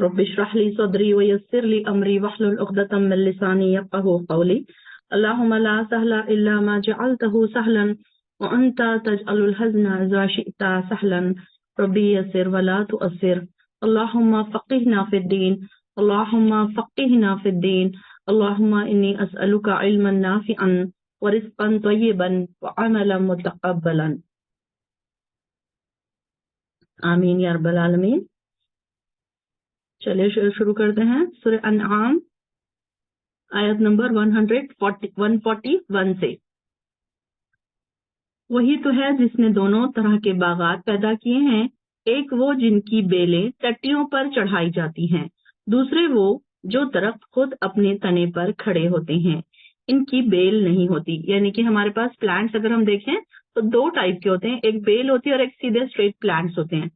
رب اشرح لي صدري ويسر لي أمري واحلل عقدة من لساني يفقهوا قولي اللهم لا سهل إلا ما جعلته سهلا وأنت تجعل الحزن إذا شئت سهلا ربي يسر ولا تؤثر اللهم فقهنا في الدين اللهم فقهنا في الدين اللهم إني أسألك علما نافعا ورزقا طيبا وعملا متقبلا آمین یا رب العالمین۔ چلیے شروع کرتے ہیں سورہ انعام آیت نمبر 141 سے۔ وہی تو ہے جس نے دونوں طرح کے باغات پیدا کیے ہیں، ایک وہ جن کی بیلیں ٹٹیوں پر چڑھائی جاتی ہیں، دوسرے وہ جو درخت خود اپنے تنے پر کھڑے ہوتے ہیں، ان کی بیل نہیں ہوتی۔ یعنی کہ ہمارے پاس پلانٹس اگر ہم دیکھیں تو دو ٹائپ کے ہوتے ہیں، ایک بیل ہوتی ہے اور ایک سیدھے اسٹریٹ پلانٹس ہوتے ہیں۔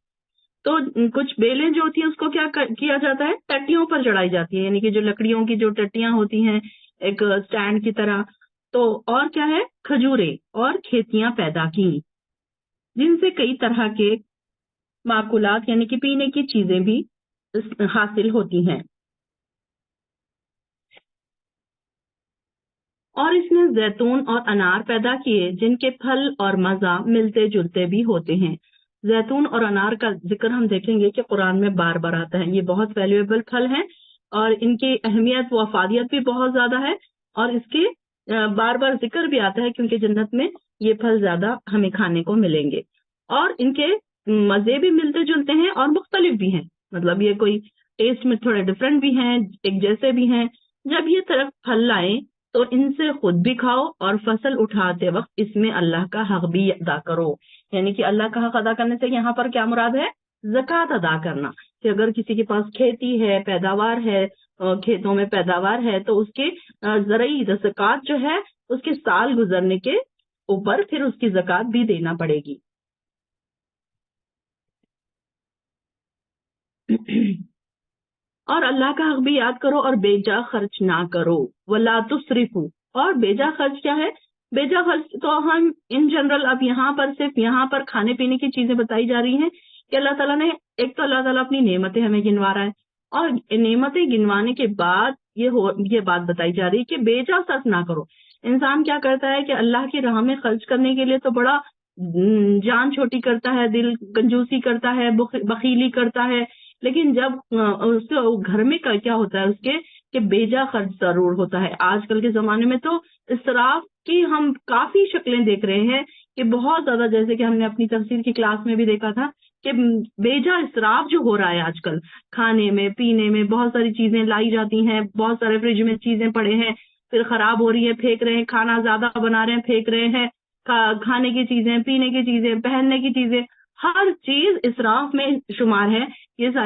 تو کچھ بیلیں جو ہوتی ہیں اس کو کیا کیا جاتا ہے، ٹٹیوں پر چڑھائی جاتی ہے، یعنی کہ جو لکڑیوں کی جو ٹٹیاں ہوتی ہیں ایک سٹینڈ کی طرح، تو اور کیا ہے، کھجورے اور کھیتیاں پیدا کی جن سے کئی طرح کے معقولات یعنی کہ پینے کی چیزیں بھی حاصل ہوتی ہیں۔ اور اس نے زیتون اور انار پیدا کیے جن کے پھل اور مزہ ملتے جلتے بھی ہوتے ہیں۔ زیتون اور انار کا ذکر ہم دیکھیں گے کہ قرآن میں بار بار آتا ہے، یہ بہت ویلیویبل پھل ہیں اور ان کی اہمیت و افادیت بھی بہت زیادہ ہے، اور اس کے بار بار ذکر بھی آتا ہے کیونکہ جنت میں یہ پھل زیادہ ہمیں کھانے کو ملیں گے، اور ان کے مزے بھی ملتے جلتے ہیں اور مختلف بھی ہیں، مطلب یہ کوئی ٹیسٹ میں تھوڑے ڈفرینٹ بھی ہیں، ایک جیسے بھی ہیں۔ جب یہ طرف پھل لائیں تو ان سے خود بھی کھاؤ اور فصل اٹھاتے وقت اس میں اللہ کا حق بھی ادا کرو۔ یعنی کہ اللہ کا حق ادا کرنے سے یہاں پر کیا مراد ہے، زکوٰۃ ادا کرنا، کہ اگر کسی کے پاس کھیتی ہے، پیداوار ہے، کھیتوں میں پیداوار ہے تو اس کے زرعی زکوٰۃ جو ہے اس کے سال گزرنے کے اوپر پھر اس کی زکوٰۃ بھی دینا پڑے گی۔ اور اللہ کا حق بھی یاد کرو اور بیجا خرچ نہ کرو، ولا تسرفوا۔ اور بیجا خرچ کیا ہے، بیجا خرچ تو ہم ان جنرل اب یہاں پر صرف یہاں پر کھانے پینے کی چیزیں بتائی جا رہی ہیں کہ اللہ تعالیٰ نے ایک تو اللہ تعالیٰ اپنی نعمتیں ہمیں گنوا رہا ہے، اور نعمتیں گنوانے کے بعد یہ بات بتائی جا رہی ہے کہ بیجا صرف نہ کرو۔ انسان کیا کرتا ہے کہ اللہ کی راہ میں خرچ کرنے کے لیے تو بڑا جان چھوٹی کرتا ہے، دل کنجوسی کرتا ہے، بخیلی کرتا ہے، لیکن جب اس کے گھر میں کیا ہوتا ہے اس کے کہ بیجا خرچ ضرور ہوتا ہے۔ آج کل کے زمانے میں تو اسراف کی ہم کافی شکلیں دیکھ رہے ہیں کہ بہت زیادہ، جیسے کہ ہم نے اپنی تفسیر کی کلاس میں بھی دیکھا تھا کہ بیجا اسراف جو ہو رہا ہے آج کل، کھانے میں پینے میں بہت ساری چیزیں لائی جاتی ہیں، بہت سارے فریج میں چیزیں پڑے ہیں، پھر خراب ہو رہی ہیں، پھینک رہے ہیں، کھانا زیادہ بنا رہے ہیں، پھینک رہے ہیں، کھانے کی چیزیں، پینے کی چیزیں، پہننے کی چیزیں، ہر چیز اسراف میں شمار ہے۔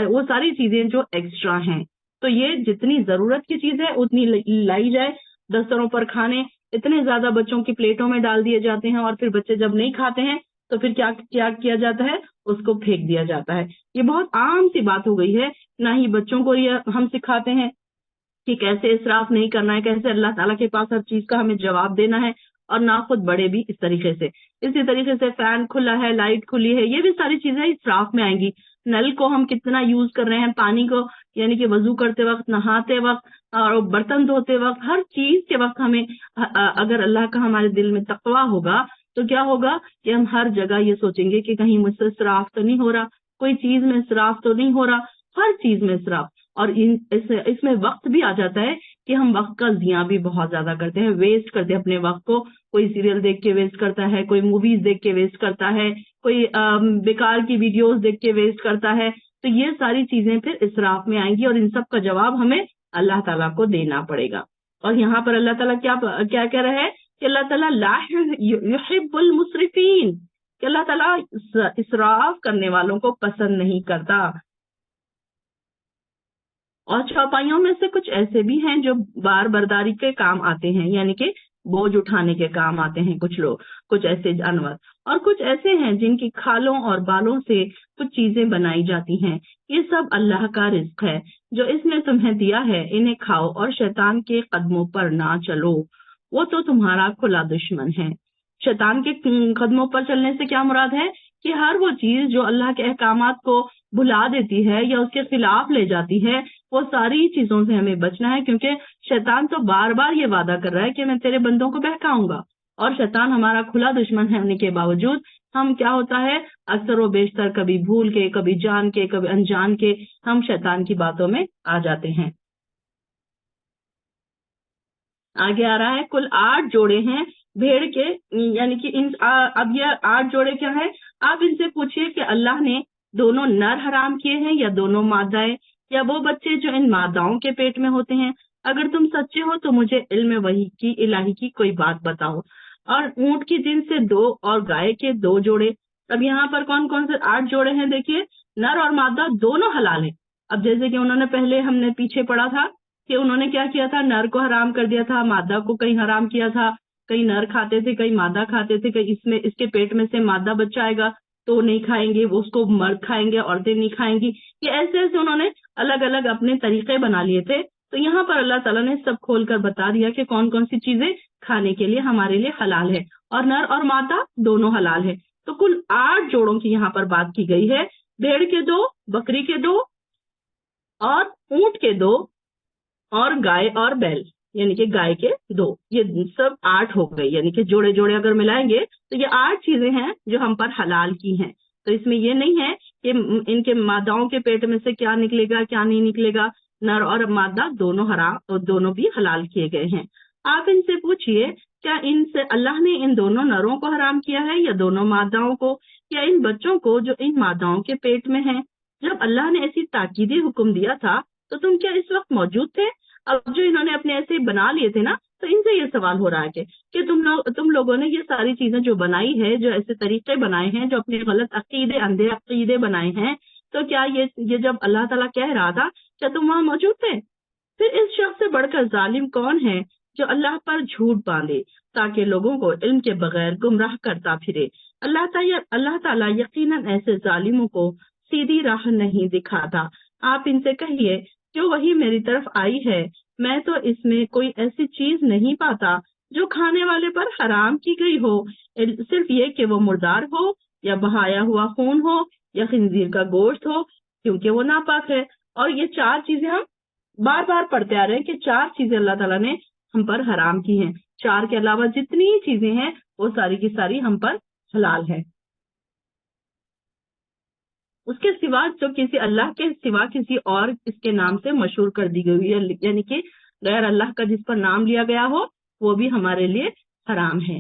وہ ساری چیزیں جو ایکسٹرا ہیں، تو یہ جتنی ضرورت کی چیز ہے اتنی لائی جائے۔ دستروں پر کھانے اتنے زیادہ بچوں کی پلیٹوں میں ڈال دیے جاتے ہیں، اور پھر بچے جب نہیں کھاتے ہیں تو پھر کیا کیا جاتا ہے، اس کو پھینک دیا جاتا ہے۔ یہ بہت عام سی بات ہو گئی ہے، نہ ہی بچوں کو یہ ہم سکھاتے ہیں کہ کیسے اسراف نہیں کرنا ہے، کیسے اللہ تعالیٰ کے پاس ہر چیز کا ہمیں جواب دینا ہے، اور نہ خود بڑے بھی اس طریقے سے۔ اسی طریقے سے فین کھلا ہے، لائٹ کھلی ہے، یہ بھی ساری چیزیں اسراف میں آئیں گی۔ نل کو ہم کتنا یوز کر رہے ہیں، پانی کو، یعنی کہ وضو کرتے وقت، نہاتے وقت، اور برتن دھوتے وقت، ہر چیز کے وقت ہمیں اگر اللہ کا ہمارے دل میں تقویٰ ہوگا تو کیا ہوگا کہ ہم ہر جگہ یہ سوچیں گے کہ کہیں مجھ سے اسراف تو نہیں ہو رہا، کوئی چیز میں اسراف تو نہیں ہو رہا، ہر چیز میں اسراف۔ اور اس میں وقت بھی آ جاتا ہے کہ ہم وقت کا ضیاع بھی بہت زیادہ کرتے ہیں، ویسٹ کرتے ہیں اپنے وقت کو۔ کوئی سیریل دیکھ کے ویسٹ کرتا ہے، کوئی موویز دیکھ کے ویسٹ کرتا ہے، کوئی بیکار کی ویڈیوز دیکھ کے ویسٹ کرتا ہے۔ تو یہ ساری چیزیں پھر اسراف میں آئیں گی، اور ان سب کا جواب ہمیں اللہ تعالیٰ کو دینا پڑے گا۔ اور یہاں پر اللہ تعالیٰ کیا کہہ رہے ہیں کہ اللہ تعالیٰ لا یحب المسرفین، کہ اللہ تعالیٰ اسراف کرنے والوں کو پسند نہیں کرتا۔ اور چوپائیوں میں سے کچھ ایسے بھی ہیں جو بار برداری کے کام آتے ہیں، یعنی کہ بوجھ اٹھانے کے کام آتے ہیں کچھ لوگ، کچھ ایسے جانور، اور کچھ ایسے ہیں جن کی کھالوں اور بالوں سے کچھ چیزیں بنائی جاتی ہیں۔ یہ سب اللہ کا رزق ہے جو اس نے تمہیں دیا ہے، انہیں کھاؤ اور شیطان کے قدموں پر نہ چلو، وہ تو تمہارا کھلا دشمن ہے۔ شیطان کے قدموں پر چلنے سے کیا مراد ہے کہ ہر وہ چیز جو اللہ کے احکامات کو بھلا دیتی ہے یا اس کے خلاف لے جاتی ہے، وہ ساری چیزوں سے ہمیں بچنا ہے، کیونکہ شیطان تو بار بار یہ وعدہ کر رہا ہے کہ میں تیرے بندوں کو بہکاؤں گا، اور شیطان ہمارا کھلا دشمن ہونے کے باوجود ہم کیا ہوتا ہے، اکثر و بیشتر کبھی بھول کے، کبھی جان کے، کبھی انجان کے ہم شیطان کی باتوں میں آ جاتے ہیں۔ آگے آ رہا ہے کل 8 جوڑے ہیں بھیڑ کے، یعنی کہ اب یہ 8 جوڑے کیا ہے، آپ ان سے پوچھئے کہ اللہ نے دونوں نر حرام کیے ہیں یا دونوں مادائیں، یا وہ بچے جو ان ماداؤں کے پیٹ میں ہوتے ہیں؟ اگر تم سچے ہو تو مجھے علم وحی کی الہی کی کوئی بات بتاؤ۔ اور اونٹ کی جن سے 2 اور گائے کے 2 جوڑے۔ اب یہاں پر کون کون سے 8 جوڑے ہیں؟ دیکھیے، نر اور مادہ دونوں حلال ہیں۔ اب جیسے کہ انہوں نے پہلے ہم نے پیچھے پڑھا تھا کہ انہوں نے کیا کیا تھا، نر کو حرام کر دیا تھا، مادہ کو کہیں حرام کیا تھا، کئی نر کھاتے تھے، کئی مادہ کھاتے تھے، کئی اس کے پیٹ میں سے مادہ بچہ آئے گا تو نہیں کھائیں گے، وہ اس کو مرد کھائیں گے، عورتیں نہیں کھائیں گی۔ یہ ایسے ایسے انہوں نے الگ الگ اپنے طریقے بنا لیے تھے۔ تو یہاں پر اللہ تعالیٰ نے سب کھول کر بتا دیا کہ کون کون سی چیزیں کھانے کے لیے ہمارے لیے حلال ہے، اور نر اور مادہ دونوں حلال ہے۔ تو کل 8 جوڑوں کی یہاں پر بات کی گئی ہے، بھیڑ کے 2، بکری کے 2، اور اونٹ کے 2، اور گائے اور بیل یعنی کہ گائے کے 2، یہ سب 8 ہو گئی، یعنی کہ جوڑے جوڑے اگر ملائیں گے تو یہ 8 چیزیں ہیں جو ہم پر حلال کی ہیں۔ تو اس میں یہ نہیں ہے کہ ان کے ماداؤں کے پیٹ میں سے کیا نکلے گا کیا نہیں نکلے گا، نر اور مادہ دونوں حرام اور دونوں بھی حلال کیے گئے ہیں۔ آپ ان سے پوچھئے کیا ان سے اللہ نے ان دونوں نروں کو حرام کیا ہے یا دونوں ماداؤں کو، یا ان بچوں کو جو ان ماداؤں کے پیٹ میں ہیں؟ جب اللہ نے ایسی تاکیدی حکم دیا تھا تو تم کیا اس وقت موجود تھے؟ اب جو انہوں نے اپنے ایسے بنا لیے تھے نا، تو ان سے یہ سوال ہو رہا ہے کہ تم لوگوں نے یہ ساری چیزیں جو بنائی ہے، جو ایسے طریقے بنائے ہیں، جو اپنے غلط عقیدے، اندھے عقیدے بنائے ہیں، تو کیا یہ جب اللہ تعالیٰ کہہ رہا تھا کیا تم وہاں موجود تھے؟ پھر اس شخص سے بڑھ کر ظالم کون ہے جو اللہ پر جھوٹ باندھے تاکہ لوگوں کو علم کے بغیر گمراہ کرتا پھرے؟ اللہ تعالیٰ یقیناً ایسے ظالموں کو سیدھی راہ نہیں دکھاتا۔ آپ ان سے کہیے جو وہی میری طرف آئی ہے، میں تو اس میں کوئی ایسی چیز نہیں پاتا جو کھانے والے پر حرام کی گئی ہو، صرف یہ کہ وہ مردار ہو، یا بہایا ہوا خون ہو، یا خنزیر کا گوشت ہو، کیونکہ وہ ناپاک ہے۔ اور یہ 4 چیزیں ہم بار بار پڑھتے آ رہے ہیں کہ 4 چیزیں اللہ تعالیٰ نے ہم پر حرام کی ہیں۔ 4 کے علاوہ جتنی چیزیں ہیں وہ ساری کی ساری ہم پر حلال ہے۔ اس کے سوا جو کسی اللہ کے سوا کسی اور اس کے نام سے مشہور کر دی گئی ہے، یعنی کہ غیر اللہ کا جس پر نام لیا گیا ہو، وہ بھی ہمارے لیے حرام ہے۔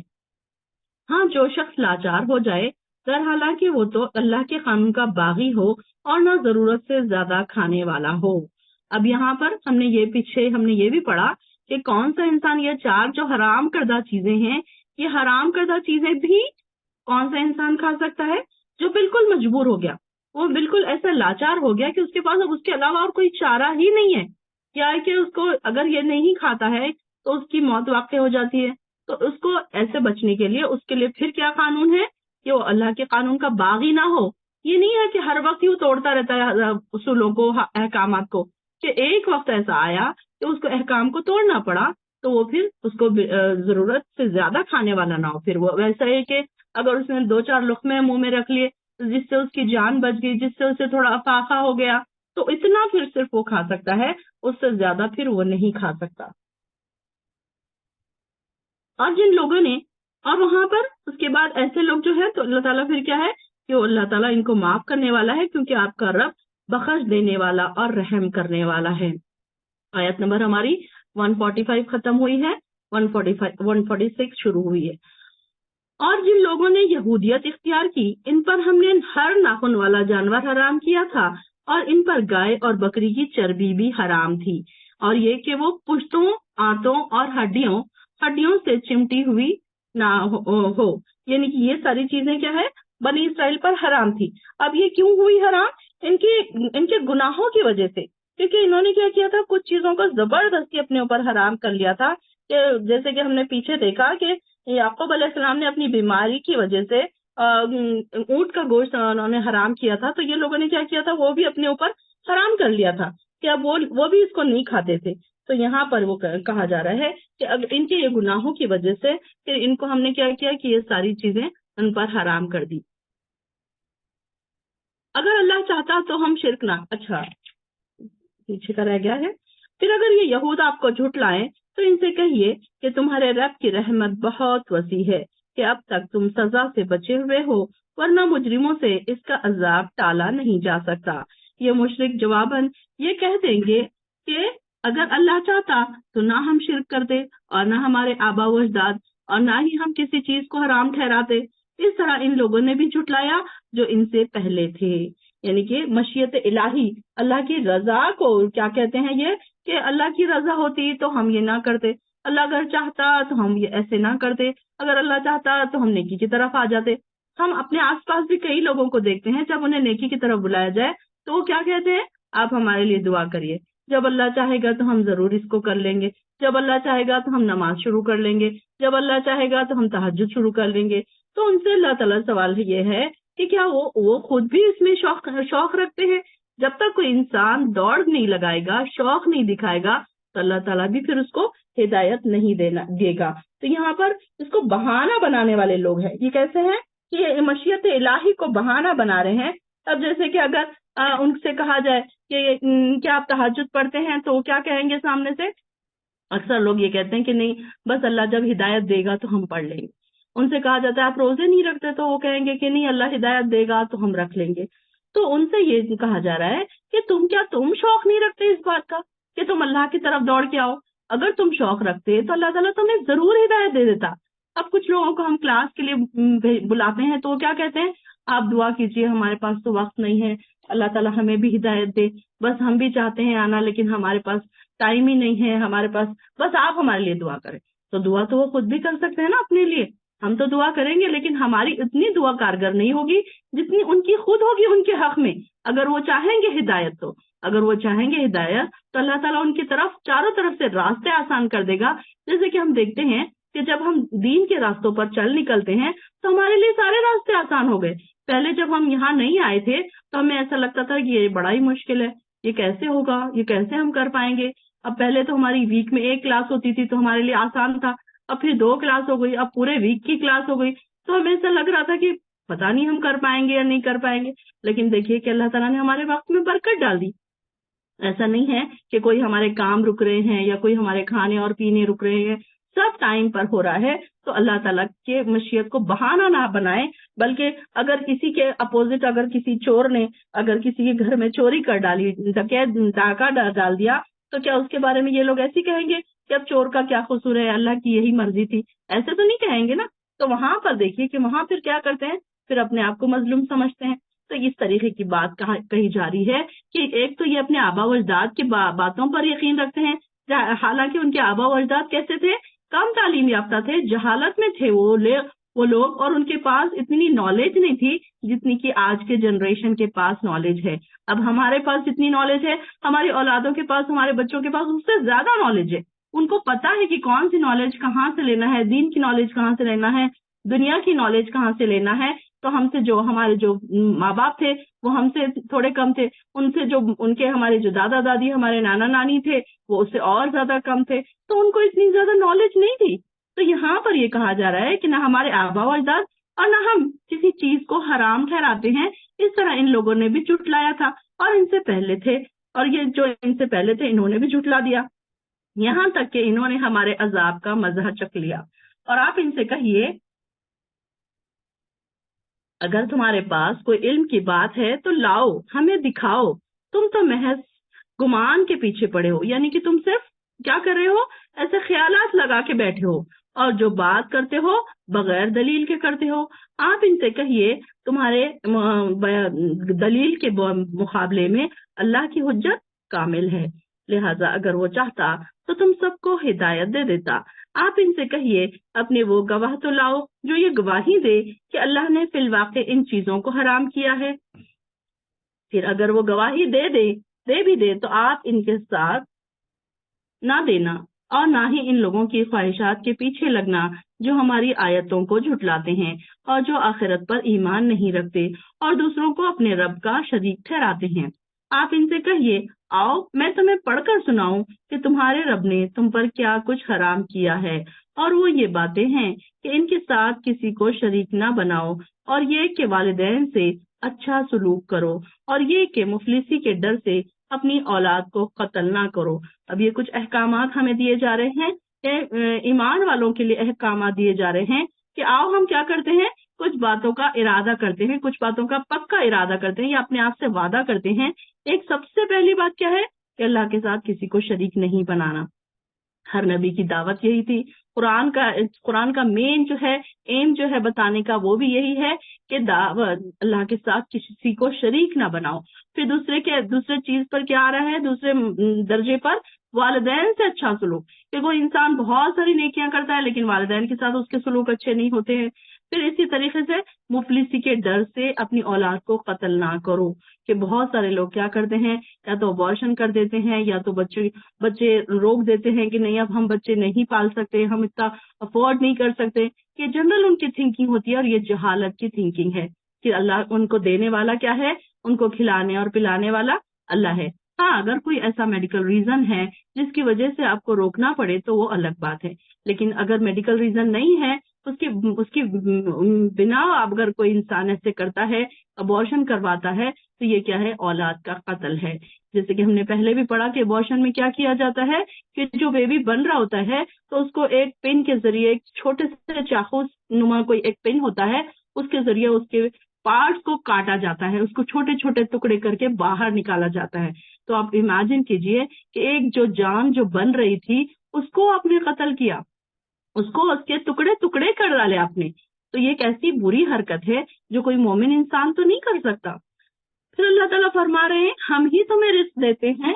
ہاں، جو شخص لاچار ہو جائے، در حالانکہ وہ تو اللہ کے قانون کا باغی ہو اور نہ ضرورت سے زیادہ کھانے والا ہو۔ اب یہاں پر ہم نے یہ بھی پڑھا کہ کون سا انسان یہ 4 جو حرام کردہ چیزیں ہیں، یہ حرام کردہ چیزیں بھی کون سا انسان کھا سکتا ہے؟ جو بالکل مجبور ہو گیا، وہ بالکل ایسا لاچار ہو گیا کہ اس کے پاس اب اس کے علاوہ اور کوئی چارہ ہی نہیں ہے، کیا ہے کہ اس کو اگر یہ نہیں کھاتا ہے تو اس کی موت واقع ہو جاتی ہے۔ تو اس کو ایسے بچنے کے لیے اس کے لیے پھر کیا قانون ہے کہ وہ اللہ کے قانون کا باغی نہ ہو۔ یہ نہیں ہے کہ ہر وقت ہی وہ توڑتا رہتا ہے اصولوں کو، احکامات کو، کہ ایک وقت ایسا آیا کہ اس کو احکام کو توڑنا پڑا تو وہ پھر اس کو ضرورت سے زیادہ کھانے والا نہ ہو۔ پھر وہ ویسا ہے کہ اگر اس نے 2-4 لقمے منہ میں رکھ لیے جس سے اس کی جان بچ گئی، جس سے اسے تھوڑا افاقہ ہو گیا، تو اتنا پھر صرف وہ کھا سکتا ہے، اس سے زیادہ پھر وہ نہیں کھا سکتا۔ اور جن لوگوں نے، اور وہاں پر اس کے بعد ایسے لوگ جو ہے تو اللہ تعالیٰ پھر کیا ہے کہ وہ اللہ تعالیٰ ان کو معاف کرنے والا ہے، کیونکہ آپ کا رب بخش دینے والا اور رحم کرنے والا ہے۔ آیت نمبر ہماری 145 ختم ہوئی ہے، 146 شروع ہوئی ہے۔ اور جن لوگوں نے یہودیت اختیار کی، ان پر ہم نے ہر ناخن والا جانور حرام کیا تھا، اور ان پر گائے اور بکری کی چربی بھی حرام تھی، اور یہ کہ وہ پشتوں، آنتوں اور ہڈیوں سے چمٹی ہوئی نہ ہو، یعنی کہ یہ ساری چیزیں کیا ہے، بنی اسرائیل پر حرام تھی۔ اب یہ کیوں ہوئی حرام؟ ان کے گناہوں کی وجہ سے، کیونکہ انہوں نے کیا کیا تھا، کچھ چیزوں کو زبردستی اپنے اوپر حرام کر لیا تھا، کہ جیسے کہ ہم نے پیچھے دیکھا کہ یعقوب علیہ السلام نے اپنی بیماری کی وجہ سے اونٹ کا گوشت انہوں نے حرام کیا تھا، تو یہ لوگوں نے کیا کیا تھا، وہ بھی اپنے اوپر حرام کر لیا تھا کہ اب وہ بھی اس کو نہیں کھاتے تھے۔ تو یہاں پر وہ کہا جا رہا ہے کہ اب ان کے یہ گناہوں کی وجہ سے پھر ان کو ہم نے کیا کیا کہ یہ ساری چیزیں ان پر حرام کر دی۔ اگر اللہ چاہتا تو ہم شرک نہ، اچھا پیچھے کا رہ گیا ہے. پھر اگر یہ یہود آپ کو جھٹلائیں تو ان سے کہیے کہ تمہارے رب کی رحمت بہت وسیع ہے کہ اب تک تم سزا سے بچے ہوئے ہو، ورنہ مجرموں سے اس کا عذاب ٹالا نہیں جا سکتا. یہ مشرک جواباً یہ کہہ دیں گے کہ اگر اللہ چاہتا تو نہ ہم شرک کرتے اور نہ ہمارے آبا و اجداد اور نہ ہی ہم کسی چیز کو حرام ٹھہراتے. اس طرح ان لوگوں نے بھی جھٹلایا جو ان سے پہلے تھے. یعنی کہ مشیت الہی، اللہ کی رضا کو کیا کہتے ہیں یہ، کہ اللہ کی رضا ہوتی تو ہم یہ نہ کرتے، اللہ اگر چاہتا تو ہم یہ ایسے نہ کرتے، اگر اللہ چاہتا تو ہم نیکی کی طرف آ جاتے. ہم اپنے آس پاس بھی کئی لوگوں کو دیکھتے ہیں، جب انہیں نیکی کی طرف بلایا جائے تو وہ کیا کہتے ہیں، آپ ہمارے لیے دعا کریے، جب اللہ چاہے گا تو ہم ضرور اس کو کر لیں گے، جب اللہ چاہے گا تو ہم نماز شروع کر لیں گے، جب اللہ چاہے گا تو ہم تہجد شروع کر لیں گے. تو ان سے اللہ تعالیٰ سوال یہ ہے کہ کیا وہ خود بھی اس میں شوق رکھتے ہیں؟ جب تک کوئی انسان دوڑ نہیں لگائے گا، شوق نہیں دکھائے گا، تو اللہ تعالیٰ بھی پھر اس کو ہدایت نہیں دے گا. تو یہاں پر اس کو بہانہ بنانے والے لوگ ہیں. یہ کیسے ہیں کہ یہ مشیت الہی کو بہانہ بنا رہے ہیں. اب جیسے کہ اگر ان سے کہا جائے کہ کیا آپ تہجد پڑھتے ہیں، تو وہ کیا کہیں گے سامنے سے؟ اکثر لوگ یہ کہتے ہیں کہ نہیں، بس اللہ جب ہدایت دے گا تو ہم پڑھ لیں گے. ان سے کہا جاتا ہے آپ روزے نہیں رکھتے، تو وہ کہیں گے کہ نہیں، اللہ ہدایت دے گا تو ہم رکھ لیں گے. تو ان سے یہ کہا جا رہا ہے کہ تم شوق نہیں رکھتے اس بات کا کہ تم اللہ کی طرف دوڑ کے آؤ؟ اگر تم شوق رکھتے تو اللہ تعالیٰ تمہیں ضرور ہدایت دے دیتا. اب کچھ لوگوں کو ہم کلاس کے لیے بلاتے ہیں تو وہ کیا کہتے ہیں، آپ دعا کیجئے، ہمارے پاس تو وقت نہیں ہے، اللہ تعالیٰ ہمیں بھی ہدایت دے، بس ہم بھی چاہتے ہیں آنا لیکن ہمارے پاس ٹائم ہی نہیں ہے ہمارے پاس، بس آپ ہمارے لیے دعا کریں. تو دعا تو وہ خود بھی کر سکتے ہیں نا اپنے لیے. ہم تو دعا کریں گے لیکن ہماری اتنی دعا کارگر نہیں ہوگی جتنی ان کی خود ہوگی ان کے حق میں. اگر وہ چاہیں گے ہدایت تو اللہ تعالیٰ ان کی طرف چاروں طرف سے راستے آسان کر دے گا. جیسے کہ ہم دیکھتے ہیں کہ جب ہم دین کے راستوں پر چل نکلتے ہیں تو ہمارے لیے سارے راستے آسان ہو گئے. پہلے جب ہم یہاں نہیں آئے تھے تو ہمیں ایسا لگتا تھا کہ یہ بڑا ہی مشکل ہے، یہ کیسے ہوگا، یہ کیسے ہم کر پائیں گے. اب پہلے تو ہماری ویک میں 1 کلاس ہوتی تھی تو ہمارے لیے آسان تھا، اب پھر 2 کلاس ہو گئی، اب پورے ویک کی کلاس ہو گئی، تو ہمیں ایسا لگ رہا تھا کہ پتہ نہیں ہم کر پائیں گے یا نہیں کر پائیں گے. لیکن دیکھیے کہ اللہ تعالیٰ نے ہمارے وقت میں برکت ڈال دی. ایسا نہیں ہے کہ کوئی ہمارے کام رک رہے ہیں یا کوئی ہمارے کھانے اور پینے رک رہے ہیں، سب ٹائم پر ہو رہا ہے. تو اللہ تعالیٰ کے مشیت کو بہانہ نہ بنائیں، بلکہ اگر کسی کے اپوزٹ، اگر کسی چور نے اگر کسی کے گھر میں چوری کر ڈالی، ڈاکہ ڈال دیا، تو کیا اس کے بارے میں یہ لوگ ایسے کہیں گے کہ اب چور کا کیا قصور ہے، اللہ کی یہی مرضی تھی؟ ایسے تو نہیں کہیں گے نا. تو وہاں پر دیکھیے کہ وہاں پھر کیا کرتے ہیں، پھر اپنے آپ کو مظلوم سمجھتے ہیں. تو اس طریقے کی بات کہی جا رہی ہے کہ ایک تو یہ اپنے آبا و اجداد کی باتوں پر یقین رکھتے ہیں، حالانکہ ان کے آبا و اجداد کیسے تھے، کم تعلیم یافتہ تھے، جہالت میں تھے وہ لوگ، اور ان کے پاس اتنی نالج نہیں تھی جتنی کہ آج کے جنریشن کے پاس نالج ہے. اب ہمارے پاس جتنی نالج ہے، ہماری اولادوں کے پاس، ہمارے بچوں کے پاس اس سے زیادہ نالج ہے. ان کو پتا ہے کہ کون سی نالج کہاں سے لینا ہے، دین کی نالج کہاں سے لینا ہے، دنیا کی نالج کہاں سے لینا ہے. تو ہم سے ہمارے جو ماں باپ تھے وہ ہم سے تھوڑے کم تھے، ان سے ہمارے جو دادا دادی، ہمارے نانا نانی تھے، وہ اس سے اور زیادہ کم تھے، تو ان کو اتنی زیادہ نالج نہیں تھی. تو یہاں پر یہ کہا جا رہا ہے کہ نہ ہمارے آبا و اجداد اور نہ ہم کسی چیز کو حرام ٹھہراتے ہیں. اس طرح ان لوگوں نے بھی جھٹلایا تھا اور ان سے پہلے تھے، اور یہ جو ان سے پہلے تھے انہوں نے بھی جھٹلا دیا، یہاں تک کہ انہوں نے ہمارے عذاب کا مزہ چکھ لیا. اور آپ ان سے کہیے اگر تمہارے پاس کوئی علم کی بات ہے تو لاؤ، ہمیں دکھاؤ. تم تو محض گمان کے پیچھے پڑے ہو، یعنی کہ تم صرف کیا کر رہے ہو، ایسے خیالات لگا کے بیٹھے ہو، اور جو بات کرتے ہو بغیر دلیل کے کرتے ہو. آپ ان سے کہیے تمہارے دلیل کے مقابلے میں اللہ کی حجت کامل ہے، لہذا اگر وہ چاہتا تو تم سب کو ہدایت دے دیتا. آپ ان سے کہیے اپنے وہ گواہ تو لاؤ جو یہ گواہی دے کہ اللہ نے فی الواقع ان چیزوں کو حرام کیا ہے. پھر اگر وہ گواہی دے بھی دے تو آپ ان کے ساتھ نہ دینا اور نہ ہی ان لوگوں کی خواہشات کے پیچھے لگنا جو ہماری آیتوں کو جھٹلاتے ہیں اور جو آخرت پر ایمان نہیں رکھتے اور دوسروں کو اپنے رب کا شریک ٹھہراتے ہیں. آپ ان سے کہیے آؤ میں تمہیں پڑھ کر سناؤں کہ تمہارے رب نے تم پر کیا کچھ حرام کیا ہے، اور وہ یہ باتیں ہیں کہ ان کے ساتھ کسی کو شریک نہ بناؤ، اور یہ کہ والدین سے اچھا سلوک کرو، اور یہ کہ مفلسی کے ڈر سے اپنی اولاد کو قتل نہ کرو۔ اب یہ کچھ احکامات ہمیں دیے جا رہے ہیں کہ ایمان والوں کے لیے احکامات دیے جا رہے ہیں کہ آؤ ہم کیا کرتے ہیں، کچھ باتوں کا ارادہ کرتے ہیں، کچھ باتوں کا پکا ارادہ کرتے ہیں یا اپنے آپ سے وعدہ کرتے ہیں۔ ایک سب سے پہلی بات کیا ہے کہ اللہ کے ساتھ کسی کو شریک نہیں بنانا۔ ہر نبی کی دعوت یہی تھی۔ قرآن کا مین جو ہے، ایم جو ہے بتانے کا، وہ بھی یہی ہے کہ دعوت اللہ کے ساتھ کسی کو شریک نہ بناؤ۔ پھر دوسرے چیز پر کیا آ رہا ہے، دوسرے درجے پر والدین سے اچھا سلوک، کہ کوئی انسان بہت ساری نیکیاں کرتا ہے لیکن والدین کے ساتھ اس کے سلوک اچھے نہیں ہوتے ہیں۔ پھر اسی طریقے سے مفلسی کے ڈر سے اپنی اولاد کو قتل نہ کرو، کہ بہت سارے لوگ کیا کرتے ہیں، یا تو ابارشن کر دیتے ہیں یا تو بچے روک دیتے ہیں کہ نہیں اب ہم بچے نہیں پال سکتے، ہم اتنا افورڈ نہیں کر سکتے۔ یہ جنرل ان کی تھنکنگ ہوتی ہے، اور یہ جہالت کی تھنکنگ ہے کہ اللہ ان کو دینے والا کیا ہے، ان کو کھلانے اور پلانے والا اللہ ہے۔ ہاں، اگر کوئی ایسا میڈیکل ریزن ہے جس کی وجہ سے آپ کو روکنا پڑے تو وہ الگ بات ہے، لیکن اگر میڈیکل ریزن نہیں ہے، اس کی بنا اگر کوئی انسان ایسے کرتا ہے، ابارشن کرواتا ہے، تو یہ کیا ہے، اولاد کا قتل ہے۔ جیسے کہ ہم نے پہلے بھی پڑھا کہ ابارشن میں کیا کیا جاتا ہے کہ جو بیبی بن رہا ہوتا ہے تو اس کو ایک پن کے ذریعے، ایک چھوٹے سے چاقو نما کوئی ایک پن ہوتا ہے، اس کے ذریعے اس کے پارٹس کو کاٹا جاتا ہے، اس کو چھوٹے چھوٹے ٹکڑے کر کے باہر نکالا جاتا ہے۔ تو آپ امیجن کیجئے کہ ایک جو جان جو بن رہی تھی اس کو آپ نے قتل کیا، اس کو اس کے ٹکڑے ٹکڑے کر ڈالے آپ نے، تو یہ ایک ایسی بری حرکت ہے جو کوئی مومن انسان تو نہیں کر سکتا۔ پھر اللہ تعالیٰ فرما رہے ہیں ہم ہی تمہیں رزق دیتے ہیں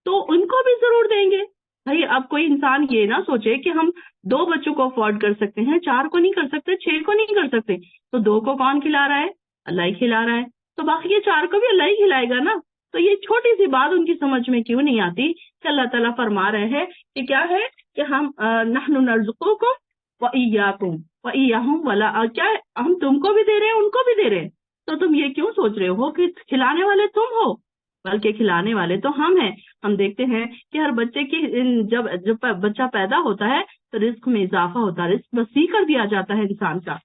تو ان کو بھی ضرور دیں گے۔ بھائی اب کوئی انسان یہ نہ سوچے کہ ہم 2 بچوں کو افورڈ کر سکتے ہیں، 4 کو نہیں کر سکتے، 6 کو نہیں کر سکتے، تو 2 کو کون کھلا رہا ہے؟ اللہ ہی کھلا رہا ہے، تو باقی یہ 4 کو بھی اللہ ہی کھلائے گا نا۔ تو یہ چھوٹی سی بات ان کی سمجھ میں کیوں نہیں آتی کہ اللہ تعالیٰ فرما رہے ہیں کہ کیا ہے کہ ہم نحن نرزقکم وإیاکم وإیاہم ولا، کیا ہے، ہم تم کو بھی دے رہے ہیں ان کو بھی دے رہے ہیں، تو تم یہ کیوں سوچ رہے ہو کہ کھلانے والے تم ہو، بلکہ کھلانے والے تو ہم ہیں۔ ہم دیکھتے ہیں کہ ہر بچے کی جب بچہ پیدا ہوتا ہے تو رزق میں اضافہ ہوتا ہے، رزق وسیع کر دیا جاتا ہے انسان کا،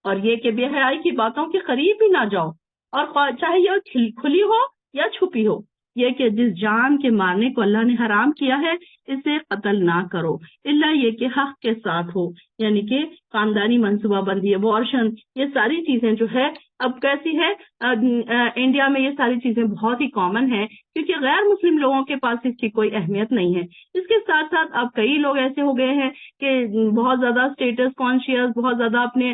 اور یہ کہ بے حیائی کی باتوں کے قریب بھی نہ جاؤ، اور چاہے یہ کھلی ہو یا چھپی ہو، یہ کہ جس جان کے مارنے کو اللہ نے حرام کیا ہے اسے قتل نہ کرو، اللہ یہ کہ حق کے ساتھ ہو، یعنی کہ خاندانی منصوبہ بندی، ابارشن، یہ ساری چیزیں جو ہے اب کیسی ہے، انڈیا میں یہ ساری چیزیں بہت ہی کامن ہے، کیونکہ غیر مسلم لوگوں کے پاس اس کی کوئی اہمیت نہیں ہے۔ اس کے ساتھ ساتھ اب کئی لوگ ایسے ہو گئے ہیں کہ بہت زیادہ اسٹیٹس کانشیس، بہت زیادہ اپنے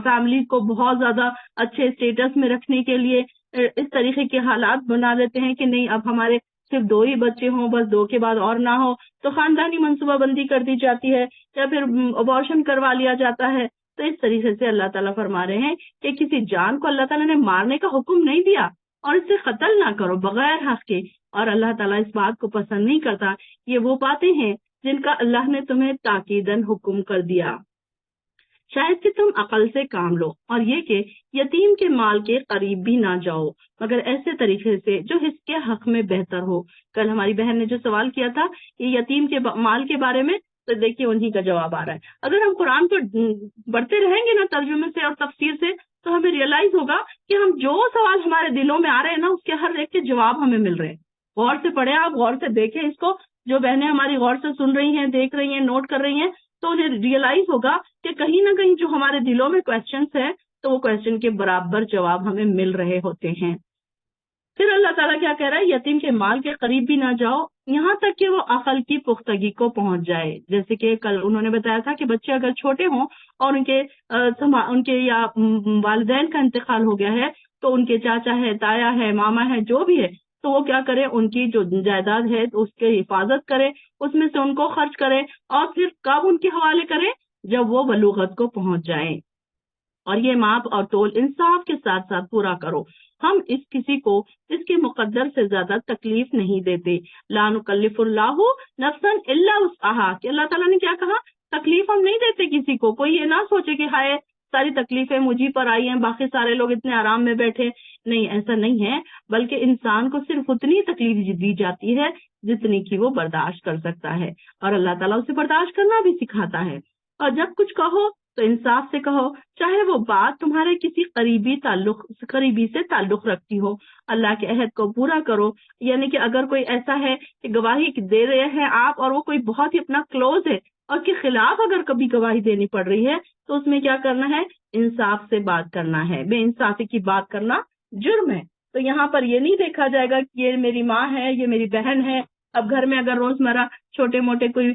فیملی کو بہت زیادہ اچھے اسٹیٹس میں رکھنے کے لیے اس طریقے کے حالات بنا لیتے ہیں کہ نہیں اب ہمارے صرف 2 ہی بچے ہوں، بس 2 کے بعد اور نہ ہو، تو خاندانی منصوبہ بندی کر دی جاتی ہے یا پھر ابارشن کروا لیا جاتا ہے۔ تو اس طریقے سے اللہ تعالیٰ فرما رہے ہیں کہ کسی جان کو اللہ تعالیٰ نے مارنے کا حکم نہیں دیا، اور اسے قتل نہ کرو بغیر حق کے، اور اللہ تعالیٰ اس بات کو پسند نہیں کرتا۔ یہ وہ باتیں ہیں جن کا اللہ نے تمہیں تاکیداً حکم کر دیا، شاید کہ تم عقل سے کام لو، اور یہ کہ یتیم کے مال کے قریب بھی نہ جاؤ مگر ایسے طریقے سے جو اس کے حق میں بہتر ہو۔ کل ہماری بہن نے جو سوال کیا تھا یہ یتیم کے مال کے بارے میں، تو دیکھیے انہی کا جواب آ رہا ہے۔ اگر ہم قرآن کو پڑھتے رہیں گے نا ترجمے سے اور تفسیر سے، تو ہمیں ریئلائز ہوگا کہ ہم جو سوال ہمارے دلوں میں آ رہے ہیں نا اس کے ہر ایک کے جواب ہمیں مل رہے ہیں۔ غور سے پڑھیں، آپ غور سے دیکھیں اس کو، جو بہنیں ہماری غور سے سن رہی ہیں، دیکھ رہی ہیں، نوٹ کر رہی ہیں، تو انہیں ریئلائز ہوگا کہ کہیں نہ کہیں جو ہمارے دلوں میں کوسچنس ہیں تو وہ کوسچن کے برابر جواب ہمیں مل رہے ہوتے ہیں۔ پھر اللہ تعالیٰ کیا کہہ رہا ہے، یتیم کے مال کے قریب بھی نہ جاؤ یہاں تک کہ وہ عقل کی پختگی کو پہنچ جائے۔ جیسے کہ کل انہوں نے بتایا تھا کہ بچے اگر چھوٹے ہوں اور ان کے یا والدین کا انتقال ہو گیا ہے تو ان کے چاچا ہے، تایا ہے، ماما ہے، جو بھی ہے، تو وہ کیا کرے، ان کی جو جائیداد ہے اس کی حفاظت کرے، اس میں سے ان کو خرچ کرے، اور پھر کب ان کے حوالے کرے، جب وہ بلوغت کو پہنچ جائیں، اور یہ ماپ اور تول انصاف کے ساتھ ساتھ پورا کرو۔ ہم کسی کو اس کے مقدر سے زیادہ تکلیف نہیں دیتے، لا نکلف اللہ نفسا الا وسعہا، کہ اللہ تعالیٰ نے کیا کہا، تکلیف ہم نہیں دیتے کسی کو۔ کوئی یہ نہ سوچے کہ ہائے ساری تکلیفیں مجھے پر آئی ہیں، باقی سارے لوگ اتنے آرام میں بیٹھے، نہیں، ایسا نہیں ہے، بلکہ انسان کو صرف اتنی تکلیف دی جاتی ہے جتنی کی وہ برداشت کر سکتا ہے، اور اللہ تعالیٰ اسے برداشت کرنا بھی سکھاتا ہے۔ اور جب کچھ کہو تو انصاف سے کہو، چاہے وہ بات تمہارے کسی قریبی سے تعلق رکھتی ہو۔ اللہ کے عہد کو پورا کرو، یعنی کہ اگر کوئی ایسا ہے کہ گواہی دے رہے ہیں آپ اور وہ کوئی بہت ہی اپنا کلوز ہے اور کے خلاف اگر کبھی گواہی دینی پڑ رہی ہے تو اس میں کیا کرنا ہے؟ انصاف سے بات کرنا ہے۔ بے انصافی کی بات کرنا جرم ہے۔ تو یہاں پر یہ نہیں دیکھا جائے گا کہ یہ میری ماں ہے، یہ میری بہن ہے۔ اب گھر میں اگر روزمرہ چھوٹے موٹے کوئی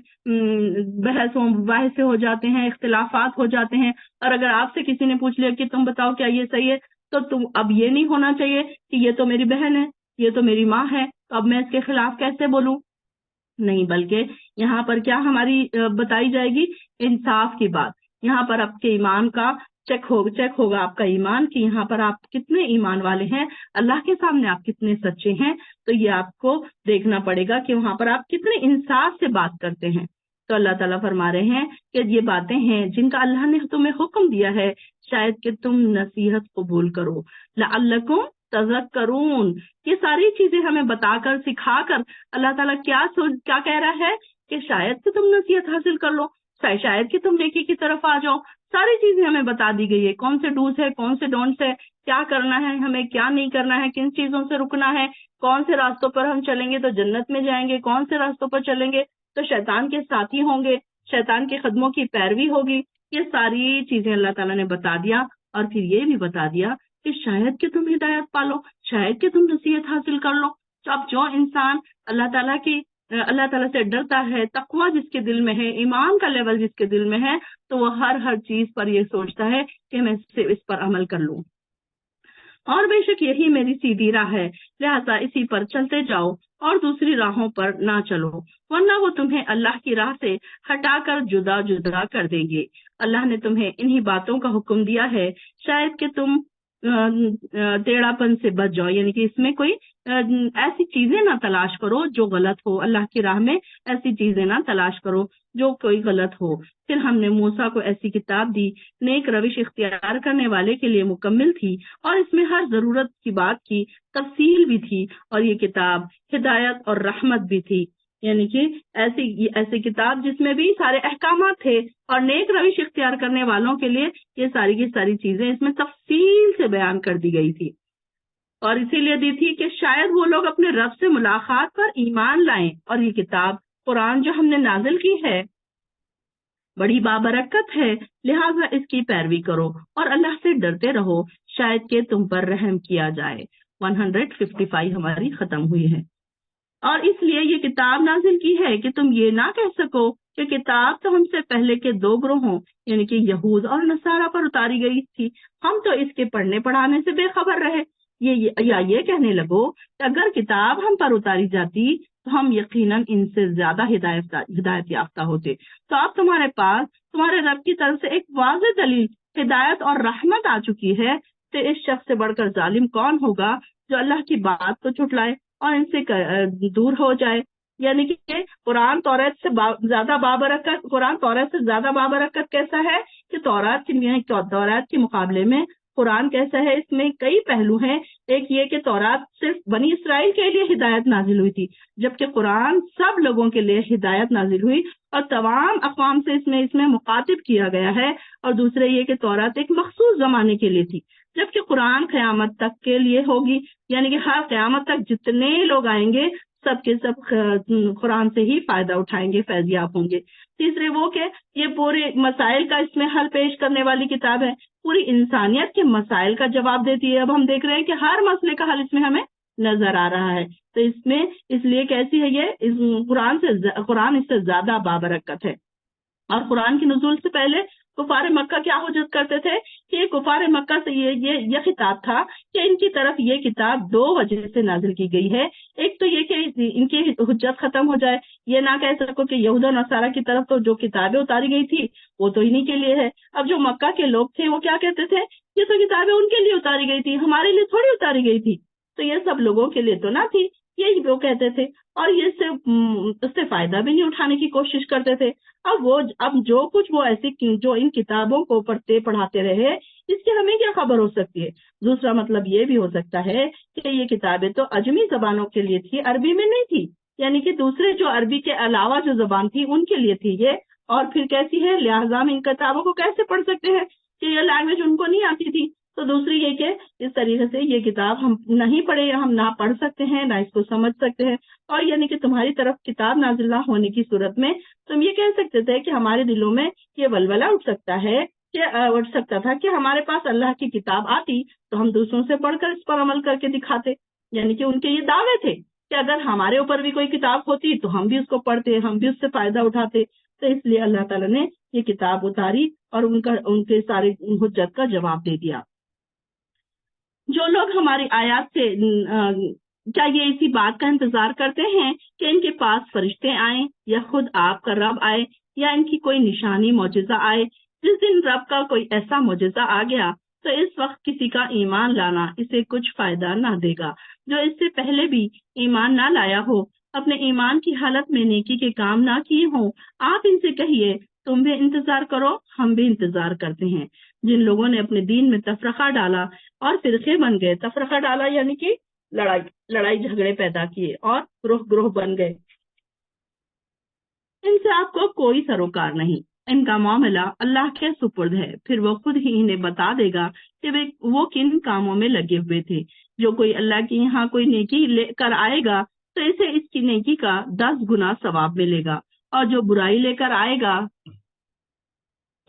بحث مباحثے ہو جاتے ہیں، اختلافات ہو جاتے ہیں، اور اگر آپ سے کسی نے پوچھ لیا کہ تم بتاؤ کیا یہ صحیح ہے، تو تم اب یہ نہیں ہونا چاہیے کہ یہ تو میری بہن ہے، یہ تو میری ماں ہے، تو اب میں اس کے خلاف کیسے بولوں؟ نہیں، بلکہ یہاں پر کیا ہماری بتائی جائے گی؟ انصاف کی بات۔ یہاں پر آپ کے ایمان کا چیک ہوگا آپ کا ایمان، کہ یہاں پر آپ کتنے ایمان والے ہیں، اللہ کے سامنے آپ کتنے سچے ہیں۔ تو یہ آپ کو دیکھنا پڑے گا کہ وہاں پر آپ کتنے انصاف سے بات کرتے ہیں۔ تو اللہ تعالیٰ فرما رہے ہیں کہ یہ باتیں ہیں جن کا اللہ نے تمہیں حکم دیا ہے، شاید کہ تم نصیحت قبول کرو، لعلکم تذکرون۔ یہ ساری چیزیں ہمیں بتا کر، سکھا کر اللہ تعالیٰ کیا کہہ رہا ہے کہ شاید کہ تم نصیحت حاصل کر لو، شاید کہ تم نیکی کی طرف آ جاؤ۔ ساری چیزیں ہمیں بتا دی گئی ہے، کون سے ڈوز ہے، کون سے ڈونٹس ہے، کیا کرنا ہے ہمیں، کیا نہیں کرنا ہے، کن چیزوں سے رکنا ہے، کون سے راستوں پر ہم چلیں گے تو جنت میں جائیں گے، کون سے راستوں پر چلیں گے تو شیطان کے ساتھی ہوں گے، شیطان کے قدموں کی پیروی ہوگی۔ یہ ساری چیزیں اللہ تعالیٰ نے بتا دیا، اور پھر یہ بھی بتا دیا کہ شاید کہ تم ہدایت پالو، شاید کہ تم نصیحت حاصل کر لو۔ تو اب جو انسان اللہ تعالیٰ سے ڈرتا ہے، تقویٰ جس کے دل میں ہے، ایمان کا لیول جس کے دل میں ہے، تو وہ ہر چیز پر یہ سوچتا ہے کہ میں اس پر عمل کر لوں، اور بے شک یہی میری سیدھی راہ ہے، لہذا اسی پر چلتے جاؤ اور دوسری راہوں پر نہ چلو، ورنہ وہ تمہیں اللہ کی راہ سے ہٹا کر جدا جدا کر دیں گے۔ اللہ نے تمہیں انہی باتوں کا حکم دیا ہے شاید کہ تم ٹیڑھا پن سے بچ جاؤ، یعنی کہ اس میں کوئی ایسی چیزیں نہ تلاش کرو جو غلط ہو، اللہ کی راہ میں ایسی چیزیں نہ تلاش کرو جو کوئی غلط ہو۔ پھر ہم نے موسیٰ کو ایسی کتاب دی، نیک روش اختیار کرنے والے کے لیے مکمل تھی، اور اس میں ہر ضرورت کی بات کی تفصیل بھی تھی، اور یہ کتاب ہدایت اور رحمت بھی تھی، یعنی کہ ایسی کتاب جس میں بھی سارے احکامات تھے، اور نیک روش اختیار کرنے والوں کے لیے یہ ساری کی ساری چیزیں اس میں تفصیل سے بیان کر دی گئی تھی، اور اسی لیے دی تھی کہ شاید وہ لوگ اپنے رب سے ملاقات پر ایمان لائیں۔ اور یہ کتاب قرآن جو ہم نے نازل کی ہے بڑی بابرکت ہے، لہٰذا اس کی پیروی کرو اور اللہ سے ڈرتے رہو، شاید کہ تم پر رحم کیا جائے۔ 155 ہماری ختم ہوئی ہے۔ اور اس لیے یہ کتاب نازل کی ہے کہ تم یہ نہ کہہ سکو کہ کتاب تو ہم سے پہلے کے دو گروہوں یعنی کہ یہود اور نصارہ پر اتاری گئی تھی، ہم تو اس کے پڑھنے پڑھانے سے بے خبر رہے، یہ کہنے لگو کہ اگر کتاب ہم پر اتاری جاتی تو ہم یقیناً ان سے زیادہ ہدایت یافتہ ہوتے۔ تو اب تمہارے پاس تمہارے رب کی طرف سے ایک واضح دلیل ہدایت اور رحمت آ چکی ہے، تو اس شخص سے بڑھ کر ظالم کون ہوگا جو اللہ کی بات کو جھٹلائے اور ان سے دور ہو جائے۔ یعنی کہ قرآن توریت سے زیادہ بابرکت کیسا ہے کہ تورات کے مقابلے میں قرآن کیسا ہے، اس میں کئی پہلو ہیں۔ ایک یہ کہ تورات صرف بنی اسرائیل کے لیے ہدایت نازل ہوئی تھی، جبکہ قرآن سب لوگوں کے لیے ہدایت نازل ہوئی اور تمام اقوام سے اس میں مخاطب کیا گیا ہے۔ اور دوسرے یہ کہ تورات ایک مخصوص زمانے کے لیے تھی، جبکہ قرآن قیامت تک کے لیے ہوگی، یعنی کہ ہر قیامت تک جتنے لوگ آئیں گے سب کے سب قرآن سے ہی فائدہ اٹھائیں گے، فیض یاب ہوں گے۔ تیسرے وہ کہ یہ پورے مسائل کا اس میں حل پیش کرنے والی کتاب ہے، پوری انسانیت کے مسائل کا جواب دیتی ہے۔ اب ہم دیکھ رہے ہیں کہ ہر مسئلے کا حل اس میں ہمیں نظر آ رہا ہے، تو اس لیے کیسی ہے یہ قرآن اس سے زیادہ بابرکت ہے۔ اور قرآن کی نزول سے پہلے کفار مکہ کیا حجت کرتے تھے کہ کفار مکہ سے یہ خطاب تھا کہ ان کی طرف یہ کتاب دو وجہ سے نازل کی گئی ہے۔ ایک تو یہ کہ ان کی حجت ختم ہو جائے، یہ نہ کہہ سکو کہ یہود و نصارہ کی طرف تو جو کتابیں اتاری گئی تھی وہ تو انہی کے لیے ہے۔ اب جو مکہ کے لوگ تھے وہ کیا کہتے تھے، یہ تو کتابیں ان کے لیے اتاری گئی تھی، ہمارے لیے تھوڑی اتاری گئی تھی، تو یہ سب لوگوں کے لیے تو نہ تھی، یہی وہ کہتے تھے، اور اس سے فائدہ بھی نہیں اٹھانے کی کوشش کرتے تھے۔ اب جو کچھ وہ ایسے جو ان کتابوں کو پڑھاتے رہے، اس کی ہمیں کیا خبر ہو سکتی ہے۔ دوسرا مطلب یہ بھی ہو سکتا ہے کہ یہ کتابیں تو اجمی زبانوں کے لیے تھی، عربی میں نہیں تھی، یعنی کہ دوسرے جو عربی کے علاوہ جو زبان تھی ان کے لیے تھی یہ، اور پھر کیسی ہے، لہٰذا ہم ان کتابوں کو کیسے پڑھ سکتے ہیں کہ یہ لینگویج ان کو نہیں آتی تھی. تو دوسری یہ کہ اس طریقے سے یہ کتاب ہم نہیں پڑھے، ہم نہ پڑھ سکتے ہیں نہ اس کو سمجھ سکتے ہیں. اور یعنی کہ تمہاری طرف کتاب نازل نہ ہونے کی صورت میں تم یہ کہہ سکتے تھے کہ ہمارے دلوں میں یہ ولولہ اٹھ سکتا تھا کہ ہمارے پاس اللہ کی کتاب آتی تو ہم دوسروں سے پڑھ کر اس پر عمل کر کے دکھاتے. یعنی کہ ان کے یہ دعوے تھے کہ اگر ہمارے اوپر بھی کوئی کتاب ہوتی تو ہم بھی اس کو پڑھتے، ہم بھی اس سے فائدہ اٹھاتے. تو اس لیے اللہ تعالیٰ نے یہ کتاب اتاری اور ان کے سارے حجت کا جواب دے دیا. جو لوگ ہماری آیات سے کیا یہ اسی بات کا انتظار کرتے ہیں کہ ان کے پاس فرشتے آئیں یا خود آپ کا رب آئے یا ان کی کوئی نشانی معجزہ آئے؟ جس دن رب کا کوئی ایسا معجزہ آ گیا تو اس وقت کسی کا ایمان لانا اسے کچھ فائدہ نہ دے گا جو اس سے پہلے بھی ایمان نہ لایا ہو، اپنے ایمان کی حالت میں نیکی کے کام نہ کیے ہوں. آپ ان سے کہیے تم بھی انتظار کرو، ہم بھی انتظار کرتے ہیں. جن لوگوں نے اپنے دین میں تفرقہ ڈالا اور فرقے بن گئے، تفرقہ ڈالا یعنی کہ لڑائی جھگڑے پیدا کیے اور گروہ بن گئے، ان سے آپ کو کوئی سروکار نہیں. ان کا معاملہ اللہ کے سپرد ہے، پھر وہ خود ہی انہیں بتا دے گا کہ وہ کن کاموں میں لگے ہوئے تھے. جو کوئی اللہ کے یہاں کوئی نیکی لے کر آئے گا تو اسے اس کی نیکی کا 10 گنا ثواب ملے گا، اور جو برائی لے کر آئے گا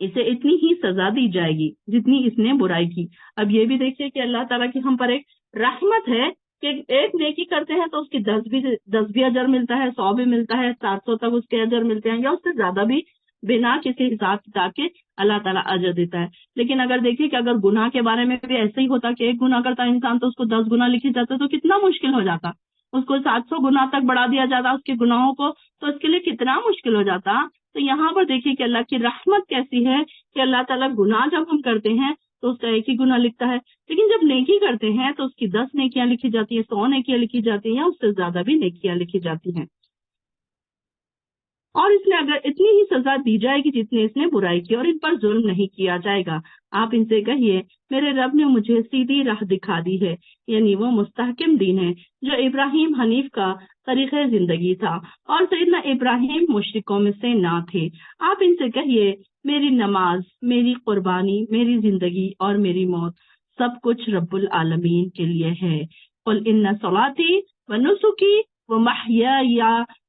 اسے اتنی ہی سزا دی جائے گی جتنی اس نے برائی کی. اب یہ بھی دیکھیے کہ اللہ تعالیٰ کی ہم پر ایک رحمت ہے کہ ایک نیکی کرتے ہیں تو اس کی 10 بھی اجر ملتا ہے، 100 بھی ملتا ہے، 700 تک اس کے اجر ملتے ہیں یا اس سے زیادہ بھی، بنا کسی حساب کتاب کے اللہ تعالیٰ اجر دیتا ہے. لیکن اگر دیکھیے کہ اگر گناہ کے بارے میں بھی ایسے ہی ہوتا کہ ایک گناہ کرتا انسان تو اس کو 10 گنا لکھی جاتا تو کتنا مشکل ہو جاتا. اس کو 700 گنا تک بڑھا دیا جاتا اس کے گناہوں کو، تو اس کے لیے کتنا مشکل ہو جاتا. تو یہاں پر دیکھیے کہ اللہ کی رحمت کیسی ہے کہ اللہ تعالیٰ گناہ جب ہم کرتے ہیں تو اس کا ایک ہی گناہ لکھتا ہے، لیکن جب نیکی کرتے ہیں تو اس کی 10 نیکیاں لکھی جاتی ہیں، 100 نیکیاں لکھی جاتی ہیں یا اس سے زیادہ بھی نیکیاں لکھی جاتی ہیں. اور اس نے اگر اتنی ہی سزا دی جائے گی جتنے اس نے برائی کی، اور ان پر ظلم نہیں کیا جائے گا. آپ ان سے کہیے میرے رب نے مجھے سیدھی راہ دکھا دی ہے، یعنی وہ مستحکم دین ہے جو ابراہیم حنیف کا طریقہ زندگی تھا، اور سیدنا ابراہیم مشرکوں میں سے نہ تھے. آپ ان سے کہیے میری نماز، میری قربانی، میری زندگی اور میری موت سب کچھ رب العالمین کے لیے ہے. قل ان صلاتی و نسکی ومحیای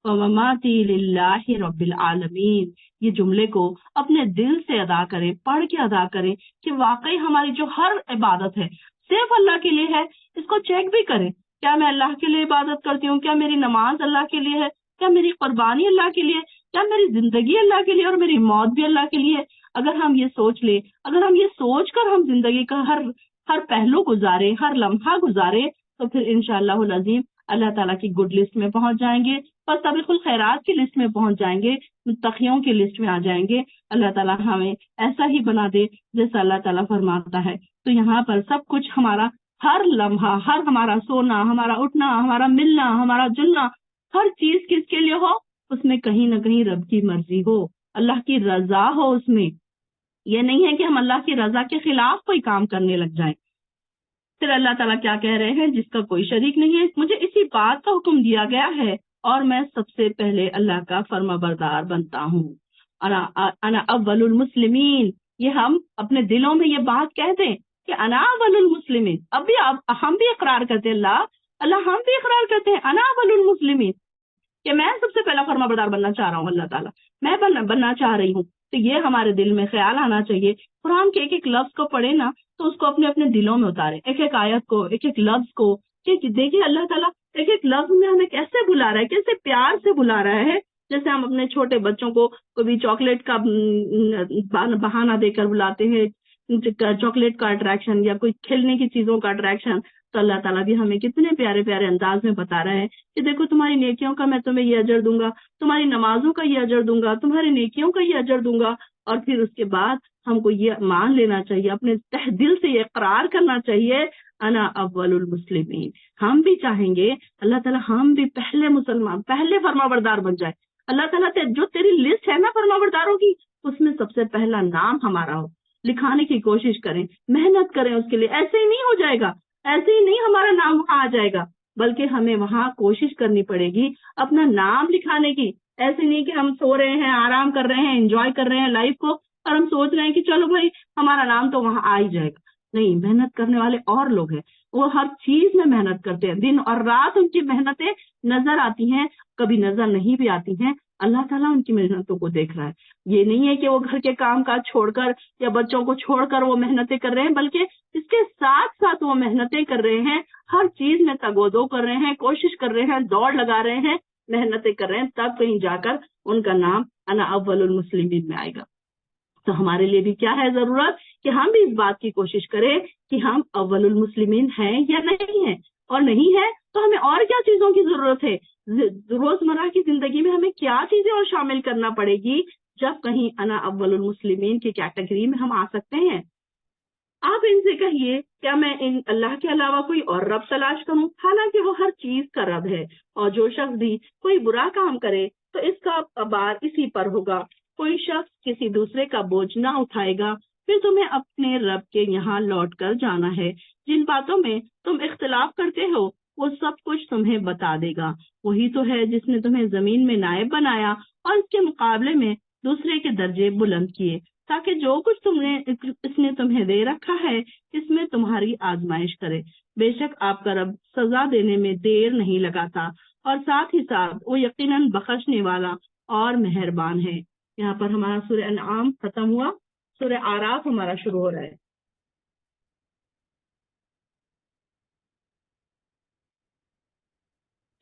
ومماتی للہ رب العالمین. یہ جملے کو اپنے دل سے ادا کریں، پڑھ کے ادا کریں کہ واقعی ہماری جو ہر عبادت ہے صرف اللہ کے لیے ہے. اس کو چیک بھی کریں، کیا میں اللہ کے لیے عبادت کرتی ہوں؟ کیا میری نماز اللہ کے لیے ہے؟ کیا میری قربانی اللہ کے لیے؟ کیا میری زندگی اللہ کے لیے اور میری موت بھی اللہ کے لیے؟ اگر ہم یہ سوچ لیں، اگر ہم یہ سوچ کر ہم زندگی کا ہر پہلو گزارے، ہر لمحہ گزارے، تو پھر انشاءاللہ العظیم اللہ تعالیٰ کی گڈ لسٹ میں پہنچ جائیں گے، فاستبقوا الخیرات کی لسٹ میں پہنچ جائیں گے، متقیوں کی لسٹ میں آ جائیں گے. اللہ تعالیٰ ہمیں ایسا ہی بنا دے جیسا اللہ تعالیٰ فرماتا ہے. تو یہاں پر سب کچھ ہمارا ہر لمحہ، ہر ہمارا سونا، ہمارا اٹھنا، ہمارا ملنا، ہمارا جلنا، ہر چیز کس کے لیے ہو؟ اس میں کہیں نہ کہیں رب کی مرضی ہو، اللہ کی رضا ہو. اس میں یہ نہیں ہے کہ ہم اللہ کی رضا کے خلاف کوئی کام کرنے لگ جائیں. پھر اللہ تعالیٰ کیا کہہ رہے ہیں؟ جس کا کوئی شریک نہیں ہے، مجھے اسی بات کا حکم دیا گیا ہے اور میں سب سے پہلے اللہ کا فرما بردار بنتا ہوں. انا اول المسلمین. یہ ہم اپنے دلوں میں یہ بات کہہ دیں کہ انا اول المسلمین. اب بھی ہم بھی اقرار کرتے ہیں، اللہ ہم بھی اقرار کرتے ہیں انا اول المسلمین کہ میں سب سے پہلا فرما بردار بننا چاہ رہا ہوں. اللہ تعالیٰ میں بننا چاہ رہی ہوں. تو یہ ہمارے دل میں خیال آنا چاہیے. قرآن کے ایک ایک لفظ کو پڑھے نا تو اس کو اپنے دلوں میں اتارے، ایک ایک آیت کو، ایک ایک لفظ کو، کہ دیکھیے اللہ تعالیٰ ایک ایک لفظ میں ہمیں کیسے بلا رہا ہے، کیسے پیار سے بلا رہا ہے. جیسے ہم اپنے چھوٹے بچوں کو کبھی چاکلیٹ کا بہانہ دے کر بلاتے ہیں، چاکلیٹ کا اٹریکشن یا کوئی کھیلنے کی چیزوں کا اٹریکشن، تو اللہ تعالیٰ بھی ہمیں کتنے پیارے پیارے انداز میں بتا رہا ہے کہ دیکھو تمہاری نیکیوں کا میں تمہیں یہ اجر دوں گا، تمہاری نمازوں کا یہ اجر دوں گا، تمہاری نیکیوں کا یہ اجر دوں گا. اور پھر اس کے بعد ہم کو یہ مان لینا چاہیے، اپنے تہ دل سے یہ اقرار کرنا چاہیے انا اول المسلمین. ہم بھی چاہیں گے اللہ تعالیٰ ہم بھی پہلے مسلمان، پہلے فرما بردار بن جائے. اللہ تعالیٰ جو تیری لسٹ ہے نا فرما برداروں کی، اس میں سب سے پہلا نام ہمارا ہو. لکھانے کی کوشش کریں، محنت کریں اس کے لیے. ایسے ہی نہیں ہو جائے گا، ایسے ہی نہیں ہمارا نام وہاں آ جائے گا، بلکہ ہمیں وہاں کوشش کرنی پڑے گی اپنا نام لکھانے کی. ایسے نہیں کہ ہم سو رہے ہیں، آرام کر رہے ہیں، انجوائے کر رہے ہیں لائف کو، اور ہم سوچ رہے ہیں کہ چلو بھائی ہمارا نام تو وہاں آ ہی جائے گا۔ نہیں، محنت کرنے والے اور لوگ ہیں، وہ ہر چیز میں محنت کرتے ہیں، دن اور رات ان کی محنتیں نظر آتی ہیں، کبھی نظر نہیں بھی آتی ہیں، اللہ تعالیٰ ان کی محنتوں کو دیکھ رہا ہے۔ یہ نہیں ہے کہ وہ گھر کے کام کاج چھوڑ کر یا بچوں کو چھوڑ کر وہ محنتیں کر رہے ہیں، بلکہ اس کے ساتھ ساتھ وہ محنتیں کر رہے ہیں، ہر چیز میں تگ و دو کر رہے ہیں، کوشش کر رہے ہیں، دوڑ لگا رہے ہیں، محنتیں کر رہے ہیں، تب کہیں جا کر ان کا نام انا اول المسلمین میں آئے گا۔ تو ہمارے لیے بھی کیا ہے ضرورت کہ ہم بھی اس بات کی کوشش کریں کہ ہم اول المسلمین ہیں یا نہیں ہیں، اور نہیں ہے تو ہمیں اور کیا چیزوں کی ضرورت ہے، روزمرہ کی زندگی میں ہمیں کیا چیزیں اور شامل کرنا پڑے گی جب کہیں انا اول المسلمین کی کیٹیگری میں ہم آ سکتے ہیں۔ آپ ان سے کہیے کیا میں ان اللہ کے علاوہ کوئی اور رب تلاش کروں؟ حالانکہ وہ ہر چیز کا رب ہے، اور جو شخص بھی کوئی برا کام کرے تو اس کا بار اسی پر ہوگا۔ کوئی شخص کسی دوسرے کا بوجھ نہ اٹھائے گا، پھر تمہیں اپنے رب کے یہاں لوٹ کر جانا ہے۔ جن باتوں میں تم اختلاف کرتے ہو وہ سب کچھ تمہیں بتا دے گا۔ وہی تو ہے جس نے تمہیں زمین میں نائب بنایا اور اس کے مقابلے میں دوسرے کے درجے بلند کیے، تاکہ جو کچھ اس نے تمہیں دے رکھا ہے اس میں تمہاری آزمائش کرے۔ بے شک آپ کا رب سزا دینے میں دیر نہیں لگاتا، اور ساتھ ہی ساتھ وہ یقیناً بخشنے والا اور مہربان ہے۔ یہاں پر ہمارا سورہ انعام ختم ہوا، سورہ آراف ہمارا شروع ہو رہا ہے۔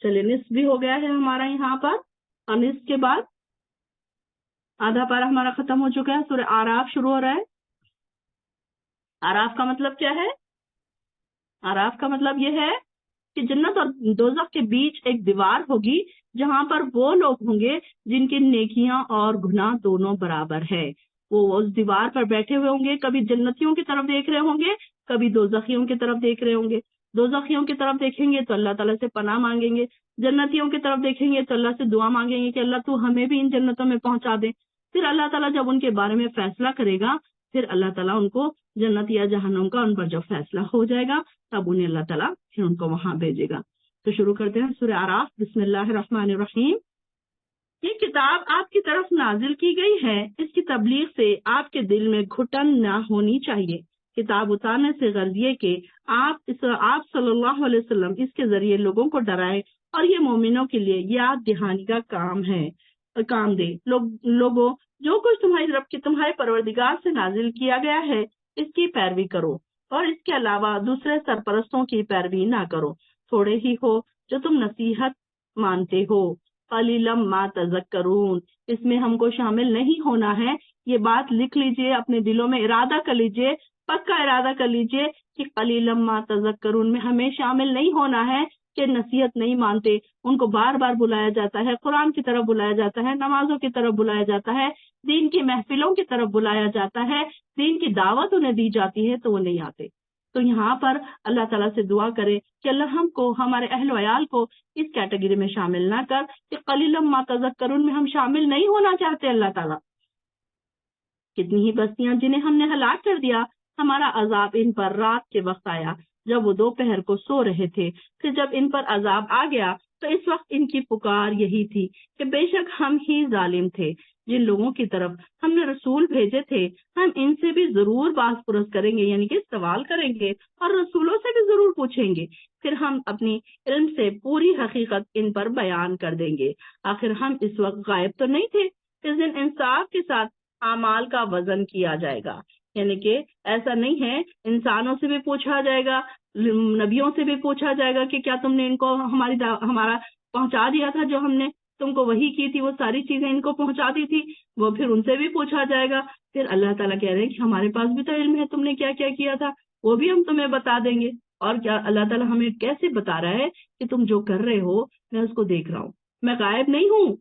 چلیے، نصف بھی ہو گیا ہے ہمارا یہاں پر، اور نصف کے بعد آدھا پارہ ہمارا ختم ہو چکا ہے، سورہ آراف شروع ہو رہا ہے۔ آراف کا مطلب کیا ہے؟ آراف کا مطلب یہ ہے کہ جنت اور دوزخ کے بیچ ایک دیوار ہوگی، جہاں پر وہ لوگ ہوں گے جن کی نیکیاں اور گناہ دونوں برابر ہے۔ وہ اس دیوار پر بیٹھے ہوئے ہوں گے، کبھی جنتیوں کی طرف دیکھ رہے ہوں گے، کبھی دوزخیوں کی طرف دیکھ رہے ہوں گے۔ دوزخیوں کی طرف دیکھیں گے تو اللہ تعالیٰ سے پناہ مانگیں گے، جنتیوں کی طرف دیکھیں گے تو اللہ سے دعا مانگیں گے کہ اللہ تو ہمیں بھی ان جنتوں میں پہنچا دے۔ پھر اللہ تعالیٰ جب ان کے بارے میں فیصلہ کرے گا، پھر اللہ تعالیٰ ان کو جنت یا جہنم کا ان پر جب فیصلہ ہو جائے گا، تب انہیں اللہ تعالیٰ پھر ان کو وہاں بھیجے گا۔ تو شروع کرتے ہیں سورہ آراف۔ بسم اللہ الرحمن الرحیم۔ یہ کتاب آپ کی طرف نازل کی گئی ہے، اس کی تبلیغ سے آپ کے دل میں گھٹن نہ ہونی چاہیے۔ کتاب اتارنے سے غرض یہ کہ آپ صلی اللہ علیہ وسلم اس کے ذریعے لوگوں کو ڈرائے، اور یہ مومنوں کے لیے یاد دہانی کا کام دے۔ لوگوں، جو کچھ تمہارے پروردگار سے نازل کیا گیا ہے اس کی پیروی کرو، اور اس کے علاوہ دوسرے سرپرستوں کی پیروی نہ کرو۔ تھوڑے ہی ہو جو تم نصیحت مانتے ہو، قلیلا ما تذکرون، اس میں ہم کو شامل نہیں ہونا ہے۔ یہ بات لکھ لیجئے، اپنے دلوں میں ارادہ کر لیجئے، پکا ارادہ کر لیجئے کہ قلیلا ما تذکرون میں ہمیں شامل نہیں ہونا ہے کہ نصیحت نہیں مانتے۔ ان کو بار بار بلایا جاتا ہے، قرآن کی طرف بلایا جاتا ہے، نمازوں کی طرف بلایا جاتا ہے، دین کی محفلوں کی طرف بلایا جاتا ہے، دین کی دعوت انہیں دی جاتی ہے تو وہ نہیں آتے۔ تو یہاں پر اللہ تعالیٰ سے دعا کرے کہ اللہ ہم کو، ہمارے اہل و عیال کو اس کیٹیگری میں شامل نہ کر کہ قلیلا ما تذکرون میں ہم شامل نہیں ہونا چاہتے۔ اللہ تعالیٰ، کتنی ہی بستیاں جنہیں ہم نے ہلاک کر دیا، ہمارا عذاب ان پر رات کے وقت آیا جب وہ دوپہر کو سو رہے تھے، پھر جب ان پر عذاب آ گیا تو اس وقت ان کی پکار یہی تھی کہ بے شک ہم ہی ظالم تھے۔ جن لوگوں کی طرف ہم نے رسول بھیجے تھے ہم ان سے بھی ضرور باز پرس کریں گے، یعنی کہ سوال کریں گے، اور رسولوں سے بھی ضرور پوچھیں گے، پھر ہم اپنی علم سے پوری حقیقت ان پر بیان کر دیں گے۔ آخر ہم اس وقت غائب تو نہیں تھے۔ اس دن انصاف کے ساتھ اعمال کا وزن کیا جائے گا، یعنی کہ ایسا نہیں ہے، انسانوں سے بھی پوچھا جائے گا، نبیوں سے بھی پوچھا جائے گا کہ کیا تم نے ان کو ہمارا پہنچا دیا تھا، جو ہم نے تم کو وحی کی تھی وہ ساری چیزیں ان کو پہنچا دی تھی، وہ پھر ان سے بھی پوچھا جائے گا۔ پھر اللہ تعالیٰ کہہ رہے ہیں کہ ہمارے پاس بھی تو علم ہے، تم نے کیا کیا کیا تھا وہ بھی ہم تمہیں بتا دیں گے۔ اور کیا اللہ تعالیٰ ہمیں کیسے بتا رہا ہے کہ تم جو کر رہے ہو میں اس کو دیکھ رہا ہوں، میں غائب نہیں ہوں۔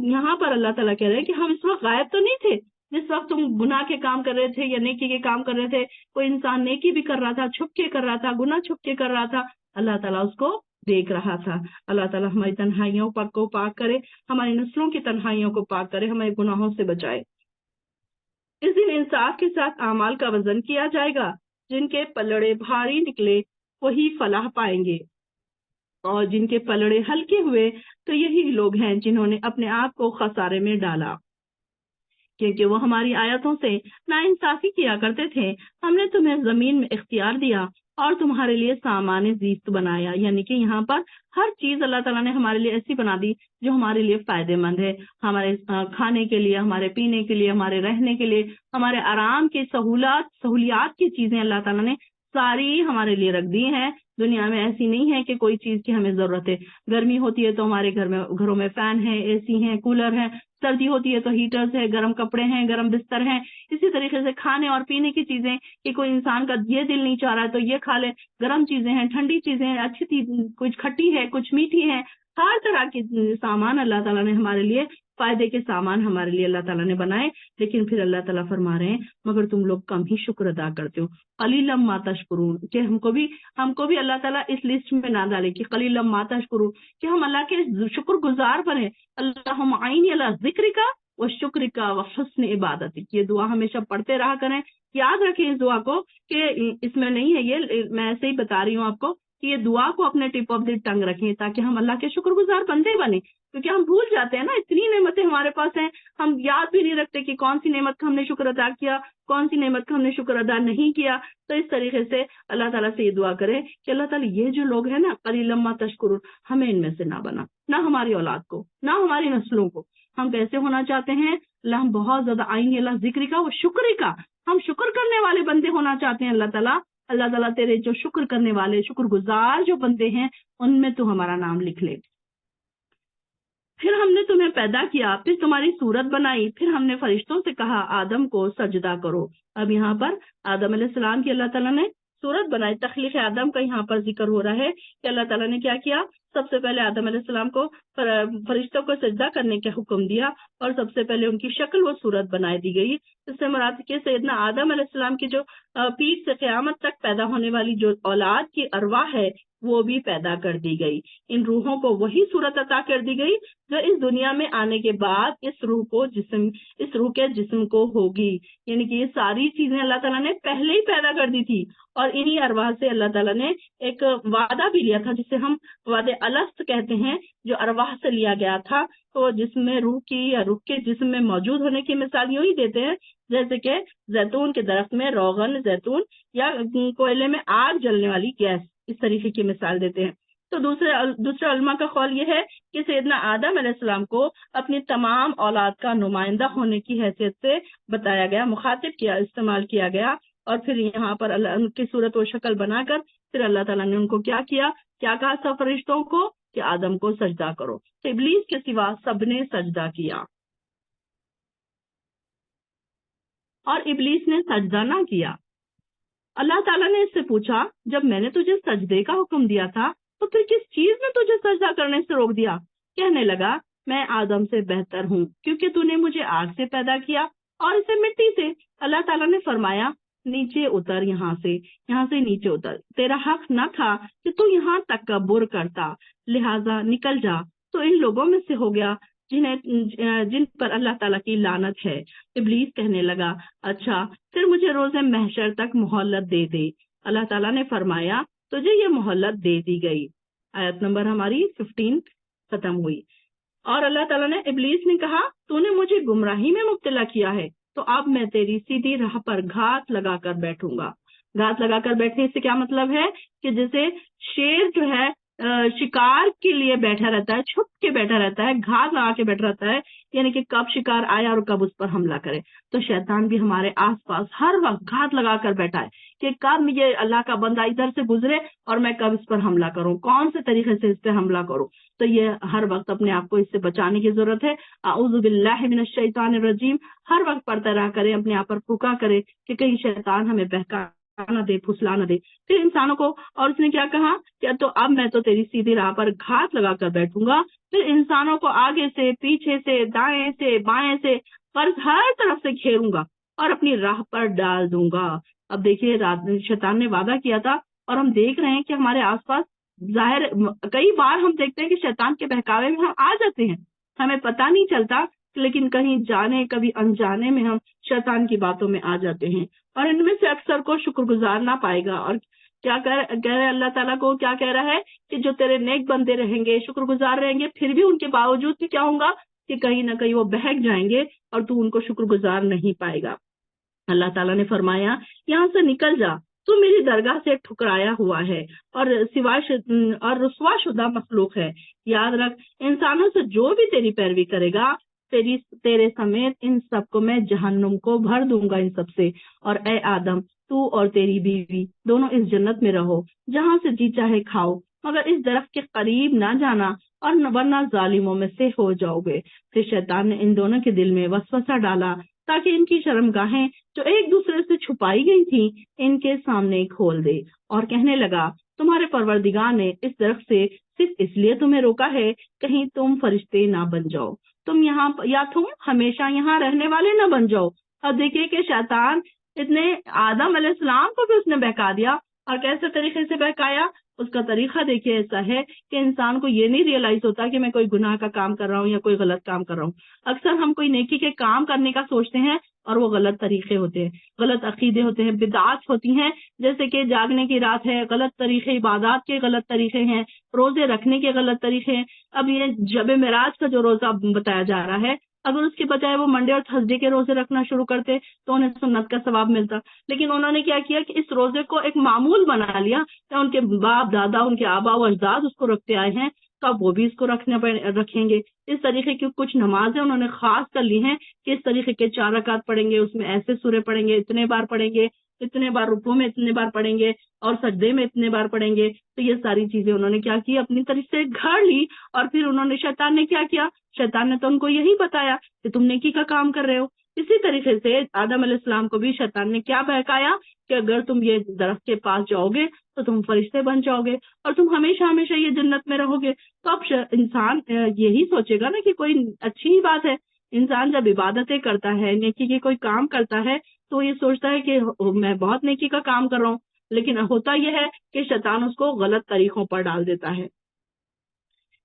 یہاں پر اللہ تعالیٰ کہہ رہے ہیں کہ ہم اس وقت غائب تو نہیں تھے، جس وقت تم گناہ کے کام کر رہے تھے یا نیکی کے کام کر رہے تھے، کوئی انسان نیکی بھی کر رہا تھا، چھپ کے کر رہا تھا، گناہ چھپ کے کر رہا تھا، اللہ تعالیٰ اس کو دیکھ رہا تھا۔ اللہ تعالیٰ ہماری تنہائیوں کو پاک کرے، ہماری نسلوں کی تنہائیوں کو پاک کرے، ہمارے گناہوں سے بچائے۔ اس دن انصاف کے ساتھ اعمال کا وزن کیا جائے گا، جن کے پلڑے بھاری نکلے وہی فلاح پائیں گے۔ اور جن کے پلڑے ہلکے ہوئے تو یہی لوگ ہیں جنہوں نے اپنے آپ کو خسارے میں ڈالا، کیونکہ وہ ہماری آیتوں سے ناانصافی کیا کرتے تھے۔ ہم نے تمہیں زمین میں اختیار دیا اور تمہارے لیے سامان زیست بنایا، یعنی کہ یہاں پر ہر چیز اللہ تعالیٰ نے ہمارے لیے ایسی بنا دی جو ہمارے لیے فائدے مند ہے، ہمارے کھانے کے لیے، ہمارے پینے کے لیے، ہمارے رہنے کے لیے، ہمارے آرام کی سہولیات کی چیزیں اللہ تعالیٰ نے ساری ہمارے لیے رکھ دی ہیں۔ دنیا میں ایسی نہیں ہے کہ کوئی چیز کی ہمیں ضرورت ہے۔ گرمی ہوتی ہے تو ہمارے گھروں میں فین ہے، اے سی ہیں، کولر ہیں، سردی ہوتی ہے تو ہیٹرز ہے، گرم کپڑے ہیں، گرم بستر ہیں۔ اسی طریقے سے کھانے اور پینے کی چیزیں کہ کوئی انسان کا یہ دل نہیں چاہ رہا ہے تو یہ کھا لے، گرم چیزیں ہیں، ٹھنڈی چیزیں ہیں، اچھی چیز، کچھ کھٹی ہے، کچھ میٹھی ہے، ہر طرح کے سامان اللہ تعالیٰ نے ہمارے لیے، فائدے کے سامان ہمارے لیے اللہ تعالیٰ نے بنائے۔ لیکن پھر اللہ تعالیٰ فرما رہے ہیں مگر تم لوگ کم ہی شکر ادا کرتے ہو، قلیلا ما تشکرون، کہ ہم کو بھی اللہ تعالیٰ اس لسٹ میں نہ ڈالے کہ قلیلا ما تشکرون، کہ ہم اللہ کے شکر گزار بنے۔ اللہم عینی علی ذکر کا و شکر کا و حسن عبادت، یہ دعا ہمیشہ پڑھتے رہا کریں۔ یاد رکھیں اس دعا کو کہ اس میں نہیں ہے، یہ میں ایسے ہی بتا رہی ہوں آپ کو کہ یہ دعا کو اپنے ٹپ آف دی ٹنگ رکھیں تاکہ ہم اللہ کے شکر گزار بندے بنے، کیونکہ ہم بھول جاتے ہیں نا، اتنی نعمتیں ہمارے پاس ہیں، ہم یاد بھی نہیں رکھتے کہ کون سی نعمت کا ہم نے شکر ادا کیا، کون سی نعمت کا ہم نے شکر ادا نہیں کیا۔ تو اس طریقے سے اللہ تعالیٰ سے یہ دعا کریں کہ اللہ تعالیٰ یہ جو لوگ ہیں نا قلیلا ما تشکرون، ہمیں ان میں سے نہ بنا، نہ ہماری اولاد کو، نہ ہماری نسلوں کو۔ ہم کیسے ہونا چاہتے ہیں؟ اللہ ہم بہت زیادہ آئین اللہ ذکر کا وہ شکر کا، ہم شکر کرنے والے بندے ہونا چاہتے ہیں۔ اللہ تعالیٰ تیرے جو شکر کرنے والے، شکر گزار جو بندے ہیں ان میں تو ہمارا نام لکھ لے۔ پھر ہم نے تمہیں پیدا کیا، پھر تمہاری صورت بنائی، پھر ہم نے فرشتوں سے کہا آدم کو سجدہ کرو۔ اب یہاں پر آدم علیہ السلام کی اللہ تعالیٰ نے صورت بنائی، تخلیق آدم کا یہاں پر ذکر ہو رہا ہے کہ اللہ تعالیٰ نے کیا کیا۔ سب سے پہلے آدم علیہ السلام کو فرشتوں کو سجدہ کرنے کا حکم دیا اور سب سے پہلے ان کی شکل و صورت بنائی دی گئی۔ اس سے مراد کہ سیدنا آدم علیہ السلام کی جو پیٹ سے قیامت تک پیدا ہونے والی جو اولاد کی ارواح ہے وہ بھی پیدا کر دی گئی۔ ان روحوں کو وہی صورت عطا کر دی گئی جو اس دنیا میں آنے کے بعد اس روح کے جسم کو ہوگی، یعنی کہ یہ ساری چیزیں اللہ تعالیٰ نے پہلے ہی پیدا کر دی تھی۔ اور انہی ارواح سے اللہ تعالیٰ نے ایک وعدہ بھی لیا تھا جسے ہم وعدے الست کہتے ہیں، جو ارواح سے لیا گیا تھا۔ تو جسم میں روح کی یا روح کے جسم میں موجود ہونے کی مثال یوں ہی دیتے ہیں جیسے کہ زیتون کے درخت میں روغن زیتون یا کوئلے میں آگ جلنے والی گیس، اس طریقے کی مثال دیتے ہیں۔ تو دوسرے علماء کا قول یہ ہے کہ سیدنا آدم علیہ السلام کو اپنی تمام اولاد کا نمائندہ ہونے کی حیثیت سے بتایا گیا، مخاطب استعمال کیا گیا، اور پھر یہاں پر اللہ ان کی صورت و شکل بنا کر پھر اللہ تعالیٰ نے ان کو کیا کہا سب فرشتوں کو کہ آدم کو سجدہ کرو۔ ابلیس کے سوا سب نے سجدہ کیا اور ابلیس نے سجدہ نہ کیا۔ اللہ تعالیٰ نے اس سے پوچھا جب میں نے تجھے سجدے کا حکم دیا تھا تو پھر کس چیز نے تجھے سجدہ کرنے سے روک دیا؟ کہنے لگا میں آدم سے بہتر ہوں کیونکہ تو نے مجھے آگ سے پیدا کیا اور اسے مٹی سے۔ اللہ تعالیٰ نے فرمایا نیچے اتر، یہاں سے نیچے اتر، تیرا حق نہ تھا کہ تو یہاں تکبر کرتا، لہٰذا نکل جا۔ تو ان لوگوں میں سے ہو گیا جن پر اللہ تعالیٰ کی لعنت ہے۔ ابلیس کہنے لگا اچھا پھر مجھے روز محشر تک مہلت دے دے۔ اللہ تعالیٰ نے فرمایا تجھے یہ مہلت دے دی گئی۔ آیت نمبر ہماری 15 ختم ہوئی۔ اور اللہ تعالیٰ نے ابلیس نے کہا تو نے مجھے گمراہی میں مبتلا کیا ہے تو اب میں تیری سیدھی راہ پر گھات لگا کر بیٹھوں گا۔ گھات لگا کر بیٹھنے سے کیا مطلب ہے کہ جیسے شیر جو ہے شکار کے لیے بیٹھا رہتا ہے، چھپ کے بیٹھا رہتا ہے، گھات لگا کے بیٹھا رہتا ہے، یعنی کہ کب شکار آیا اور کب اس پر حملہ کرے۔ تو شیطان بھی ہمارے آس پاس ہر وقت گھات لگا کر بیٹھا ہے کہ کب یہ اللہ کا بندہ ادھر سے گزرے اور میں کب اس پر حملہ کروں، کون سے طریقے سے اس پہ حملہ کروں۔ تو یہ ہر وقت اپنے آپ کو اس سے بچانے کی ضرورت ہے۔ اعوذ باللہ من الشیطان الرجیم ہر وقت پڑھتا رہا کریں، اپنے آپ پر پکا کرے کہ کہیں شیطان ہمیں بہکا نہ دے، پھسلا نہ دے۔ پھر انسانوں کو اور اس نے کیا کہا کہ تو اب میں تو تیری سیدھی راہ پر گھات لگا کر بیٹھوں گا۔ پھر انسانوں کو آگے سے، پیچھے سے، دائیں سے، بائیں سے، فرض ہر طرف سے گھیروں گا اور اپنی راہ پر ڈال دوں گا۔ اب دیکھیے شیطان نے وعدہ کیا تھا اور ہم دیکھ رہے ہیں کہ ہمارے آس پاس ظاہر کئی بار ہم دیکھتے ہیں کہ شیطان کے بہکاوے میں ہم آ جاتے ہیں، ہمیں پتہ نہیں چلتا، لیکن کہیں جانے کبھی انجانے میں ہم شیطان کی باتوں میں آ جاتے ہیں، اور ان میں سے اکثر کو شکر گزار نہ پائے گا اور کیا کہہ رہے اللہ تعالیٰ کو، کیا کہہ رہا ہے کہ جو تیرے نیک بندے رہیں گے، شکر گزار رہیں گے، پھر بھی ان کے باوجود بھی کیا ہوگا کہ کہیں نہ کہیں وہ بہک جائیں گے اور تو ان کو شکر گزار نہیں پائے گا۔ اللہ تعالیٰ نے فرمایا یہاں سے نکل جا، تو میری درگاہ سے ٹھکرایا ہوا ہے اور اور رسوا شدہ مخلوق ہے۔ یاد رکھ، انسانوں سے جو بھی تیری پیروی کرے گا، تیرے سمیت ان سب کو میں جہنم کو بھر دوں گا ان سب سے۔ اور اے آدم، تو اور تیری بیوی دونوں اس جنت میں رہو جہاں سے جی چاہے کھاؤ، مگر اس درخت کے قریب نہ جانا اور ورنہ ظالموں میں سے ہو جاؤ گے۔ پھر شیطان نے ان دونوں کے دل میں وسوسہ ڈالا تاکہ ان کی شرمگاہیں جو ایک دوسرے سے چھپائی گئی تھیں ان کے سامنے کھول دے، اور کہنے لگا تمہارے پروردگار نے اس درخت سے صرف اس لیے تمہیں روکا ہے کہیں تم فرشتے نہ بن جاؤ، تم ہمیشہ یہاں رہنے والے نہ بن جاؤ۔ اب دیکھیے کہ شیطان اتنے آدم علیہ السلام کو بھی اس نے بہکا دیا، اور کیسے طریقے سے بہکایا، اس کا طریقہ دیکھیے ایسا ہے کہ انسان کو یہ نہیں ریئلائز ہوتا کہ میں کوئی گناہ کا کام کر رہا ہوں یا کوئی غلط کام کر رہا ہوں۔ اکثر ہم کوئی نیکی کے کام کرنے کا سوچتے ہیں اور وہ غلط طریقے ہوتے ہیں، غلط عقیدے ہوتے ہیں، بدعات ہوتی ہیں، جیسے کہ جاگنے کی رات ہے، غلط طریقے، عبادات کے غلط طریقے ہیں، روزے رکھنے کے غلط طریقے ہیں۔ اب یہ شب معراج کا جو روزہ بتایا جا رہا ہے، اگر اس کے بجائے وہ منڈے اور تھرسڈے کے روزے رکھنا شروع کرتے تو انہیں سنت کا ثواب ملتا، لیکن انہوں نے کیا کیا کہ اس روزے کو ایک معمول بنا لیا کہ ان کے باپ دادا، ان کے آبا و اجداد اس کو رکھتے آئے ہیں تو اب وہ بھی اس کو رکھیں گے۔ اس طریقے کی کچھ نمازیں انہوں نے خاص کر لی ہیں کہ اس طریقے کے 4 رکعت پڑھیں گے، اس میں ایسے سورے پڑھیں گے، اتنے بار پڑھیں گے، اتنے بار رکوع میں اتنے بار پڑھیں گے اور سجدے میں اتنے بار پڑھیں گے۔ تو یہ ساری چیزیں انہوں نے کیا کی، اپنی طرف سے گھڑ لی، اور پھر انہوں نے شیطان نے کیا کیا، شیطان نے تو ان کو یہی بتایا کہ تم نیکی کا کام کر رہے ہو۔ اسی طریقے سے آدم علیہ السلام کو بھی شیطان نے کیا بہکایا کہ اگر تم یہ درخت کے پاس جاؤ گے تو تم فرشتے بن جاؤ گے اور تم ہمیشہ ہمیشہ یہ جنت میں رہو گے۔ تو اب انسان یہی سوچے گا نا کہ کوئی اچھی ہی بات ہے۔ انسان جب عبادتیں کرتا ہے، نیکی کے کوئی کام کرتا ہے، تو یہ سوچتا ہے کہ میں بہت نیکی کا کام کر رہا ہوں، لیکن ہوتا یہ ہے کہ شیطان اس کو غلط طریقوں پر ڈال دیتا ہے۔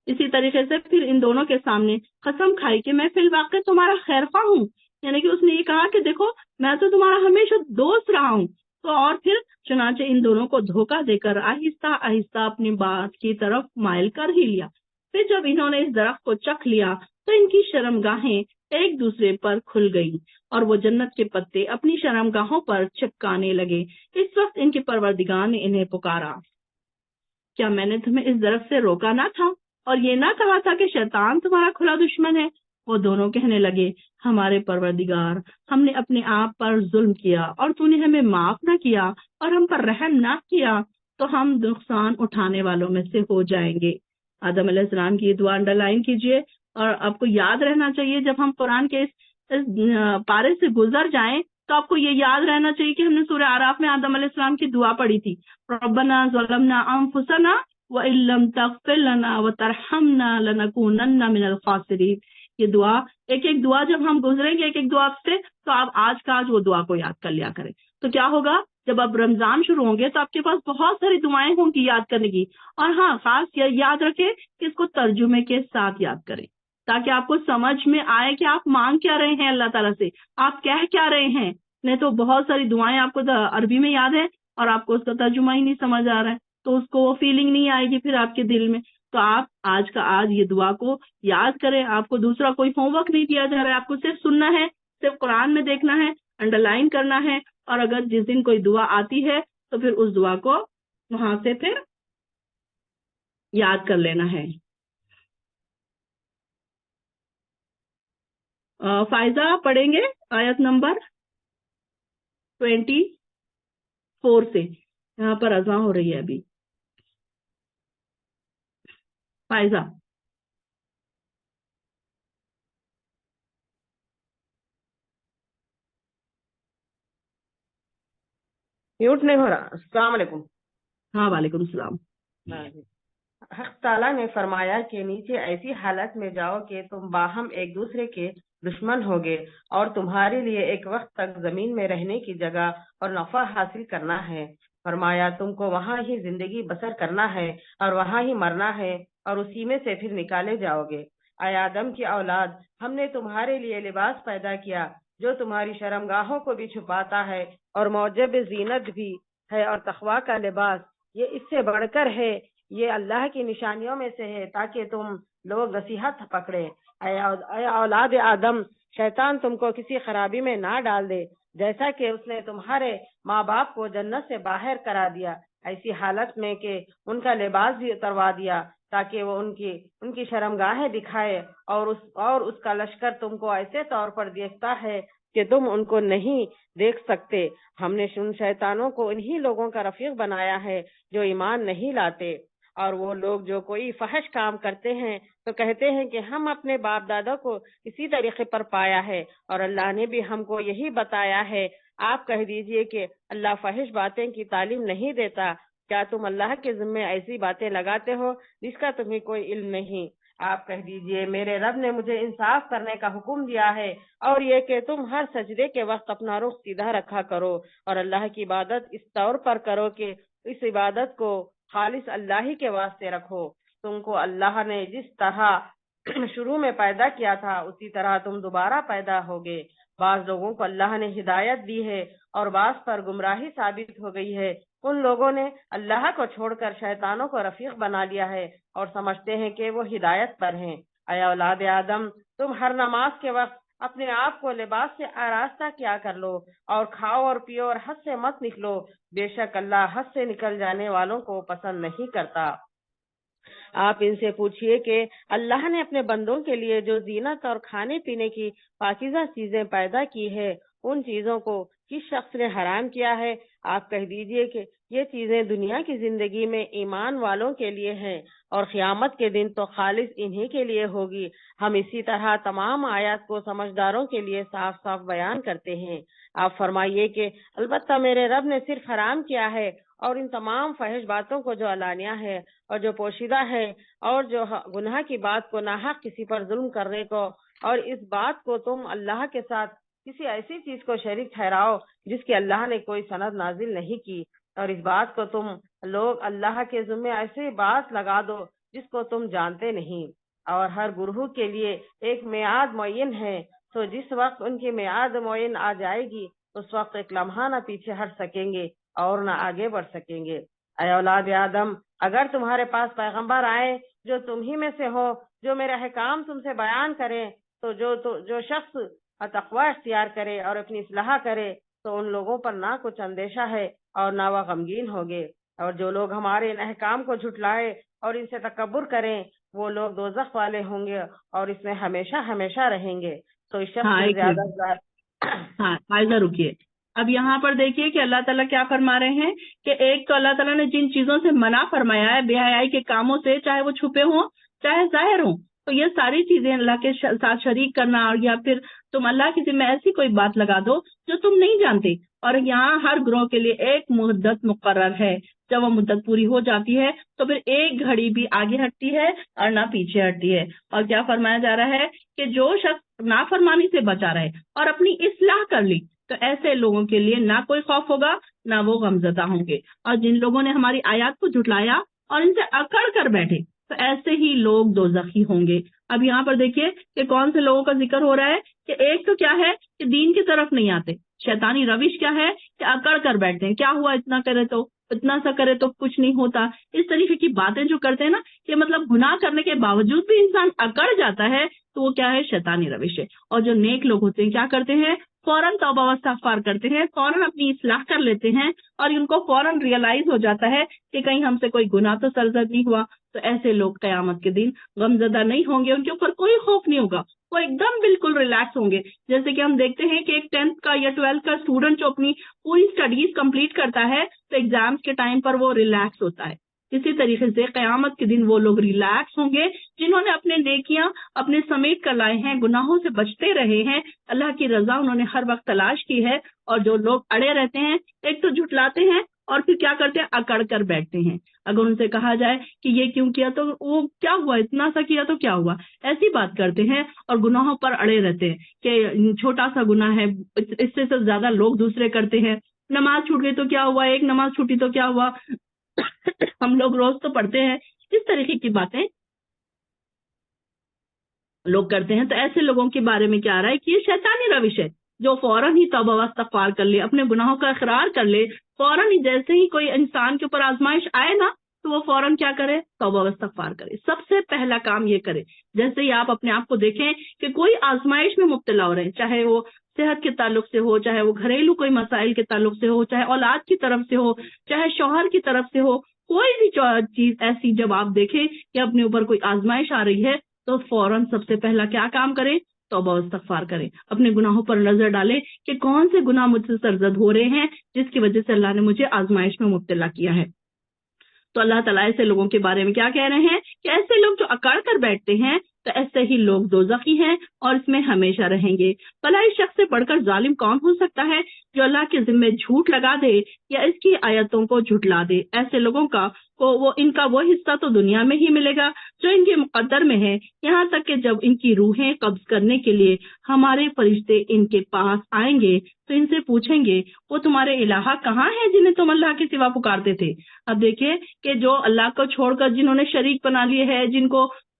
اسی طریقے سے پھر ان دونوں کے سامنے قسم کھائی کہ میں فی الواقع تمہارا خیر خواہ ہوں، یعنی کہ اس نے یہ کہا کہ دیکھو میں تو تمہارا ہمیشہ دوست رہا ہوں۔ تو اور پھر چنانچہ ان دونوں کو دھوکہ دے کر آہستہ آہستہ اپنی بات کی طرف مائل کر ہی لیا۔ پھر جب انہوں نے اس درخت کو چکھ لیا تو ان کی شرمگاہیں ایک دوسرے پر کھل گئیں اور وہ جنت کے پتے اپنی شرمگاہوں پر چپکانے لگے۔ اس وقت ان کے پروردگار نے انہیں پکارا، کیا میں نے تمہیں اس درخت سے روکا نہ تھا اور یہ نہ کہا تھا کہ شیطان تمہارا کھلا دشمن ہے؟ وہ دونوں کہنے لگے، ہمارے پروردگار، ہم نے اپنے آپ پر ظلم کیا اور تو نے ہمیں معاف نہ کیا اور ہم پر رحم نہ کیا تو ہم نقصان اٹھانے والوں میں سے ہو جائیں گے۔ آدم علیہ السلام کی یہ دعا انڈر لائن کیجئے، اور آپ کو یاد رہنا چاہیے جب ہم قرآن کے اس پارے سے گزر جائیں تو آپ کو یہ یاد رہنا چاہیے کہ ہم نے سورہ اعراف میں آدم علیہ السلام کی دعا پڑھی تھی، ربنا ظلمنا انفسنا وَإِن لَّمْ تَغْفِرْ لَنَا وَتَرْحَمْنَا لَنَكُونَنَّ مِنَ الْخَاسِرِينَ۔ یہ دعا ایک دعا جب ہم گزریں گے ایک دعا سے، تو آپ آج کا آج وہ دعا کو یاد کر لیا کریں۔ تو کیا ہوگا، جب اب رمضان شروع ہوں گے تو آپ کے پاس بہت ساری دعائیں ہوں گی یاد کرنے کی، اور ہاں خاص یاد رکھیں کہ اس کو ترجمے کے ساتھ یاد کریں تاکہ آپ کو سمجھ میں آئے کہ آپ مانگ کیا رہے ہیں اللہ تعالیٰ سے، آپ کہہ کیا رہے ہیں۔ نہیں تو بہت ساری دعائیں آپ کو عربی میں یاد ہے اور آپ کو اس کا ترجمہ ہی نہیں سمجھ آ رہا ہے، تو اس کو وہ فیلنگ نہیں آئے گی پھر آپ کے دل میں۔ تو آپ آج کا آج یہ دعا کو یاد کریں، آپ کو دوسرا کوئی ہوم ورک نہیں دیا جا رہا ہے، آپ کو صرف سننا ہے، صرف قرآن میں دیکھنا ہے، انڈر لائن کرنا ہے، اور اگر جس دن کوئی دعا آتی ہے تو پھر اس دعا کو وہاں سے پھر یاد کر لینا ہے۔ فائزہ پڑھیں گے آیت نمبر 24 سے، یہاں پر اذان ہو رہی ہے ابھی۔ فائزہ میوٹ نہیں ہو رہا۔ السلام علیکم۔ ہاں وعلیکم السلام۔ حق تعالیٰ نے فرمایا کہ نیچے ایسی حالت میں جاؤ کہ تم باہم ایک دوسرے کے دشمن ہوگے اور تمہارے لیے ایک وقت تک زمین میں رہنے کی جگہ اور نفع حاصل کرنا ہے۔ فرمایا تم کو وہاں ہی زندگی بسر کرنا ہے اور وہاں ہی مرنا ہے اور اسی میں سے پھر نکالے جاؤ گے۔ اے آدم کی اولاد، ہم نے تمہارے لیے لباس پیدا کیا جو تمہاری شرمگاہوں کو بھی چھپاتا ہے اور موجب زینت بھی ہے اور تقوی کا لباس یہ اس سے بڑھ کر ہے، یہ اللہ کی نشانیوں میں سے ہے تاکہ تم لوگ نصیحت پکڑے۔ اے اولاد آدم، شیطان تم کو کسی خرابی میں نہ ڈال دے جیسا کہ اس نے تمہارے ماں باپ کو جنت سے باہر کرا دیا، ایسی حالت میں کہ ان کا لباس بھی اتروا دیا تاکہ وہ ان کی شرمگاہیں دکھائے، اور اس کا لشکر تم کو ایسے طور پر دیکھتا ہے کہ تم ان کو نہیں دیکھ سکتے۔ ہم نے ان شیطانوں کو انہی لوگوں کا رفیق بنایا ہے جو ایمان نہیں لاتے، اور وہ لوگ جو کوئی فحش کام کرتے ہیں تو کہتے ہیں کہ ہم اپنے باپ دادا کو اسی طریقے پر پایا ہے، اور اللہ نے بھی ہم کو یہی بتایا ہے۔ آپ کہہ دیجئے کہ اللہ فحش باتیں کی تعلیم نہیں دیتا، کیا تم اللہ کے ذمے ایسی باتیں لگاتے ہو جس کا تمہیں کوئی علم نہیں؟ آپ کہہ دیجئے میرے رب نے مجھے انصاف کرنے کا حکم دیا ہے، اور یہ کہ تم ہر سجدے کے وقت اپنا رخ سیدھا رکھا کرو، اور اللہ کی عبادت اس طور پر کرو کہ اس عبادت کو خالص اللہ ہی کے واسطے رکھو۔ تم کو اللہ نے جس طرح شروع میں پیدا کیا تھا اسی طرح تم دوبارہ پیدا ہوگے۔ بعض لوگوں کو اللہ نے ہدایت دی ہے اور بعض پر گمراہی ثابت ہو گئی ہے۔ ان لوگوں نے اللہ کو چھوڑ کر شیطانوں کو رفیق بنا لیا ہے اور سمجھتے ہیں کہ وہ ہدایت پر ہیں۔ اے اولاد آدم، تم ہر نماز کے وقت اپنے آپ کو لباس سے آراستہ کیا کر لو، اور کھاؤ اور پیو اور حد سے مت نکلو، بے شک اللہ حد سے نکل جانے والوں کو پسند نہیں کرتا۔ آپ ان سے پوچھئے کہ اللہ نے اپنے بندوں کے لیے جو زینت اور کھانے پینے کی پاکیزہ چیزیں پیدا کی ہے ان چیزوں کو کس شخص نے حرام کیا ہے؟ آپ کہہ دیجئے کہ یہ چیزیں دنیا کی زندگی میں ایمان والوں کے لیے ہیں، اور قیامت کے دن تو خالص انہی کے لیے ہوگی۔ ہم اسی طرح تمام آیات کو سمجھداروں کے لیے صاف صاف بیان کرتے ہیں۔ آپ فرمائیے کہ البتہ میرے رب نے صرف حرام کیا ہے، اور ان تمام فحش باتوں کو جو علانیہ ہے اور جو پوشیدہ ہے، اور جو گناہ کی بات کو ناحق کسی پر ظلم کرنے کو، اور اس بات کو تم اللہ کے ساتھ کسی ایسی چیز کو شریک ٹھہراؤ جس کی اللہ نے کوئی سند نازل نہیں کی، اور اس بات کو تم لوگ اللہ کے ذمے ایسی بات لگا دو جس کو تم جانتے نہیں، اور ہر گروہ کے لیے ایک میعاد معین ہے، تو جس وقت ان کی میعاد معین آ جائے گی اس وقت ایک لمحہ نہ پیچھے ہٹ سکیں گے اور نہ آگے بڑھ سکیں گے۔ اے اولاد آدم، اگر تمہارے پاس پیغمبر آئے جو تم ہی میں سے ہو، جو میرے احکام تم سے بیان کریں، تو جو شخص تقوی اختیار کرے اور اپنی اصلاح کرے تو ان لوگوں پر نہ کچھ اندیشہ ہے اور نہ وہ غمگین ہوگے، اور جو لوگ ہمارے ان احکام کو جھٹلائے اور ان سے تکبر کریں وہ لوگ دوزخ والے ہوں گے اور اس میں ہمیشہ ہمیشہ رہیں گے۔ تو اس شخص سے زیادہ ہاں عائزہ رکیے، اب یہاں پر دیکھیے کہ اللہ تعالیٰ کیا فرما رہے ہیں کہ ایک تو اللہ تعالیٰ نے جن چیزوں سے منع فرمایا ہے بے حیائی کے کاموں سے، چاہے وہ چھپے ہوں چاہے ظاہر ہوں، تو یہ ساری چیزیں اللہ کے ساتھ شریک کرنا، اور یا پھر تم اللہ کی ذمہ ایسی کوئی بات لگا دو جو تم نہیں جانتے، اور یہاں ہر گروہ کے لیے ایک مدت مقرر ہے، جب وہ مدت پوری ہو جاتی ہے تو پھر ایک گھڑی بھی آگے ہٹتی ہے اور نہ پیچھے ہٹتی ہے۔ اور کیا فرمایا جا رہا ہے کہ جو شخص نافرمانی سے بچا رہے اور اپنی اصلاح کر لی تو ایسے لوگوں کے لیے نہ کوئی خوف ہوگا نہ وہ غمزدہ ہوں گے، اور جن لوگوں نے ہماری آیات کو جھٹلایا اور ان سے اکڑ کر بیٹھے تو ایسے ہی لوگ دوزخی ہوں گے۔ اب یہاں پر دیکھیے کہ کون سے لوگوں کا ذکر ہو رہا ہے کہ ایک تو کیا ہے کہ دین کی طرف نہیں آتے، شیطانی روش کیا ہے کہ اکڑ کر بیٹھتے ہیں، کیا ہوا اتنا کرے تو اتنا سا کرے تو کچھ نہیں ہوتا، اس طریقے کی باتیں جو کرتے ہیں نا، کہ مطلب گناہ کرنے کے باوجود بھی انسان اکڑ جاتا ہے، تو وہ کیا ہے شیطانی روش ہے۔ اور جو نیک لوگ ہوتے ہیں کیا کرتے ہیں، فوراً توبہ و استغفار کرتے ہیں، فوراً اپنی اصلاح کر لیتے ہیں، اور ان کو فوراً ریئلائز ہو جاتا ہے کہ کہیں ہم سے کوئی گناہ تو سرزد نہیں ہوا، تو ایسے لوگ قیامت کے دن غمزدہ نہیں ہوں گے، ان کے اوپر کوئی خوف نہیں ہوگا، وہ ایک دم بالکل ریلیکس ہوں گے۔ جیسے کہ ہم دیکھتے ہیں کہ ایک 10th کا یا 12th کا اسٹوڈنٹ جو اپنی پوری اسٹڈیز کمپلیٹ کرتا ہے تو ایگزامس کے ٹائم پر وہ ریلیکس ہوتا ہے، اسی طریقے سے قیامت کے دن وہ لوگ ریلیکس ہوں گے جنہوں نے اپنے نیکیاں اپنے سمیٹ کر لائے ہیں، گناہوں سے بچتے رہے ہیں، اللہ کی رضا انہوں نے ہر وقت تلاش کی ہے۔ اور جو لوگ اڑے رہتے ہیں، ایک تو جھٹلاتے ہیں اور پھر کیا کرتے ہیں، اکڑ کر بیٹھتے ہیں۔ اگر ان سے کہا جائے کہ یہ کیوں کیا تو وہ کیا ہوا، اتنا سا کیا تو کیا ہوا، ایسی بات کرتے ہیں اور گناہوں پر اڑے رہتے ہیں کہ چھوٹا سا گناہ ہے، اس سے زیادہ لوگ دوسرے کرتے ہیں، نماز چھوٹ گئی تو کیا ہوا، ایک نماز چھوٹی تو کیا ہوا، ہم لوگ روز تو پڑھتے ہیں، اس طریقے کی باتیں لوگ کرتے ہیں۔ تو ایسے لوگوں کے بارے میں کیا آ رہا ہے کہ یہ شیطانی روش ہے، جو فوراً ہی توبہ و استغفار کر لے, اپنے گناہوں کا اقرار کر لے, فوراً ہی جیسے ہی کوئی انسان کے اوپر آزمائش آئے نا تو وہ فوراً کیا کرے, توبہ و استغفار کرے. سب سے پہلا کام یہ کرے. جیسے ہی آپ اپنے آپ کو دیکھیں کہ کوئی آزمائش میں مبتلا ہو رہے ہیں, چاہے وہ صحت کے تعلق سے ہو, چاہے وہ گھریلو کوئی مسائل کے تعلق سے ہو, چاہے اولاد کی طرف سے ہو, چاہے شوہر کی طرف سے ہو, کوئی بھی چیز ایسی جب آپ دیکھیں کہ اپنے اوپر کوئی آزمائش آ رہی ہے تو فوراً سب سے پہلا کیا کام کریں, توبہ و استغفار کریں. اپنے گناہوں پر نظر ڈالیں کہ کون سے گناہ مجھ سے سرزد ہو رہے ہیں جس کی وجہ سے اللہ نے مجھے آزمائش میں مبتلا کیا ہے. تو اللہ تعالیٰ ایسے لوگوں کے بارے میں کیا کہہ رہے ہیں کہ ایسے لوگ جو اکڑ کر بیٹھتے ہیں تو ایسے ہی لوگ دوزخی ہیں اور اس میں ہمیشہ رہیں گے. بھلا اس شخص سے بڑھ کر ظالم کون ہو سکتا ہے جو اللہ کے ذمے جھوٹ لگا دے یا اس کی آیتوں کو جھٹلا دے. ایسے لوگوں کا ان کا وہ حصہ تو دنیا میں ہی ملے گا جو ان کے مقدر میں ہے, یہاں تک کہ جب ان کی روحیں قبض کرنے کے لیے ہمارے فرشتے ان کے پاس آئیں گے تو ان سے پوچھیں گے وہ تمہارے الہ کہاں ہیں جنہیں تم اللہ کے سوا پکارتے تھے. اب دیکھیں کہ جو اللہ کو چھوڑ کر جنہوں نے شریک بنا لیے ہیں,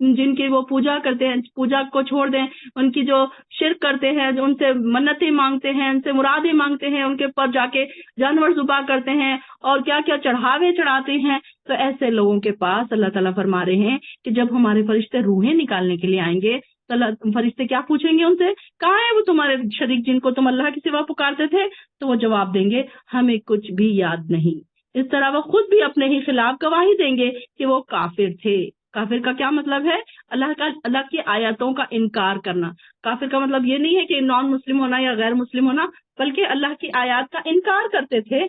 جن کی وہ پوجا کرتے ہیں, پوجا کو چھوڑ دیں, ان کی جو شرک کرتے ہیں, جو ان سے منتیں مانگتے ہیں, ان سے مرادیں مانگتے ہیں, ان کے پر جا کے جانور ذبح کرتے ہیں اور کیا کیا چڑھاوے چڑھاتے ہیں, تو ایسے لوگوں کے پاس اللہ تعالیٰ فرما رہے ہیں کہ جب ہمارے فرشتے روحیں نکالنے کے لیے آئیں گے تو فرشتے کیا پوچھیں گے ان سے, کہاں ہے وہ تمہارے شریک جن کو تم اللہ کے سوا پکارتے تھے؟ تو وہ جواب دیں گے ہمیں کچھ بھی یاد نہیں. اس طرح وہ خود بھی اپنے ہی خلاف گواہی دیں گے کہ وہ کافر تھے. کافر کا کیا مطلب ہے؟ اللہ کی آیاتوں کا انکار کرنا. کافر کا مطلب یہ نہیں ہے کہ نان مسلم ہونا یا غیر مسلم ہونا, بلکہ اللہ کی آیات کا انکار کرتے تھے.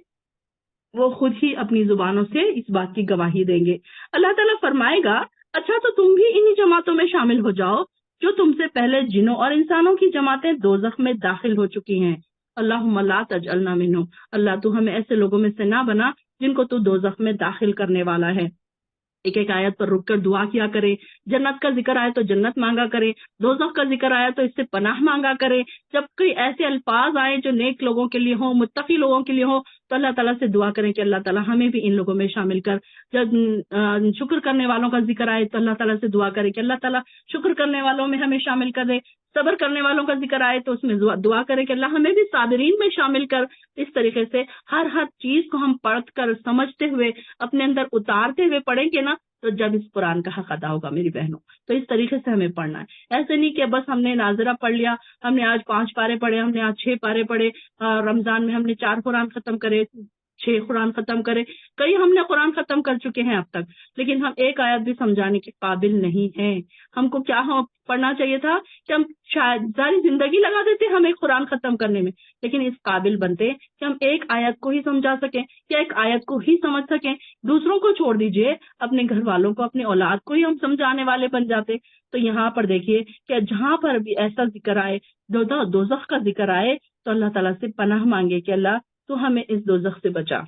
وہ خود ہی اپنی زبانوں سے اس بات کی گواہی دیں گے. اللہ تعالیٰ فرمائے گا اچھا تو تم بھی انہی جماعتوں میں شامل ہو جاؤ جو تم سے پہلے جنوں اور انسانوں کی جماعتیں دوزخ میں داخل ہو چکی ہیں. اللہم لا تجعلنا منہم, اللہ تو ہمیں ایسے لوگوں میں سے نہ بنا جن کو تو دوزخ میں داخل کرنے والا ہے. ایک ایک آیت پر رک کر دعا کیا کرے. جنت کا ذکر آئے تو جنت مانگا کرے, دوزخ کا ذکر آیا تو اس سے پناہ مانگا کرے. جب کوئی ایسے الفاظ آئے جو نیک لوگوں کے لیے ہوں, متقی لوگوں کے لیے ہوں, تو اللہ تعالیٰ سے دعا کریں کہ اللہ تعالیٰ ہمیں بھی ان لوگوں میں شامل کر. جب شکر کرنے والوں کا ذکر آئے تو اللہ تعالیٰ سے دعا کریں کہ اللہ تعالیٰ شکر کرنے والوں میں ہمیں شامل کر دے. صبر کرنے والوں کا ذکر آئے تو اس میں دعا کریں کہ اللہ ہمیں بھی صابرین میں شامل کر. اس طریقے سے ہر چیز کو ہم پڑھ کر سمجھتے ہوئے اپنے اندر اتارتے ہوئے پڑھیں گے نا, تو جب اس قرآن کا حق ادا ہوگا میری بہنوں. تو اس طریقے سے ہمیں پڑھنا ہے. ایسے نہیں کہ بس ہم نے ناظرہ پڑھ لیا, ہم نے آج 5 پارے پڑھے, ہم نے آج 6 پارے پڑھے, رمضان میں ہم نے 4 قرآن ختم کرے, 6 قرآن ختم کرے, کئی ہم نے قرآن ختم کر چکے ہیں اب تک, لیکن ہم ایک آیت بھی سمجھانے کے قابل نہیں ہیں. ہم کو کیا پڑھنا چاہیے تھا کہ ہم شاید ساری زندگی لگا دیتے ہم ایک قرآن ختم کرنے میں, لیکن اس قابل بنتے کہ ہم ایک آیت کو ہی سمجھا سکیں یا ایک آیت کو ہی سمجھ سکیں. دوسروں کو چھوڑ دیجئے, اپنے گھر والوں کو, اپنی اولاد کو ہی ہم سمجھانے والے بن جاتے. تو یہاں پر دیکھیے کہ جہاں پر بھی ایسا ذکر آئے, دوزخ کا ذکر آئے, تو اللہ تعالیٰ سے پناہ مانگے کہ اللہ تو ہمیں اس دوزخ سے بچا.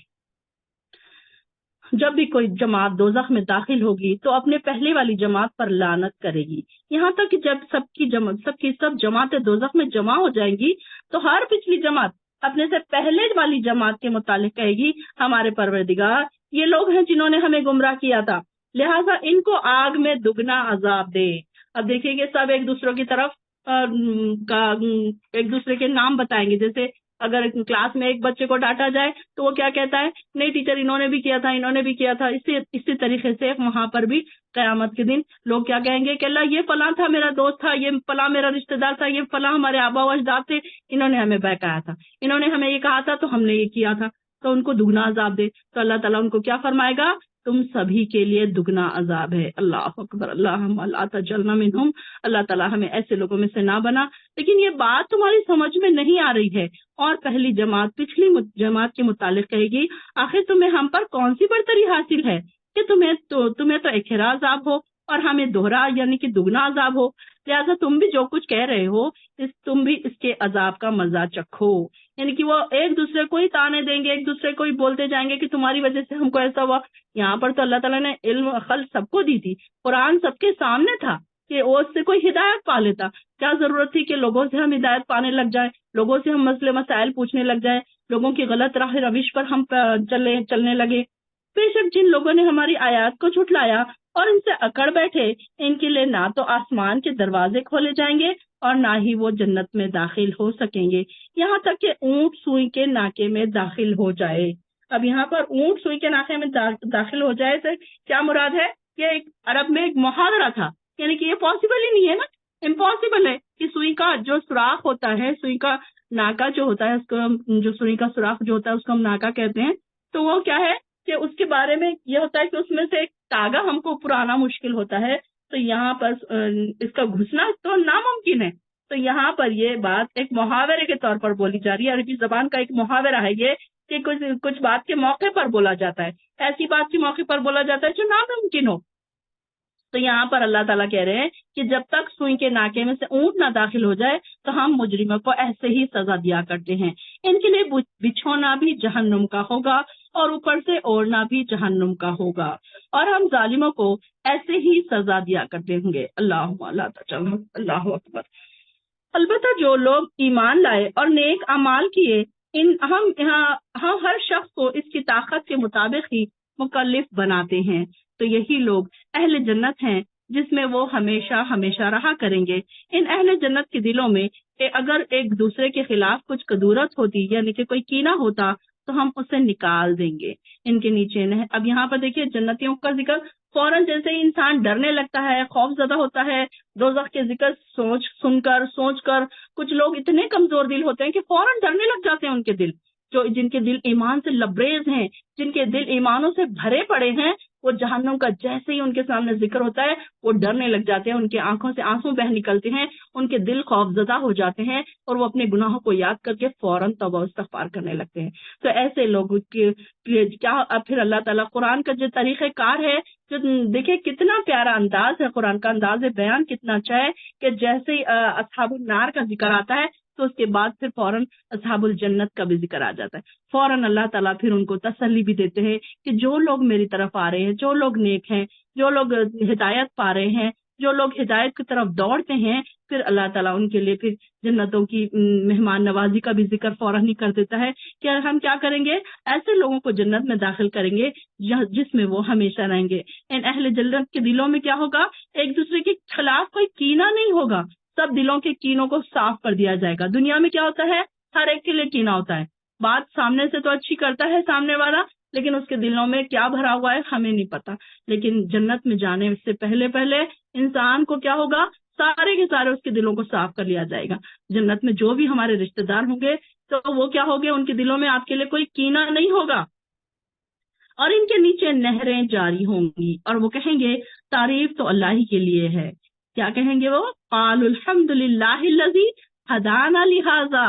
جب بھی کوئی جماعت دوزخ میں داخل ہوگی تو اپنے پہلے والی جماعت پر لعنت کرے گی, یہاں تک کہ جب سب جماعتیں دوزخ میں جمع ہو جائیں گی تو ہر پچھلی جماعت اپنے سے پہلے والی جماعت کے متعلق کہے گی ہمارے پروردگار یہ لوگ ہیں جنہوں نے ہمیں گمراہ کیا تھا, لہٰذا ان کو آگ میں دگنا عذاب دے. اب دیکھیں گے سب ایک دوسروں کی طرف ایک دوسرے کے نام بتائیں گے. جیسے اگر کلاس میں ایک بچے کو ڈانٹا جائے تو وہ کیا کہتا ہے, نہیں ٹیچر انہوں نے بھی کیا تھا, انہوں نے بھی کیا تھا. اسی طریقے سے وہاں پر بھی قیامت کے دن لوگ کیا کہیں گے کہ اللہ یہ فلاں تھا میرا دوست تھا, یہ فلاں میرا رشتہ دار تھا, یہ فلاں ہمارے آبا و اجداد تھے, انہوں نے ہمیں بہکایا تھا, انہوں نے ہمیں یہ کہا تھا تو ہم نے یہ کیا تھا, تو ان کو دگنا عذاب دے. تو اللہ تعالیٰ ان کو کیا فرمائے گا, تم سبھی کے لیے دگنا عذاب ہے. اللہ اکبر, اللہم لا تجعلنا منہم, اللہ تعالیٰ ہمیں ایسے لوگوں میں سے نہ بنا. لیکن یہ بات تمہاری سمجھ میں نہیں آ رہی ہے. اور پہلی جماعت پچھلی جماعت کے متعلق کہے گی آخر تمہیں ہم پر کون سی برتری حاصل ہے کہ تمہیں تو ایکھرا عذاب ہو اور ہمیں دوہرا یعنی کہ دگنا عذاب ہو. لہٰذا تم بھی جو کچھ کہہ رہے ہو تم بھی اس کے عذاب کا مزہ چکھو. یعنی کہ وہ ایک دوسرے کو ہی تانے دیں گے, ایک دوسرے کو ہی بولتے جائیں گے کہ تمہاری وجہ سے ہم کو ایسا ہوا. یہاں پر تو اللہ تعالیٰ نے علم عقل سب کو دی تھی, قرآن سب کے سامنے تھا کہ وہ اس سے کوئی ہدایت پا لیتا. کیا ضرورت تھی کہ لوگوں سے ہم ہدایت پانے لگ جائیں, لوگوں سے ہم مسئلے مسائل پوچھنے لگ جائیں, لوگوں کی غلط راہ روش پر ہم چلنے لگے. بے شک جن لوگوں نے ہماری آیات کو جھٹلایا اور ان سے اکڑ بیٹھے، ان کے لیے نہ تو آسمان کے دروازے کھولے جائیں گے اور نہ ہی وہ جنت میں داخل ہو سکیں گے، یہاں تک کہ اونٹ سوئی کے ناکے میں داخل ہو جائے۔ اب یہاں پر اونٹ سوئی کے ناکے میں داخل ہو جائے سے کیا مراد ہے؟ یہ ایک عرب میں ایک محاورہ تھا، یعنی کہ یہ پاسبل ہی نہیں ہے نا، امپاسبل ہے کہ سوئی کا جو سوراخ ہوتا ہے، سوئی کا ناکا جو ہوتا ہے، اس کو جو سوئی کا سوراخ جو ہوتا ہے اس کو ہم ناکا کہتے ہیں، تو وہ کیا ہے کہ اس کے بارے میں یہ ہوتا ہے کہ اس میں سے ایک تاگا ہم کو پرانا مشکل ہوتا ہے، تو یہاں پر اس کا گھسنا تو ناممکن ہے۔ تو یہاں پر یہ بات ایک محاورے کے طور پر بولی جا رہی ہے، عربی زبان کا ایک محاورہ ہے یہ، کہ کچھ بات کے موقع پر بولا جاتا ہے، ایسی بات کے موقع پر بولا جاتا ہے جو ناممکن ہو۔ تو یہاں پر اللہ تعالیٰ کہہ رہے ہیں کہ جب تک سوئی کے ناکے میں سے اونٹ نہ داخل ہو جائے تو ہم مجرموں کو ایسے ہی سزا دیا کرتے ہیں، ان کے لیے بچھونا بھی جہنم کا ہوگا اور اوپر سے اوڑھنا بھی جہنم کا ہوگا، اور ہم ظالموں کو ایسے ہی سزا دیا کرتے ہوں گے۔ اللہ اکبر۔ البتہ جو لوگ ایمان لائے اور نیک اعمال کیے، ہم ہر شخص کو اس کی طاقت کے مطابق ہی مکلف بناتے ہیں، تو یہی لوگ اہل جنت ہیں جس میں وہ ہمیشہ ہمیشہ رہا کریں گے۔ ان اہل جنت کے دلوں میں اگر ایک دوسرے کے خلاف کچھ کدورت ہوتی، یعنی کہ کوئی کینہ ہوتا، تو ہم اسے نکال دیں گے ان کے نیچے۔ اب یہاں پر دیکھیے جنتیوں کا ذکر فوراً جیسے ہی انسان ڈرنے لگتا ہے، خوف زدہ ہوتا ہے، دوزخ کے ذکر سوچ کر کچھ لوگ اتنے کمزور دل ہوتے ہیں کہ فوراً ڈرنے لگ جاتے ہیں۔ ان کے دل جن کے دل ایمان سے لبریز ہیں، جن کے دل ایمانوں سے بھرے پڑے ہیں، وہ جہنم کا جیسے ہی ان کے سامنے ذکر ہوتا ہے وہ ڈرنے لگ جاتے ہیں، ان کی آنکھوں سے آنسو بہ نکلتے ہیں، ان کے دل خوف زدہ ہو جاتے ہیں اور وہ اپنے گناہوں کو یاد کر کے فوراً توبہ استغفار کرنے لگتے ہیں۔ تو ایسے لوگوں کے کیا اب پھر اللہ تعالیٰ قرآن کا جو طریقہ کار ہے، جو دیکھیں کتنا پیارا انداز ہے، قرآن کا انداز بیان کتنا اچھا ہے کہ جیسے ہی اصحاب النار کا ذکر آتا ہے تو اس کے بعد پھر فوراً اصحاب الجنت کا بھی ذکر آ جاتا ہے، فوراً اللہ تعالیٰ پھر ان کو تسلی بھی دیتے ہیں کہ جو لوگ میری طرف آ رہے ہیں، جو لوگ نیک ہیں، جو لوگ ہدایت پا رہے ہیں، جو لوگ ہدایت کی طرف دوڑتے ہیں، پھر اللہ تعالیٰ ان کے لیے پھر جنتوں کی مہمان نوازی کا بھی ذکر فوراً ہی کر دیتا ہے کہ ہم کیا کریں گے، ایسے لوگوں کو جنت میں داخل کریں گے جس میں وہ ہمیشہ رہیں گے۔ ان اہل جنت کے دلوں میں کیا ہوگا، ایک دوسرے کے خلاف کوئی کینہ نہیں ہوگا، سب دلوں کے کینوں کو صاف کر دیا جائے گا۔ دنیا میں کیا ہوتا ہے، ہر ایک کے لیے کینہ ہوتا ہے، بات سامنے سے تو اچھی کرتا ہے سامنے والا، لیکن اس کے دلوں میں کیا بھرا ہوا ہے ہمیں نہیں پتا۔ لیکن جنت میں جانے سے پہلے انسان کو کیا ہوگا، سارے کے سارے اس کے دلوں کو صاف کر لیا جائے گا۔ جنت میں جو بھی ہمارے رشتہ دار ہوں گے تو وہ کیا ہوگے، ان کے دلوں میں آپ کے لیے کوئی کینہ نہیں ہوگا، اور ان کے نیچے نہریں جاری ہوں گی، اور وہ کہیں گے تعریف تو اللہ ہی کے لیے ہے۔ کیا کہیں گے وہ، قالوا الحمد للہ الذی ہدانا لہذا،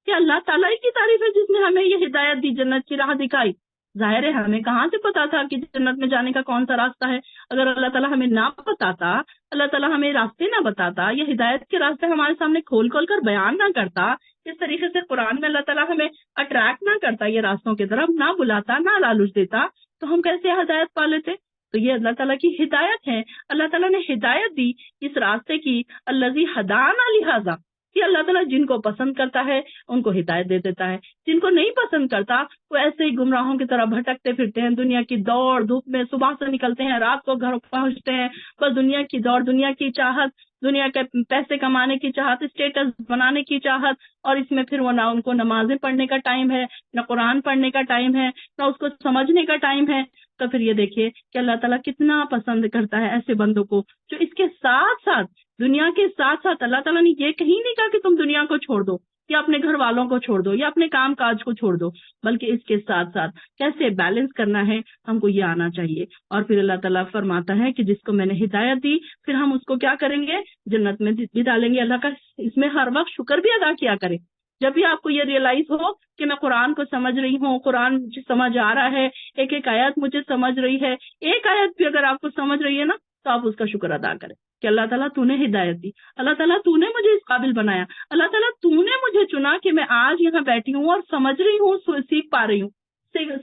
کہ اللہ تعالیٰ کی تعریف ہے جس نے ہمیں یہ ہدایت دی، جنت کی راہ دکھائی۔ ظاہر ہے ہمیں کہاں سے پتا تھا کہ جنت میں جانے کا کون سا راستہ ہے؟ اگر اللہ تعالیٰ ہمیں نہ بتاتا، اللہ تعالیٰ ہمیں راستے نہ بتاتا، یہ ہدایت کے راستے ہمارے سامنے کھول کر بیان نہ کرتا، اس طریقے سے قرآن میں اللہ تعالیٰ ہمیں اٹریکٹ نہ کرتا، یہ راستوں کی طرف نہ بلاتا، نہ لالچ دیتا، تو ہم کیسے ہدایت پا لیتے؟ تو یہ اللہ تعالیٰ کی ہدایت ہے، اللہ تعالیٰ نے ہدایت دی اس راستے کی، الذی ہدانا لہذا، کہ اللہ تعالیٰ جن کو پسند کرتا ہے ان کو ہدایت دے دیتا ہے، جن کو نہیں پسند کرتا وہ ایسے ہی گمراہوں کی طرح بھٹکتے پھرتے ہیں، دنیا کی دوڑ دھوپ میں صبح سے نکلتے ہیں، رات کو گھر پہنچتے ہیں، بس دنیا کی دوڑ، دنیا کی چاہت، دنیا کے پیسے کمانے کی چاہت، اسٹیٹس بنانے کی چاہت، اور اس میں پھر وہ نہ ان کو نمازیں پڑھنے کا ٹائم ہے، نہ قرآن پڑھنے کا ٹائم ہے، نہ اس کو سمجھنے کا ٹائم ہے۔ تو پھر یہ دیکھیے کہ اللہ تعالیٰ کتنا پسند کرتا ہے ایسے بندوں کو جو اس کے ساتھ ساتھ، دنیا کے ساتھ ساتھ، اللہ تعالیٰ نے یہ کہیں نہیں کہا کہ تم دنیا کو چھوڑ دو یا اپنے گھر والوں کو چھوڑ دو یا اپنے کام کاج کو چھوڑ دو، بلکہ اس کے ساتھ ساتھ کیسے بیلنس کرنا ہے ہم کو یہ آنا چاہیے۔ اور پھر اللہ تعالیٰ فرماتا ہے کہ جس کو میں نے ہدایت دی پھر ہم اس کو کیا کریں گے، جنت میں بھی ڈالیں گے۔ اللہ کا اس میں ہر وقت شکر بھی ادا کیا کرے۔ جب بھی آپ کو یہ ریئلائز ہو کہ میں قرآن کو سمجھ رہی ہوں، قرآن مجھے سمجھ آ رہا ہے، ایک ایک آیت مجھے سمجھ رہی ہے، ایک آیت بھی اگر آپ کو سمجھ رہی ہے نا، تو آپ اس کا شکر ادا کریں کہ اللہ تعالیٰ تو نے ہدایت دی، اللہ تعالیٰ تو نے مجھے اس قابل بنایا، اللہ تعالیٰ تو نے مجھے چنا کہ میں آج یہاں بیٹھی ہوں اور سمجھ رہی ہوں، سیکھ پا رہی ہوں،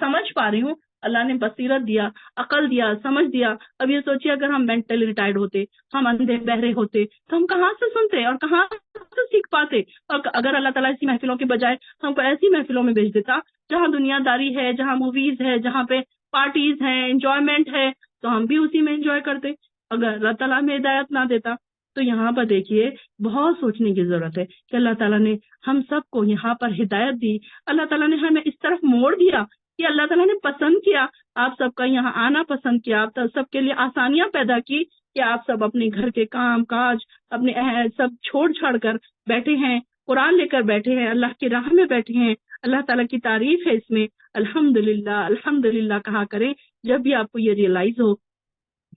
سمجھ پا رہی ہوں۔ اللہ نے بصیرت دیا، عقل دیا، سمجھ دیا۔ اب یہ سوچیے اگر ہم مینٹلی ریٹائرڈ ہوتے، ہم اندھے بہرے ہوتے، تو ہم کہاں سے سنتے اور کہاں سے سیکھ پاتے؟ اور اگر اللہ تعالیٰ ایسی محفلوں کے بجائے ہم کو ایسی محفلوں میں بھیج دیتا جہاں دنیا داری ہے، جہاں موویز ہے، جہاں پہ پارٹیز ہیں، انجوائمنٹ ہے، تو ہم بھی اسی میں انجوائے کرتے اگر اللہ تعالیٰ ہمیں ہدایت نہ دیتا۔ تو یہاں پر دیکھیے بہت سوچنے کی ضرورت ہے کہ اللہ تعالیٰ نے ہم سب کو یہاں پر ہدایت دی، اللہ تعالیٰ نے ہمیں اس طرف موڑ دیا کہ اللہ تعالیٰ نے پسند کیا آپ سب کا یہاں آنا، پسند کیا آپ سب کے لیے آسانیاں پیدا کی کہ آپ سب اپنے گھر کے کام کاج اپنے سب چھوڑ چھاڑ کر بیٹھے ہیں، قرآن لے کر بیٹھے ہیں، اللہ کی راہ میں بیٹھے ہیں۔ اللہ تعالیٰ کی تعریف ہے اس میں، الحمدللہ الحمدللہ کہا کریں۔ جب بھی آپ کو یہ ریئلائز ہو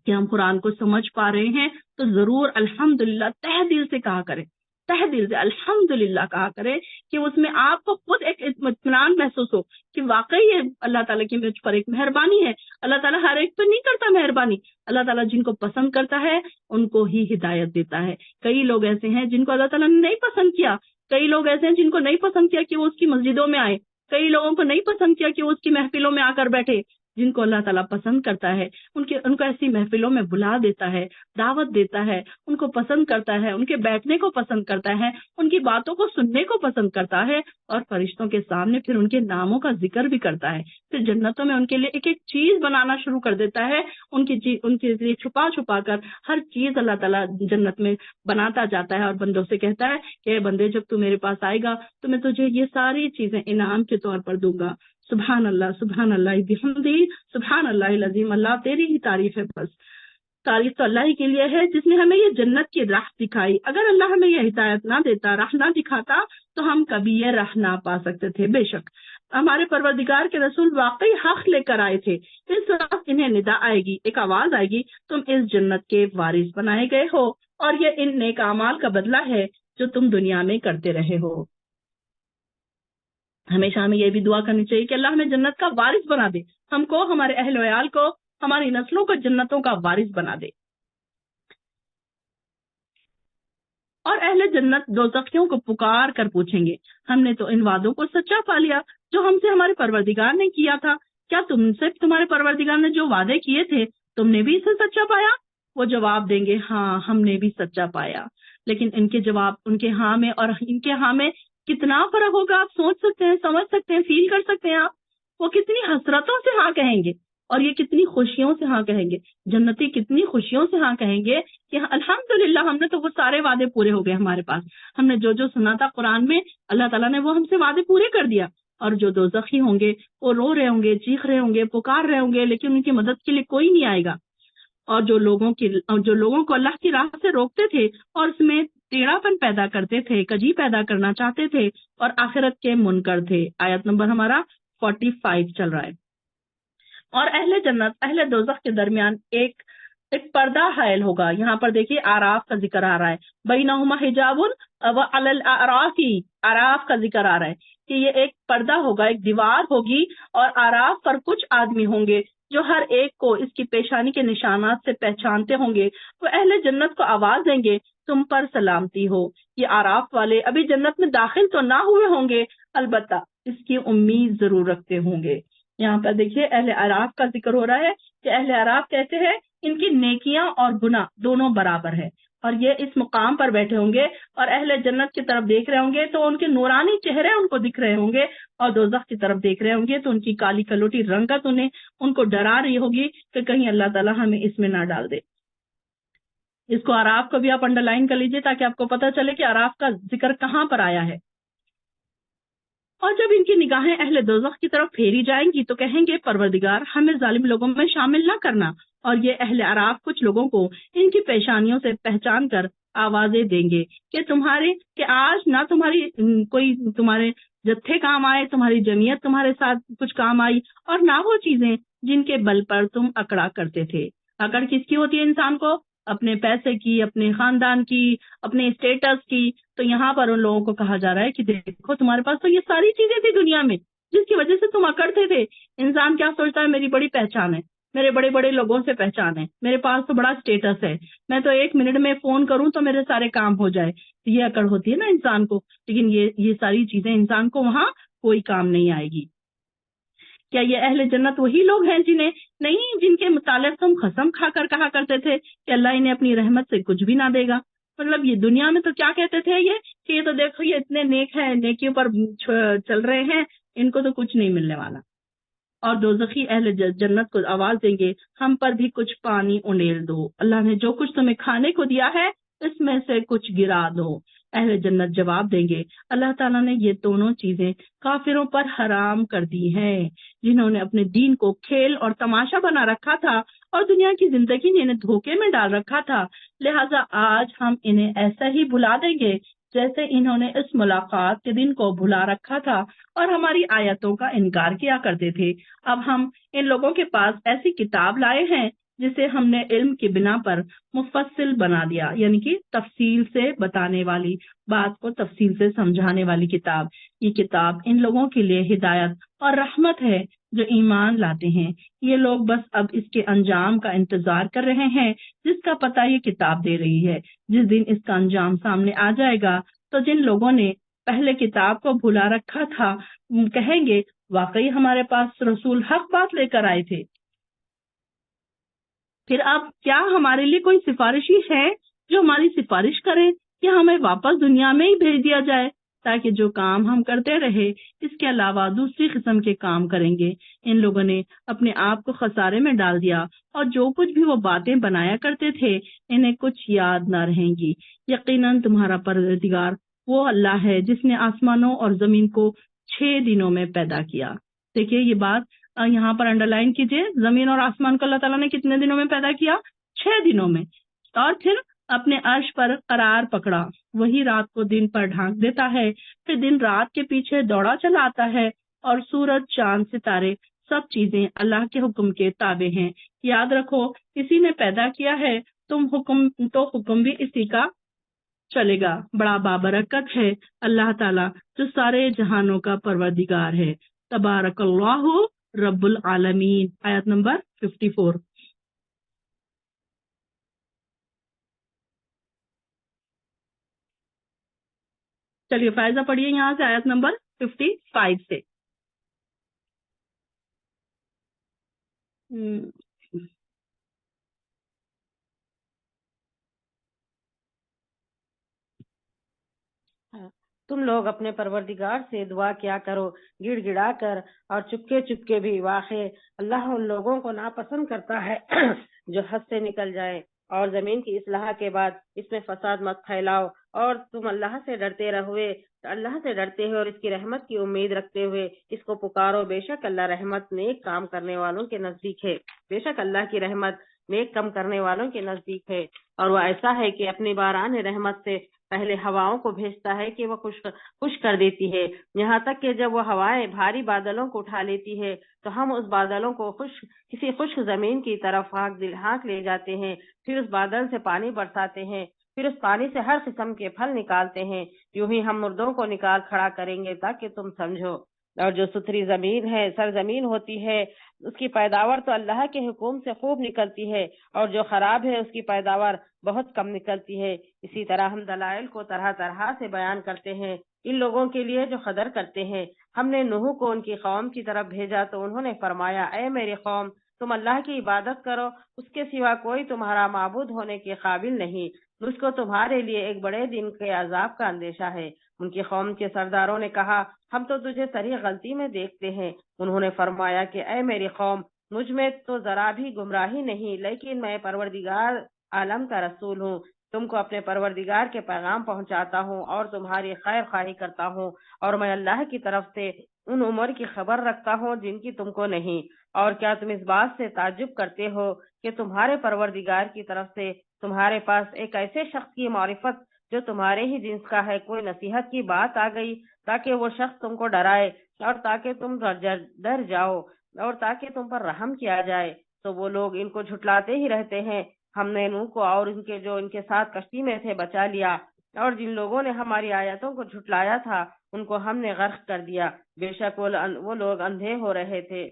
کہ ہم قرآن کو سمجھ پا رہے ہیں تو ضرور الحمدللہ تہ دل سے کہا کریں، تہ دل سے الحمدللہ کہا کریں کہ اس میں آپ کو خود ایک اطمینان محسوس ہو کہ واقعی یہ اللہ تعالیٰ کی مجھ پر ایک مہربانی ہے۔ اللہ تعالیٰ ہر ایک پہ نہیں کرتا مہربانی، اللہ تعالیٰ جن کو پسند کرتا ہے ان کو ہی ہدایت دیتا ہے۔ کئی لوگ ایسے ہیں جن کو اللہ تعالیٰ نے نہیں پسند کیا، کئی لوگ ایسے ہیں جن کو نہیں پسند کیا کہ وہ اس کی مسجدوں میں آئے، کئی لوگوں کو نہیں پسند کیا کہ وہ اس کی محفلوں میں آ کر بیٹھے۔ جن کو اللہ تعالیٰ پسند کرتا ہے ان کو ایسی محفلوں میں بلا دیتا ہے، دعوت دیتا ہے، ان کو پسند کرتا ہے، ان کے بیٹھنے کو پسند کرتا ہے، ان کی باتوں کو سننے کو پسند کرتا ہے، اور فرشتوں کے سامنے پھر ان کے ناموں کا ذکر بھی کرتا ہے۔ پھر جنتوں میں ان کے لیے ایک ایک چیز بنانا شروع کر دیتا ہے، ان کے لیے چھپا چھپا کر ہر چیز اللہ تعالیٰ جنت میں بناتا جاتا ہے، اور بندوں سے کہتا ہے کہ اے بندے جب تو میرے پاس آئے گا تو میں تجھے یہ ساری چیزیں انعام کے طور پر دوں گا۔ سبحان اللہ بحمدی سبحان اللہ العظیم۔ اللہ تیری ہی تعریف ہے، بس تعریف تو اللہ ہی کے لیے ہے جس نے ہمیں یہ جنت کی راہ دکھائی۔ اگر اللہ ہمیں یہ ہدایت نہ دیتا، راہ نہ دکھاتا تو ہم کبھی یہ راہ نہ پا سکتے تھے۔ بے شک ہمارے پروردگار کے رسول واقعی حق لے کر آئے تھے۔ اس وقت انہیں ندا آئے گی، ایک آواز آئے گی، تم اس جنت کے وارث بنائے گئے ہو اور یہ ان نیک اعمال کا بدلہ ہے جو تم دنیا میں کرتے رہے ہو۔ ہمیشہ ہمیں یہ بھی دعا کرنی چاہیے کہ اللہ ہمیں جنت کا وارث بنا دے، ہم کو، ہمارے اہل وعیال کو، ہماری نسلوں کو جنتوں کا وارث بنا دے۔ اور اہل جنت دوزخیوں کو پکار کر پوچھیں گے، ہم نے تو ان وعدوں کو سچا پا لیا جو ہم سے ہمارے پروردگار نے کیا تھا، کیا تم سے تمہارے پروردگار نے جو وعدے کیے تھے تم نے بھی اسے سچا پایا؟ وہ جواب دیں گے ہاں ہم نے بھی سچا پایا۔ لیکن ان کے جواب ان کے ہاں میں اور ان کے ہاں میں کتنا فرق ہوگا آپ سوچ سکتے ہیں، سمجھ سکتے ہیں، فیل کر سکتے ہیں آپ۔ وہ کتنی حسرتوں سے ہاں کہیں گے اور یہ کتنی خوشیوں سے ہاں کہیں گے، جنتی کتنی خوشیوں سے ہاں کہیں گے کہ الحمدللہ ہم نے تو وہ سارے وعدے پورے ہو گئے ہمارے پاس، ہم نے جو جو سنا تھا قرآن میں اللہ تعالیٰ نے وہ ہم سے وعدے پورے کر دیا۔ اور جو دوزخی ہوں گے وہ رو رہے ہوں گے، چیخ رہے ہوں گے، پکار رہے ہوں گے، لیکن ان کی مدد کے لیے کوئی نہیں آئے گا۔ اور جو لوگوں کو اللہ کی راہ سے روکتے تھے اور اس میں ٹیڑھاپن پیدا کرتے تھے، کجی پیدا کرنا چاہتے تھے اور آخرت کے منکر تھے۔ آیت نمبر ہمارا 45 چل رہا ہے۔ اور اہل جنت اہل دوزخ کے درمیان ایک پردہ حائل ہوگا۔ یہاں پر دیکھیے آراف کا ذکر آ رہا ہے، بینہما حجاب وعلی الاعراف، آراف کا ذکر آ رہا ہے کہ یہ ایک پردہ ہوگا، ایک دیوار ہوگی، اور آراف پر کچھ آدمی ہوں گے جو ہر ایک کو اس کی پیشانی کے نشانات سے پہچانتے ہوں گے۔ وہ اہل جنت کو آواز دیں گے تم پر سلامتی ہو۔ یہ آراف والے ابھی جنت میں داخل تو نہ ہوئے ہوں گے، البتہ اس کی امید ضرور رکھتے ہوں گے۔ یہاں پر دیکھیے اہل عراف کا ذکر ہو رہا ہے کہ اہل عراف کہتے ہیں ان کی نیکیاں اور گناہ دونوں برابر ہے، اور یہ اس مقام پر بیٹھے ہوں گے اور اہل جنت کی طرف دیکھ رہے ہوں گے تو ان کے نورانی چہرے ان کو دکھ رہے ہوں گے، اور دوزخ کی طرف دیکھ رہے ہوں گے تو ان کی کالی کلوٹی رنگت ان کو ڈرا رہی ہوگی کہ کہیں اللہ تعالیٰ ہمیں اس میں نہ ڈال دے۔ اس کو عراف کو بھی آپ انڈر لائن کر لیجئے تاکہ آپ کو پتہ چلے کہ عراف کا ذکر کہاں پر آیا ہے۔ اور جب ان کی نگاہیں اہل دوزخ کی طرف پھیری جائیں گی تو کہیں گے پروردگار ہمیں ظالم لوگوں میں شامل نہ کرنا، اور یہ اہل عراف کچھ لوگوں کو ان کی پیشانیوں سے پہچان کر آوازیں دیں گے کہ آج نہ تمہارے جتھے کام آئے، تمہاری جمعیت تمہارے ساتھ کچھ کام آئی، اور نہ وہ چیزیں جن کے بل پر تم اکڑا کرتے تھے۔ اکڑ کس کی ہوتی ہے انسان کو؟ اپنے پیسے کی، اپنے خاندان کی، اپنے اسٹیٹس کی۔ تو یہاں پر ان لوگوں کو کہا جا رہا ہے کہ دیکھو تمہارے پاس تو یہ ساری چیزیں تھی دنیا میں جس کی وجہ سے تم اکڑتے تھے۔ انسان کیا سوچتا ہے؟ میری بڑی پہچان ہے، میرے بڑے بڑے لوگوں سے پہچان ہے، میرے پاس تو بڑا اسٹیٹس ہے، میں تو 1 منٹ میں فون کروں تو میرے سارے کام ہو جائے۔ یہ اکڑ ہوتی ہے نا انسان کو، لیکن یہ ساری چیزیں انسان کو وہاں کوئی کام نہیں آئے گی۔ کیا یہ اہل جنت وہی لوگ ہیں جن کے متعلق تم قسم کھا کر کہا کرتے تھے کہ اللہ انہیں اپنی رحمت سے کچھ بھی نہ دے گا؟ مطلب یہ دنیا میں تو کیا کہتے تھے کہ یہ تو دیکھو یہ اتنے نیک ہیں، نیکیوں پر چل رہے ہیں، ان کو تو کچھ نہیں ملنے والا۔ اور دوزخی اہل جنت کو آواز دیں گے ہم پر بھی کچھ پانی انڈیل دو، اللہ نے جو کچھ تمہیں کھانے کو دیا ہے اس میں سے کچھ گرا دو۔ اہل جنت جواب دیں گے اللہ تعالیٰ نے یہ دونوں چیزیں کافروں پر حرام کر دی ہیں جنہوں نے اپنے دین کو کھیل اور تماشا بنا رکھا تھا اور دنیا کی زندگی نے انہیں دھوکے میں ڈال رکھا تھا، لہٰذا آج ہم انہیں ایسا ہی بھلا دیں گے جیسے انہوں نے اس ملاقات کے دن کو بھلا رکھا تھا اور ہماری آیتوں کا انکار کیا کرتے تھے۔ اب ہم ان لوگوں کے پاس ایسی کتاب لائے ہیں جسے ہم نے علم کی بنا پر مفصل بنا دیا، یعنی کہ تفصیل سے بتانے والی بات کو تفصیل سے سمجھانے والی کتاب۔ یہ کتاب ان لوگوں کے لیے ہدایت اور رحمت ہے جو ایمان لاتے ہیں۔ یہ لوگ بس اب اس کے انجام کا انتظار کر رہے ہیں جس کا پتہ یہ کتاب دے رہی ہے۔ جس دن اس کا انجام سامنے آ جائے گا تو جن لوگوں نے پہلے کتاب کو بھلا رکھا تھا کہیں گے واقعی ہمارے پاس رسول حق بات لے کر آئے تھے، پھر اب کیا ہمارے لیے کوئی سفارشی ہے جو ہماری سفارش کرے یا ہمیں واپس دنیا میں ہی بھیج دیا جائے تاکہ جو کام ہم کرتے رہے اس کے علاوہ دوسری قسم کے کام کریں گے۔ ان لوگوں نے اپنے آپ کو خسارے میں ڈال دیا اور جو کچھ بھی وہ باتیں بنایا کرتے تھے انہیں کچھ یاد نہ رہیں گی۔ یقیناً تمہارا پروردگار وہ اللہ ہے جس نے آسمانوں اور زمین کو 6 دنوں میں پیدا کیا۔ دیکھیے یہ بات یہاں پر انڈر لائن کیجیے، زمین اور آسمان کو اللہ تعالیٰ نے کتنے دنوں میں پیدا کیا؟ 6 دنوں میں، اور پھر اپنے عرش پر قرار پکڑا۔ وہی رات کو دن پر ڈھانک دیتا ہے، پھر دن رات کے پیچھے دوڑا چلا آتا ہے، اور سورج چاند ستارے سب چیزیں اللہ کے حکم کے تابع ہیں۔ یاد رکھو اسی نے پیدا کیا ہے، حکم بھی اسی کا چلے گا۔ بڑا بابرکت ہے اللہ تعالیٰ جو سارے جہانوں کا پروردگار ہے۔ تبارک اللہ رب العالمین۔ آیت نمبر 54۔ چلیے فائزہ پڑھیے یہاں سے آیت نمبر 55 سے۔ تم لوگ اپنے پروردگار سے دعا کیا کرو گڑ گڑا کر اور چپکے چپکے بھی، واقع اللہ ان لوگوں کو ناپسند کرتا ہے جو حد سے نکل جائے۔ اور زمین کی اصلاح کے بعد اس میں فساد مت پھیلاؤ، اور تم اللہ سے ڈرتے ہوئے اور اس کی رحمت کی امید رکھتے ہوئے اس کو پکارو۔ بے شک اللہ رحمت نیک کام کرنے والوں کے نزدیک ہے، بے شک اللہ کی رحمت نیک کام کرنے والوں کے نزدیک ہے۔ اور وہ ایسا ہے کہ اپنی باران رحمت سے پہلے ہواؤں کو بھیجتا ہے کہ وہ خوش کر دیتی ہے، یہاں تک کہ جب وہ ہوائیں بھاری بادلوں کو اٹھا لیتی ہے تو ہم اس بادلوں کو کسی خشک زمین کی طرف ہانک لے جاتے ہیں، پھر اس بادل سے پانی برساتے ہیں، پھر اس پانی سے ہر قسم کے پھل نکالتے ہیں، یوں ہی ہم مردوں کو نکال کھڑا کریں گے تاکہ تم سمجھو۔ اور جو ستھری زمین ہے، سرزمین ہوتی ہے، اس کی پیداوار تو اللہ کے حکم سے خوب نکلتی ہے، اور جو خراب ہے اس کی پیداوار بہت کم نکلتی ہے۔ اسی طرح ہم دلائل کو طرح طرح سے بیان کرتے ہیں ان لوگوں کے لیے جو قدر کرتے ہیں۔ ہم نے نوح کو ان کی قوم کی طرف بھیجا تو انہوں نے فرمایا اے میری قوم، تم اللہ کی عبادت کرو، اس کے سوا کوئی تمہارا معبود ہونے کے قابل نہیں، مجھ کو تمہارے لیے ایک بڑے دن کے عذاب کا اندیشہ ہے۔ ان کی قوم کے سرداروں نے کہا ہم تو تجھے صریح غلطی میں دیکھتے ہیں۔ انہوں نے فرمایا کہ اے میری قوم، مجھ میں تو ذرا بھی گمراہی نہیں، لیکن میں پروردگار عالم کا رسول ہوں، تم کو اپنے پروردگار کے پیغام پہنچاتا ہوں اور تمہاری خیر خواہی کرتا ہوں، اور میں اللہ کی طرف سے ان امور کی خبر رکھتا ہوں جن کی تم کو نہیں۔ اور کیا تم اس بات سے تعجب کرتے ہو کہ تمہارے پروردگار کی طرف سے تمہارے پاس ایک ایسے شخص کی معرفت جو تمہارے ہی جنس کا ہے کوئی نصیحت کی بات آ گئی تاکہ وہ شخص تم کو ڈرائے اور تاکہ تم ڈر جاؤ اور تاکہ تم پر رحم کیا جائے؟ تو وہ لوگ ان کو جھٹلاتے ہی رہتے ہیں۔ ہم نے نوح کو اور ان کے ساتھ کشتی میں تھے بچا لیا، اور جن لوگوں نے ہماری آیتوں کو جھٹلایا تھا ان کو ہم نے غرق کر دیا، بے شک وہ لوگ اندھے ہو رہے تھے۔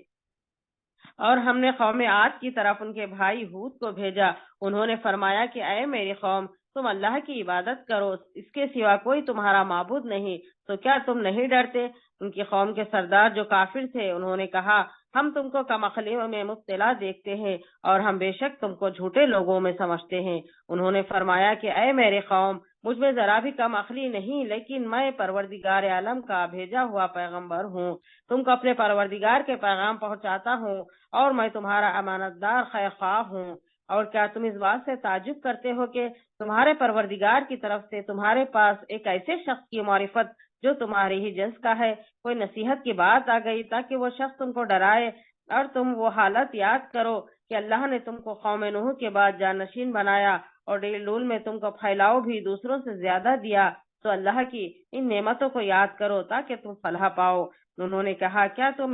اور ہم نے قوم عاد کی طرف ان کے بھائی ہود کو بھیجا، انہوں نے فرمایا کہ اے میری قوم، تم اللہ کی عبادت کرو، اس کے سوا کوئی تمہارا معبود نہیں، تو کیا تم نہیں ڈرتے؟ ان کی قوم کے سردار جو کافر تھے انہوں نے کہا ہم تم کو کم عقلی میں مبتلا دیکھتے ہیں اور ہم بے شک تم کو جھوٹے لوگوں میں سمجھتے ہیں۔ انہوں نے فرمایا کہ اے میرے قوم، مجھ میں ذرا بھی کم عقلی نہیں، لیکن میں پروردگار عالم کا بھیجا ہوا پیغمبر ہوں، تم کو اپنے پروردگار کے پیغام پہنچاتا ہوں، اور میں تمہارا امانت دار خیر خواہ ہوں۔ اور کیا تم اس بات سے تعجب کرتے ہو کہ تمہارے پروردگار کی طرف سے تمہارے پاس ایک ایسے شخص کی معرفت جو تمہاری ہی جنس کا ہے، کوئی نصیحت کی بات آ گئی تاکہ وہ شخص تم کو ڈرائے، اور تم وہ حالت یاد کرو کہ اللہ نے تم کو قوم نوح کے بعد جانشین بنایا اور ڈیل ڈول میں تم کو پھیلاؤ بھی دوسروں سے زیادہ دیا، تو اللہ کی ان نعمتوں کو یاد کرو تاکہ تم فلاح پاؤ۔ انہوں نے کہا، کیا تو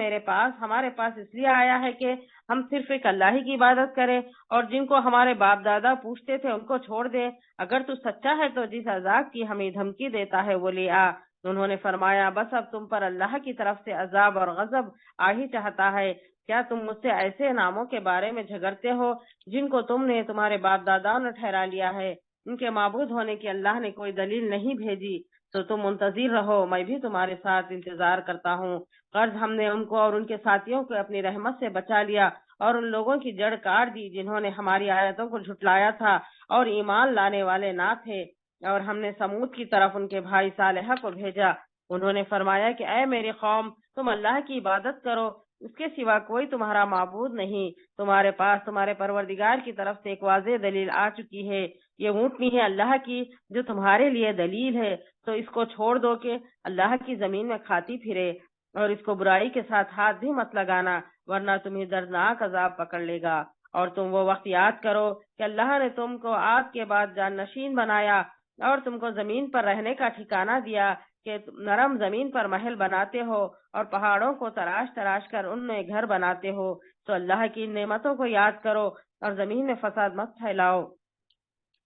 ہمارے پاس اس لیے آیا ہے کہ ہم صرف ایک اللہ ہی کی عبادت کریں اور جن کو ہمارے باپ دادا پوچھتے تھے ان کو چھوڑ دیں؟ اگر تو سچا ہے تو جس عذاب کی ہمیں دھمکی دیتا ہے وہ لے آ۔ انہوں نے فرمایا، بس اب تم پر اللہ کی طرف سے عذاب اور غضب آ ہی چاہتا ہے۔ کیا تم مجھ سے ایسے ناموں کے بارے میں جھگڑتے ہو جن کو تم نے تمہارے باپ داداؤں نے ٹھہرا لیا ہے؟ ان کے معبود ہونے کی اللہ نے کوئی دلیل نہیں بھیجی، تو تم منتظر رہو، میں بھی تمہارے ساتھ انتظار کرتا ہوں۔ غرض ہم نے ان کو اور ان کے ساتھیوں کو اپنی رحمت سے بچا لیا اور ان لوگوں کی جڑ کاٹ دی جنہوں نے ہماری آیتوں کو جھٹلایا تھا اور ایمان لانے والے نہ تھے۔ اور ہم نے سمود کی طرف ان کے بھائی صالحہ کو بھیجا، انہوں نے فرمایا کہ اے میری قوم، تم اللہ کی عبادت کرو، اس کے سوا کوئی تمہارا معبود نہیں، تمہارے پاس تمہارے پروردگار کی طرف سے ایک واضح دلیل آ چکی ہے، یہ اونٹنی ہے اللہ کی جو تمہارے لیے دلیل ہے، تو اس کو چھوڑ دو کہ اللہ کی زمین میں کھاتی پھرے، اور اس کو برائی کے ساتھ ہاتھ بھی مت لگانا ورنہ تمہیں دردناک عذاب پکڑ لے گا۔ اور تم وہ وقت یاد کرو کہ اللہ نے تم کو عاد کے بعد جان نشین بنایا اور تم کو زمین پر رہنے کا ٹھکانہ دیا کہ نرم زمین پر محل بناتے ہو اور پہاڑوں کو تراش تراش کر ان میں گھر بناتے ہو، تو اللہ کی نعمتوں کو یاد کرو اور زمین میں فساد مت پھیلاؤ۔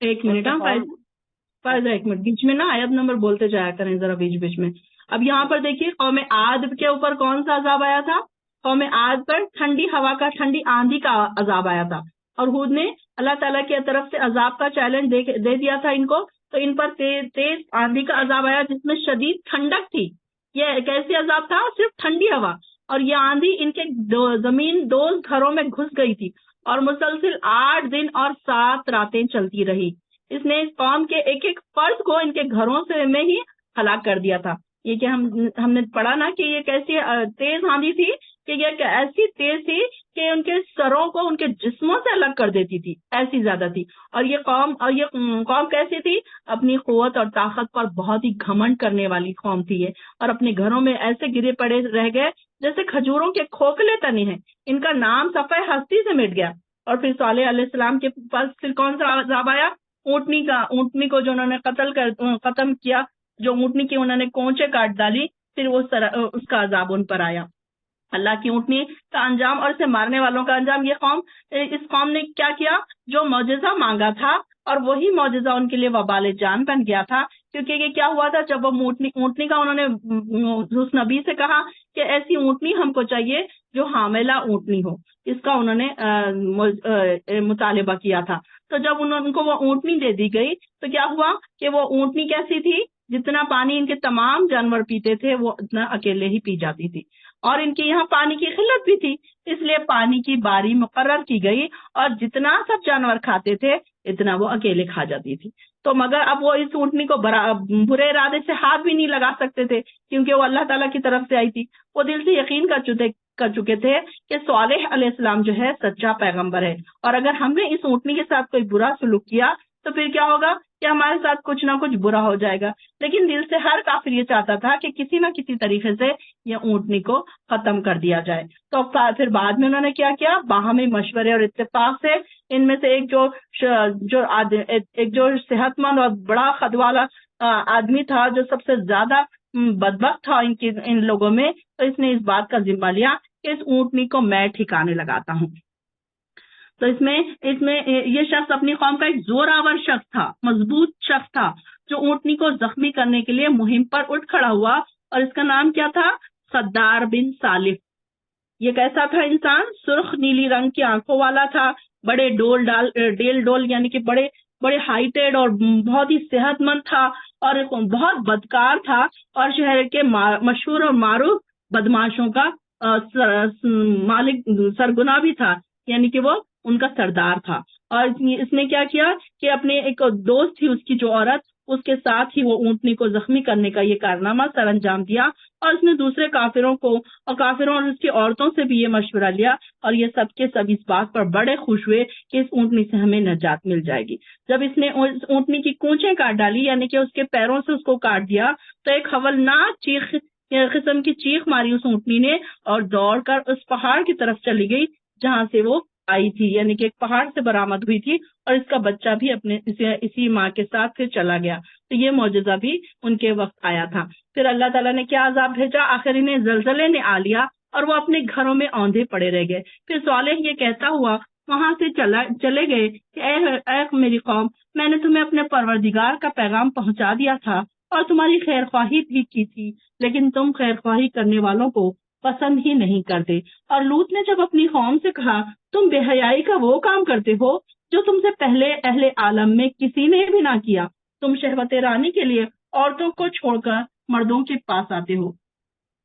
ایک منٹ فائدہ، ایک منٹ بیچ میں نا آیت نمبر بولتے جایا کریں ذرا بیچ بیچ میں۔ اب یہاں پر دیکھیے قوم عاد کے اوپر کون سا عذاب آیا تھا؟ قوم عاد پر ٹھنڈی ہوا کا، ٹھنڈی آندھی کا عذاب آیا تھا، اور ہود نے اللہ تعالیٰ کی طرف سے عذاب کا چیلنج دے دیا تھا ان کو، تو ان پر تیز آندھی کا عذاب آیا جس میں شدید ٹھنڈک تھی۔ یہ کیسی عذاب تھا؟ صرف ٹھنڈی ہوا، اور یہ آندھی ان کے زمین دوز گھروں میں گھس گئی تھی اور مسلسل 8 دن اور 7 راتیں چلتی رہی۔ اس نے اس قوم کے ایک ایک فرد کو ان کے گھروں سے میں ہی ہلاک کر دیا تھا۔ یہ کہ ہم نے پڑھا نا کہ یہ کیسی تیز آندھی تھی کہ یہ ایسی تیز تھی کہ ان کے سروں کو ان کے جسموں سے الگ کر دیتی تھی، ایسی زیادہ تھی۔ اور یہ قوم کیسی تھی؟ اپنی قوت اور طاقت پر بہت ہی گھمنڈ کرنے والی قوم تھی یہ، اور اپنے گھروں میں ایسے گرے پڑے رہ گئے جیسے کھجوروں کے کھوکھلے تنے ہیں۔ ان کا نام صفحہ ہستی سے مٹ گیا۔ اور پھر صالح علیہ السلام کے پاس پھر کون سا عذاب آیا؟ اونٹنی کو جو انہوں نے ختم کیا، جو اونٹنی کی انہوں نے کونچے کاٹ ڈالی، پھر اس کا عذاب ان پر آیا۔ اللہ کی اونٹنی کا انجام اور اسے مارنے والوں کا انجام۔ اس قوم نے کیا کیا؟ جو معجزہ مانگا تھا اور وہی معجزہ ان کے لیے وبال جان بن گیا تھا، کیونکہ یہ کیا ہوا تھا جب وہ اونٹنی کا انہوں نے اس نبی سے کہا کہ ایسی اونٹنی ہم کو چاہیے جو حاملہ اونٹنی ہو، اس کا انہوں نے مطالبہ کیا تھا۔ تو جب ان کو وہ اونٹنی دے دی گئی تو کیا ہوا کہ وہ اونٹنی کیسی تھی؟ جتنا پانی ان کے تمام جانور پیتے تھے وہ اتنا اکیلے ہی پی جاتی تھی، اور ان کے یہاں پانی کی قلت بھی تھی، اس لیے پانی کی باری مقرر کی گئی اور جتنا سب جانور کھاتے تھے اتنا وہ اکیلے کھا جاتی تھی۔ تو مگر اب وہ اس اونٹنی کو برے ارادے سے ہاتھ بھی نہیں لگا سکتے تھے کیونکہ وہ اللہ تعالیٰ کی طرف سے آئی تھی۔ وہ دل سے یقین کر چکے تھے کہ صالح علیہ السلام جو ہے سچا پیغمبر ہے، اور اگر ہم نے اس اونٹنی کے ساتھ کوئی برا سلوک کیا تو پھر کیا ہوگا کہ ہمارے ساتھ کچھ نہ کچھ برا ہو جائے گا۔ لیکن دل سے ہر کافر یہ چاہتا تھا کہ کسی نہ کسی طریقے سے یہ اونٹنی کو ختم کر دیا جائے۔ تو پھر بعد میں انہوں نے کیا کیا؟ باہمی مشورے اور اتفاق سے ان میں سے ایک جو صحت مند اور بڑا خد والا آدمی تھا، جو سب سے زیادہ بدبخت تھا ان لوگوں میں، تو اس نے اس بات کا ذمہ لیا کہ اس اونٹنی کو میں ٹھکانے لگاتا ہوں۔ تو اس میں یہ شخص اپنی قوم کا ایک زوراور شخص تھا، مضبوط شخص تھا، جو اونٹنی کو زخمی کرنے کے لیے مہم پر اٹھ کھڑا ہوا، اور اس کا نام کیا تھا؟ صدار بن سالف۔ یہ کیسا تھا انسان؟ سرخ نیلی رنگ کی آنکھوں والا تھا، بڑے ڈول یعنی کہ بڑے ہائٹیڈ اور بہت ہی صحت مند تھا، اور بہت بدکار تھا، اور شہر کے مشہور اور معروف بدماشوں کا مالک سرگنا بھی تھا، یعنی کہ وہ ان کا سردار تھا۔ اور اس نے کیا کیا کہ اپنے ایک دوست تھی اس کی جو عورت، اس کے ساتھ ہی وہ اونٹنی کو زخمی کرنے کا یہ کارنامہ سر انجام دیا، اور اس نے دوسرے کافروں اور اس کی عورتوں سے بھی یہ مشورہ لیا، اور یہ سب کے سب اس بات پر بڑے خوش ہوئے کہ اس اونٹنی سے ہمیں نجات مل جائے گی۔ جب اس نے اونٹنی کی کونچیں کاٹ ڈالی، یعنی کہ اس کے پیروں سے اس کو کاٹ دیا، تو ایک ہولناک قسم کی چیخ ماری اس اونٹنی نے، اور دوڑ کر اس پہاڑ کی طرف چلی گئی جہاں سے وہ آئی تھی، یعنی کہ ایک پہاڑ سے برآمد ہوئی تھی، اور اس کا بچہ بھی اسی ماں کے ساتھ پھر چلا گیا۔ تو یہ معجزہ بھی ان کے وقت آیا تھا۔ پھر اللہ تعالیٰ نے کیا عذاب بھیجا؟ آخر انہیں زلزلے نے آ لیا اور وہ اپنے گھروں میں اوندھے پڑے رہ گئے۔ پھر صالح یہ کہتا ہوا وہاں سے چلے گئے کہ اے میری قوم، میں نے تمہیں اپنے پروردگار کا پیغام پہنچا دیا تھا اور تمہاری خیر خواہی بھی کی تھی، لیکن تم خیر خواہی کرنے والوں کو پسند ہی نہیں کرتے۔ اور لوط نے جب اپنی قوم سے کہا تم بے حیائی کا وہ کام کرتے ہو جو تم سے پہلے اہل عالم میں کسی نے بھی نہ کیا، تم شہوت رانی کے لیے عورتوں کو چھوڑ کر مردوں کے پاس آتے ہو۔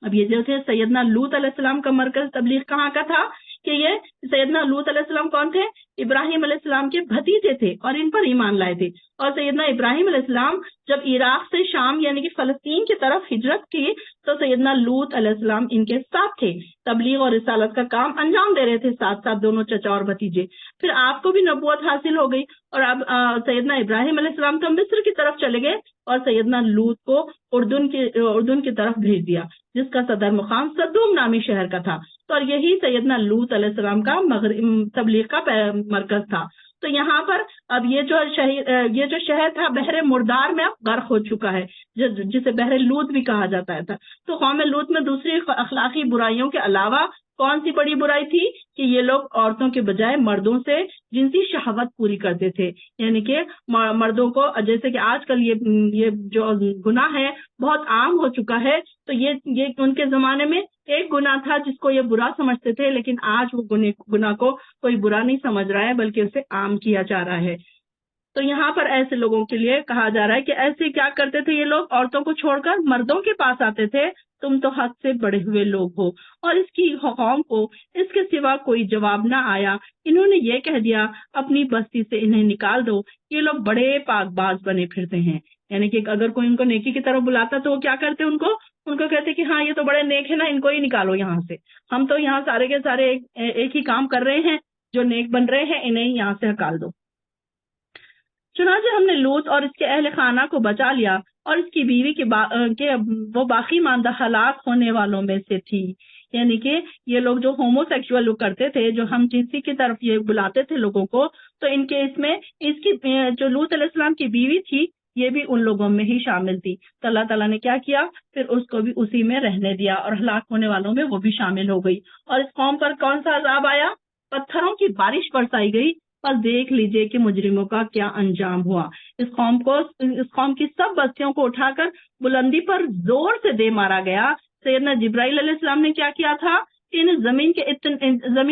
اب یہ جو تھے سیدنا لوط علیہ السلام کا مرکز تبلیغ کہاں کا تھا کہ یہ سیدنا لوط علیہ السلام کون تھے؟ ابراہیم علیہ السلام کے بھتیجے تھے اور ان پر ایمان لائے تھے۔ اور سیدنا ابراہیم علیہ السلام جب عراق سے شام یعنی کہ فلسطین کی طرف ہجرت کی تو سیدنا لوط علیہ السلام ان کے ساتھ تھے، تبلیغ اور رسالت کا کام انجام دے رہے تھے ساتھ ساتھ دونوں چچا اور بھتیجے۔ پھر آپ کو بھی نبوت حاصل ہو گئی اور اب سیدنا ابراہیم علیہ السلام تو مصر کی طرف چلے گئے اور سیدنا لوط کو اردن کی طرف بھیج دیا، جس کا صدر مقام صدوم نامی شہر کا تھا۔ تو اور یہی سیدنا لوط علیہ السلام کا تبلیغ کا مرکز تھا۔ تو یہاں پر اب یہ جو شہر تھا بحر مردار میں اب غرق ہو چکا ہے، جسے بحر لوط بھی کہا جاتا تھا۔ تو قوم لوط میں دوسری اخلاقی برائیوں کے علاوہ کون سی بڑی برائی تھی کہ یہ لوگ عورتوں کے بجائے مردوں سے جنسی شہوت پوری کرتے تھے، یعنی کہ مردوں کو، جیسے کہ آج کل یہ جو گناہ ہے بہت عام ہو چکا ہے، تو یہ ان کے زمانے میں ایک گناہ تھا جس کو یہ برا سمجھتے تھے، لیکن آج وہ گناہ کو کوئی برا نہیں سمجھ رہا ہے بلکہ اسے عام کیا جا رہا ہے۔ تو یہاں پر ایسے لوگوں کے لیے کہا جا رہا ہے کہ ایسے کیا کرتے تھے یہ لوگ، عورتوں کو چھوڑ کر مردوں کے پاس آتے تھے، تم تو حد سے بڑے ہوئے لوگ ہو۔ اور اس کی قوم کو اس کے سوا کوئی جواب نہ آیا، انہوں نے یہ کہہ دیا اپنی بستی سے انہیں نکال دو، یہ لوگ بڑے پاک باز بنے پھرتے ہیں۔ یعنی کہ اگر کوئی ان کو نیکی کی طرف بلاتا تو وہ کیا کرتے ان کو کہتے کہ ہاں یہ تو بڑے نیک ہے نا، ان کو ہی نکالو یہاں سے، ہم تو یہاں سارے کے سارے ایک ہی کام کر رہے ہیں، جو نیک بن رہے ہیں انہیں یہاں سے ہکال دو۔ چنانچہ ہم نے لوط اور اس کے اہل خانہ کو بچا لیا اور اس کی بیوی کے وہ باقی ماندہ ہلاک ہونے والوں میں سے تھی۔ یعنی کہ یہ لوگ جو ہومو سیکشول کرتے تھے، جو ہم جنسی کی طرف یہ بلاتے تھے لوگوں کو، تو ان کے اس میں اس کی جو لوط علیہ السلام کی بیوی تھی یہ بھی ان لوگوں میں ہی شامل تھی۔ تو اللہ تعالیٰ نے کیا کیا، پھر اس کو بھی اسی میں رہنے دیا اور ہلاک ہونے والوں میں وہ بھی شامل ہو گئی۔ اور اس قوم پر کون سا عذاب آیا؟ پتھروں کی بارش برسائی گئی۔ بس دیکھ لیجئے کہ مجرموں کا کیا انجام ہوا۔ اس قوم کی سب بستیوں کو اٹھا کر بلندی پر زور سے دے مارا گیا۔ سیدنا جبرائیل علیہ السلام نے کیا کیا تھا کہ زمین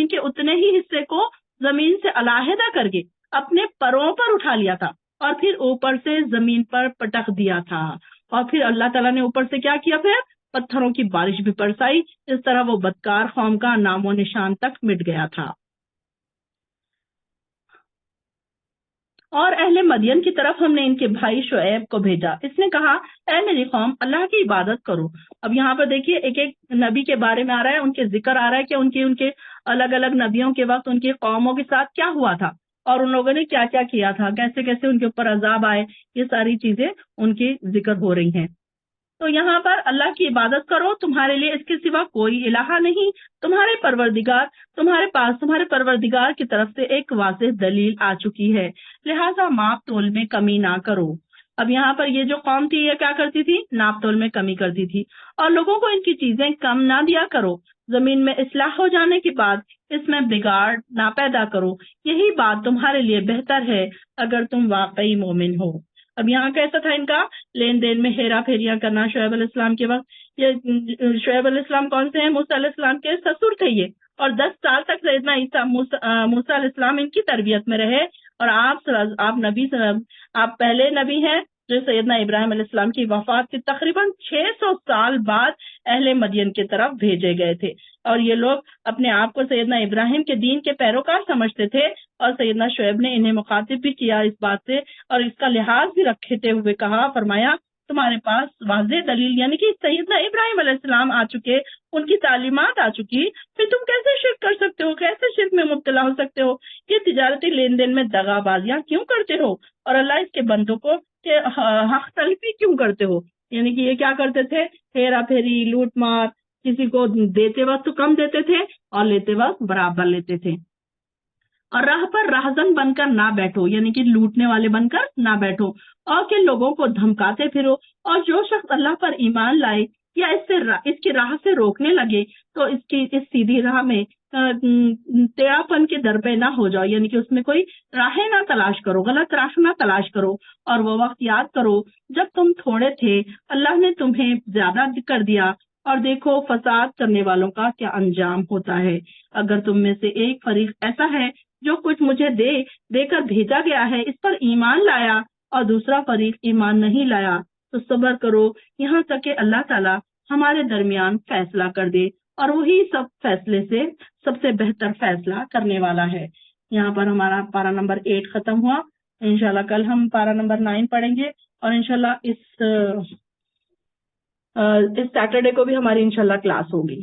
کے اتنے ہی حصے کو زمین سے علیحدہ کر کے اپنے پروں پر اٹھا لیا تھا اور پھر اوپر سے زمین پر پٹک دیا تھا، اور پھر اللہ تعالیٰ نے اوپر سے کیا کیا، پھر پتھروں کی بارش بھی برسائی۔ اس طرح وہ بدکار قوم کا نام و نشان تک مٹ گیا تھا۔ اور اہل مدین کی طرف ہم نے ان کے بھائی شعیب کو بھیجا۔ اس نے کہا اے میری قوم، اللہ کی عبادت کرو۔ اب یہاں پر دیکھیے ایک ایک نبی کے بارے میں آ رہا ہے، ان کے ذکر آ رہا ہے کہ ان کے الگ الگ نبیوں کے وقت ان کی قوموں کے ساتھ کیا ہوا تھا اور ان لوگوں نے کیا کیا کیا تھا، کیسے کیسے ان کے اوپر عذاب آئے، یہ ساری چیزیں ان کی ذکر ہو رہی ہیں۔ تو یہاں پر اللہ کی عبادت کرو، تمہارے لیے اس کے سوا کوئی الہ نہیں، تمہارے پروردگار کی طرف سے ایک واضح دلیل آ چکی ہے، لہذا ماپ تول میں کمی نہ کرو۔ اب یہاں پر یہ جو قوم تھی یہ کیا کرتی تھی، ناپ تول میں کمی کرتی تھی، اور لوگوں کو ان کی چیزیں کم نہ دیا کرو۔ زمین میں اصلاح ہو جانے کے بعد اس میں بگاڑ نہ پیدا کرو، یہی بات تمہارے لیے بہتر ہے اگر تم واقعی مومن ہو۔ اب یہاں کیسا تھا ان کا لین دین میں ہیرا پھیریاں کرنا شعیب علیہ السلام کے وقت۔ یہ شعیب علیہ السلام کون سے ہیں؟ موسیٰ علیہ السلام کے سسر تھے یہ، اور 10 سال تک سیدنا موسیٰ علیہ السلام ان کی تربیت میں رہے، اور آپ پہلے نبی ہیں جو سیدنا ابراہیم علیہ السلام کی وفات کے تقریباً 600 سال بعد اہل مدین کی طرف بھیجے گئے تھے، اور یہ لوگ اپنے آپ کو سیدنا ابراہیم کے دین کے پیروکار سمجھتے تھے، اور سیدنا شعیب نے انہیں مخاطب بھی کیا اس بات سے، اور اس کا لحاظ بھی رکھتے ہوئے کہا، فرمایا تمہارے پاس واضح دلیل یعنی کہ سیدنا ابراہیم علیہ السلام آ چکے، ان کی تعلیمات آ چکی، پھر تم کیسے شرک کر سکتے ہو، کیسے شرک میں مبتلا ہو سکتے ہو؟ یہ تجارتی لین دین میں دغا بازیاں کیوں کرتے ہو، اور اللہ اس کے بندوں کو کہ حق تلفی کیوں کرتے ہو؟ یعنی کہ یہ کیا کرتے تھے؟ ہیرا پھیری، لوٹ مار، کسی کو دیتے وقت تو کم دیتے تھے اور لیتے وقت برابر لیتے تھے۔ اور راہ پر راہزن بن کر نہ بیٹھو، یعنی کہ لوٹنے والے بن کر نہ بیٹھو، اور کہ لوگوں کو دھمکاتے پھرو، اور جو شخص اللہ پر ایمان لائے یا اس کی راہ سے روکنے لگے تو اس سیدھی راہ میں تیڑا پن کے در پہ نہ ہو جاؤ، یعنی کہ اس میں کوئی راہیں نہ تلاش کرو، غلط راہ نہ تلاش کرو۔ اور وہ وقت یاد کرو جب تم تھوڑے تھے، اللہ نے تمہیں زیادہ کر دیا، اور دیکھو فساد کرنے والوں کا کیا انجام ہوتا ہے۔ اگر تم میں سے ایک فریق ایسا ہے جو کچھ مجھے دے کر بھیجا گیا ہے، اس پر ایمان لایا، اور دوسرا فریق ایمان نہیں لایا، تو صبر کرو یہاں تک کہ اللہ تعالیٰ ہمارے درمیان فیصلہ کر دے، اور وہی سب فیصلے سے سب سے بہتر فیصلہ کرنے والا ہے۔ یہاں پر ہمارا پارا نمبر 8 ختم ہوا۔ انشاءاللہ کل ہم پارا نمبر 9 پڑھیں گے، اور انشاءاللہ اس سیٹرڈے کو بھی ہماری انشاءاللہ کلاس ہوگی۔